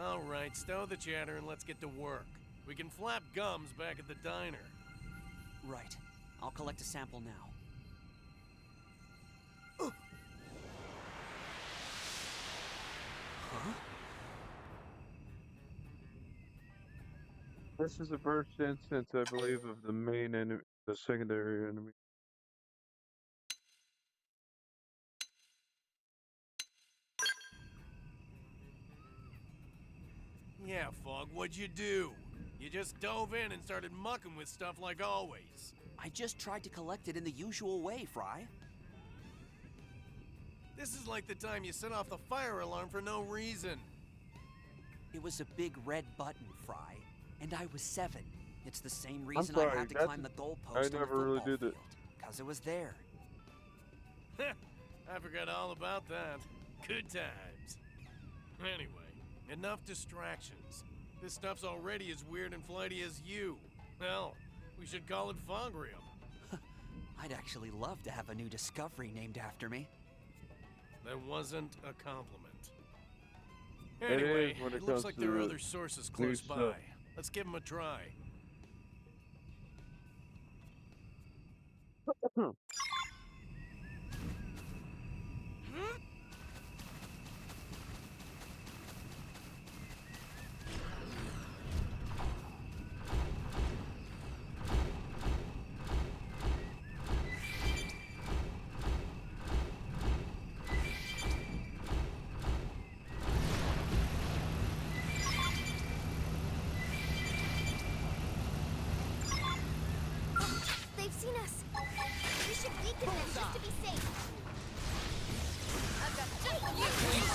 All right, stow the chatter and let's get to work. We can flap gums back at the diner. Right. I'll collect a sample now. Huh? This is the first instance, I believe, of the main enemy, the secondary enemy. Yeah, Fog, what'd you do? You just dove in and started mucking with stuff like always. I just tried to collect it in the usual way, Fry. This is like the time you set off the fire alarm for no reason. It was a big red button, Fry, and I was 7. It's the same reason sorry, I had to climb the goalpost on the never really football did it. field, because it was there. I forgot all about that. Good times. Anyway, enough distractions. This stuff's already as weird and flighty as you. Hell, we should call it Fogrium. I'd actually love to have a new discovery named after me. That wasn't a compliment. It Anyway, is when it looks comes like there are to other sources new close by. stuff. Let's give them a try. They've seen us. We should weaken them just to be safe. I've got just what you need.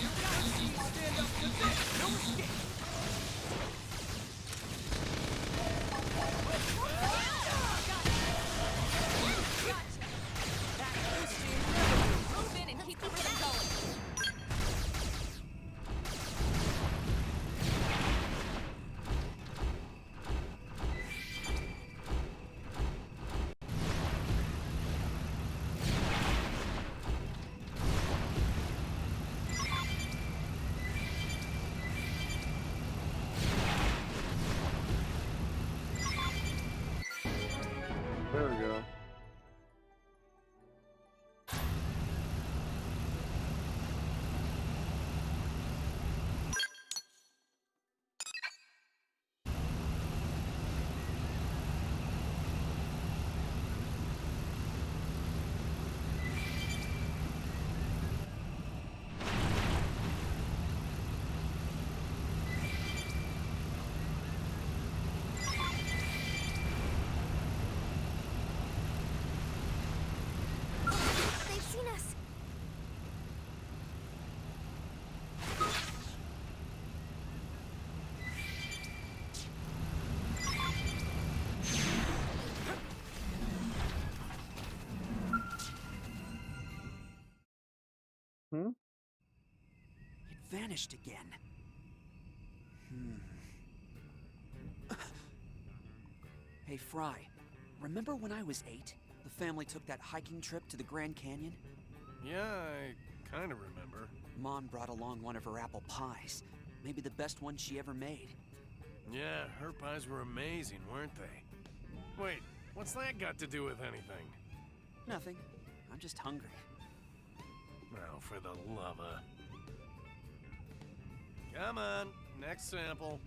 You gotta see you stand up to this. No escape. Move in and keep the rhythm going. There we go. They've seen us. Hmm? It vanished again. Hey, Fry. Remember when I was 8? The family took that hiking trip to the Grand Canyon? Yeah, I kind of remember. Mom brought along one of her apple pies. Maybe the best one she ever made. Yeah, her pies were amazing, weren't they? Wait, what's that got to do with anything? Nothing. I'm just hungry. Oh, for the love of... Come on, next sample.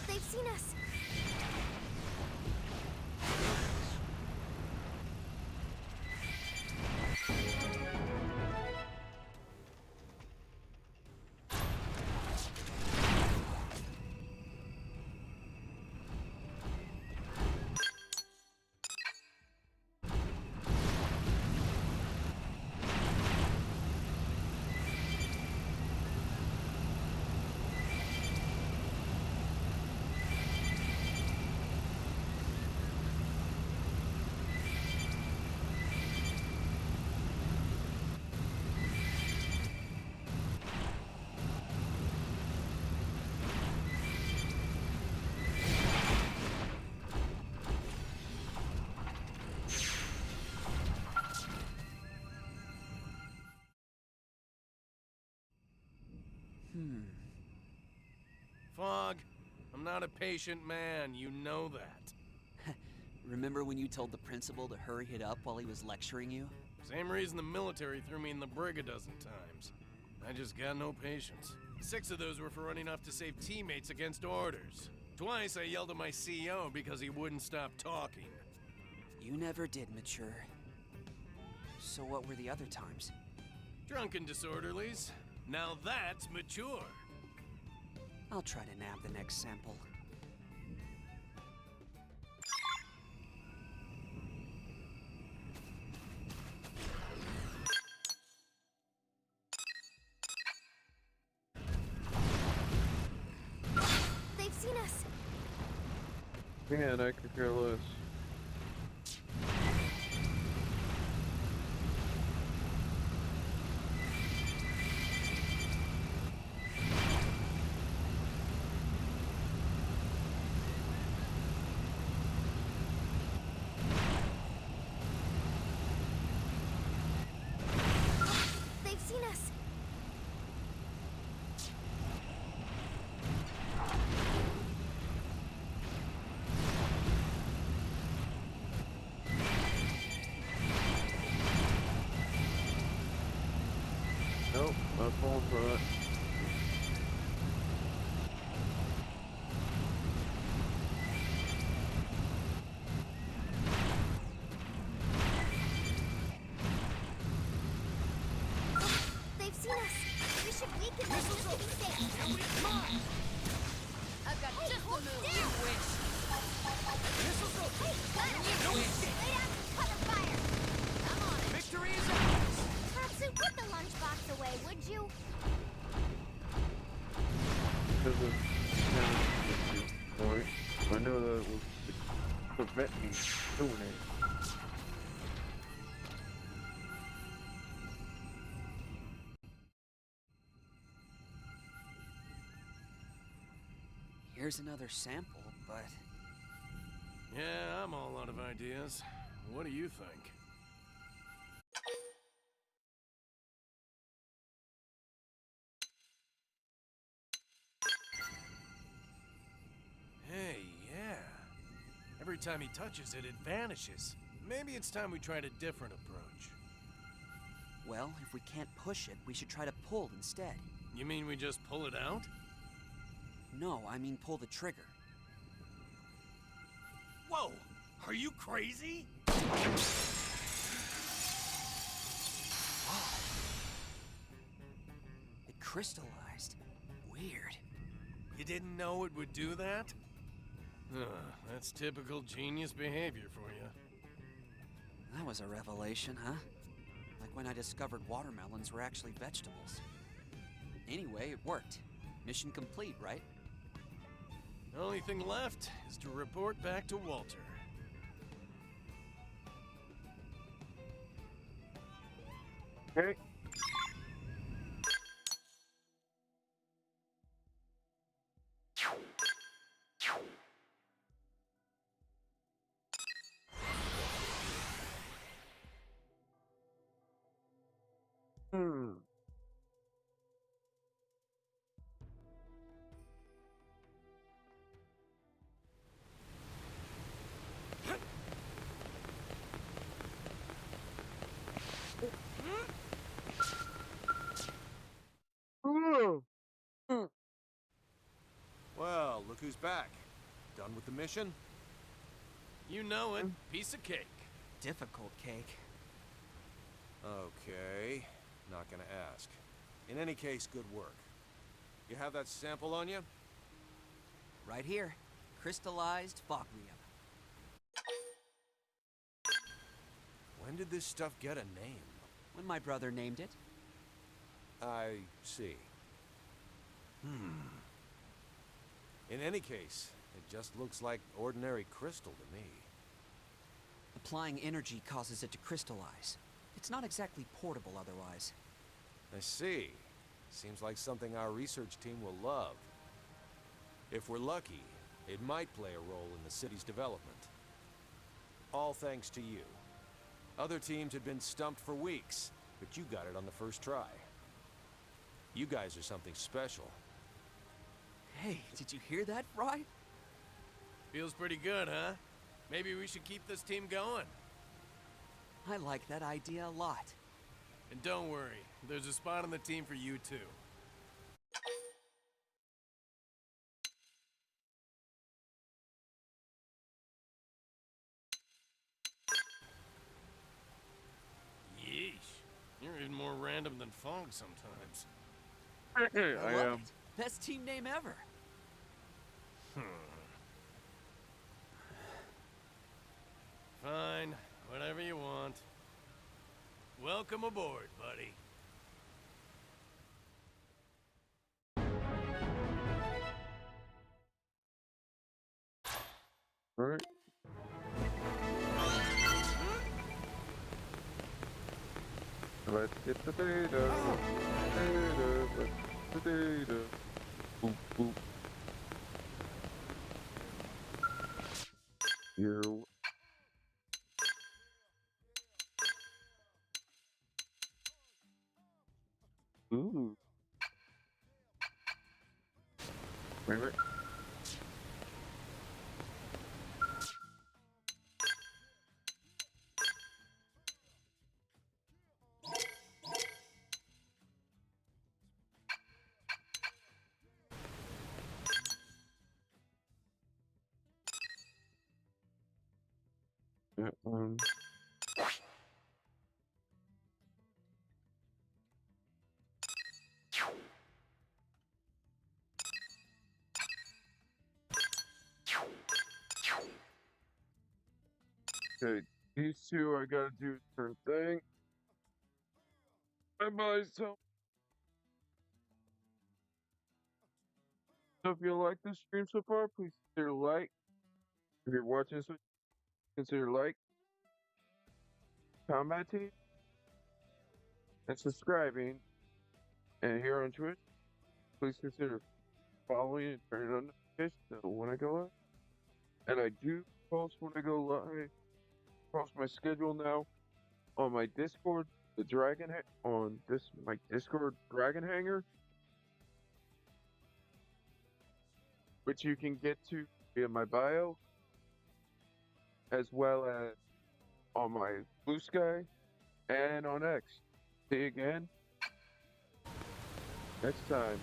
They've seen us. not a patient man, you know that. Remember when you told the principal to hurry it up while he was lecturing you? Same reason the military threw me in the brig a dozen times. I just got no patience. 6 of those were for running off to save teammates against orders. Twice I yelled at my CEO because he wouldn't stop talking. You never did mature. So what were the other times? Drunken disorderlies. Now that's mature. I'll try to nab the next sample. They've seen us. Man, I could care less. They've seen us. Nope, not falling for that. They've seen us. We should weaken them just to be safe. Come on! I've got just the move. You wish! Missiles open! Hey, got him. You wish! Lay down and cover fire. Come on. Victory is ours! Tatsu, put the lunchbox away, would you? Because of point, I know that it will prevent me doing it. Here's another sample, but... Yeah, I'm all out of ideas. What do you think? Hey, yeah. Every time he touches it, it vanishes. Maybe it's time we tried a different approach. Well, if we can't push it, we should try to pull instead. You mean we just pull it out? No, I mean pull the trigger. Whoa! Are you crazy? It crystallized. Weird. You didn't know it would do that? That's typical genius behavior for you. That was a revelation, huh? Like when I discovered watermelons were actually vegetables. Anyway, it worked. Mission complete, right? The only thing left is to report back to Walter. Okay. Well, look who's back. Done with the mission? You know it. Piece of cake. Difficult cake. Okay, not gonna ask. In any case, good work. You have that sample on you? Right here. Crystallized Fakrium. When did this stuff get a name? When my brother named it. I see. In any case, it just looks like ordinary crystal to me. Applying energy causes it to crystallize. It's not exactly portable otherwise. I see. Seems like something our research team will love. If we're lucky, it might play a role in the city's development. All thanks to you. Other teams had been stumped for weeks, but you got it on the first try. You guys are something special. Hey, did you hear that, Fry? Feels pretty good, huh? Maybe we should keep this team going. I like that idea a lot. And don't worry, there's a spot on the team for you too. Yeesh. You're even more random than Fog sometimes. I love am. it. Best team name ever. Fine, whatever you want. Welcome aboard, buddy. Alright. Let's get the data. Let's get the data. Boop, boop. You. Ooh. Wait. That one. Okay, these two I gotta do a certain thing. By myself. So if you like this stream so far, please consider like. If you're watching this, consider like, commenting, and subscribing. And here on Twitch, please consider following and turning on notifications so when I go live. And I do post when I go live. Post my schedule now on my Discord, my Discord Dragon Hanger, which you can get to via my bio, as well as on my Blue Sky and on X. See you again next time.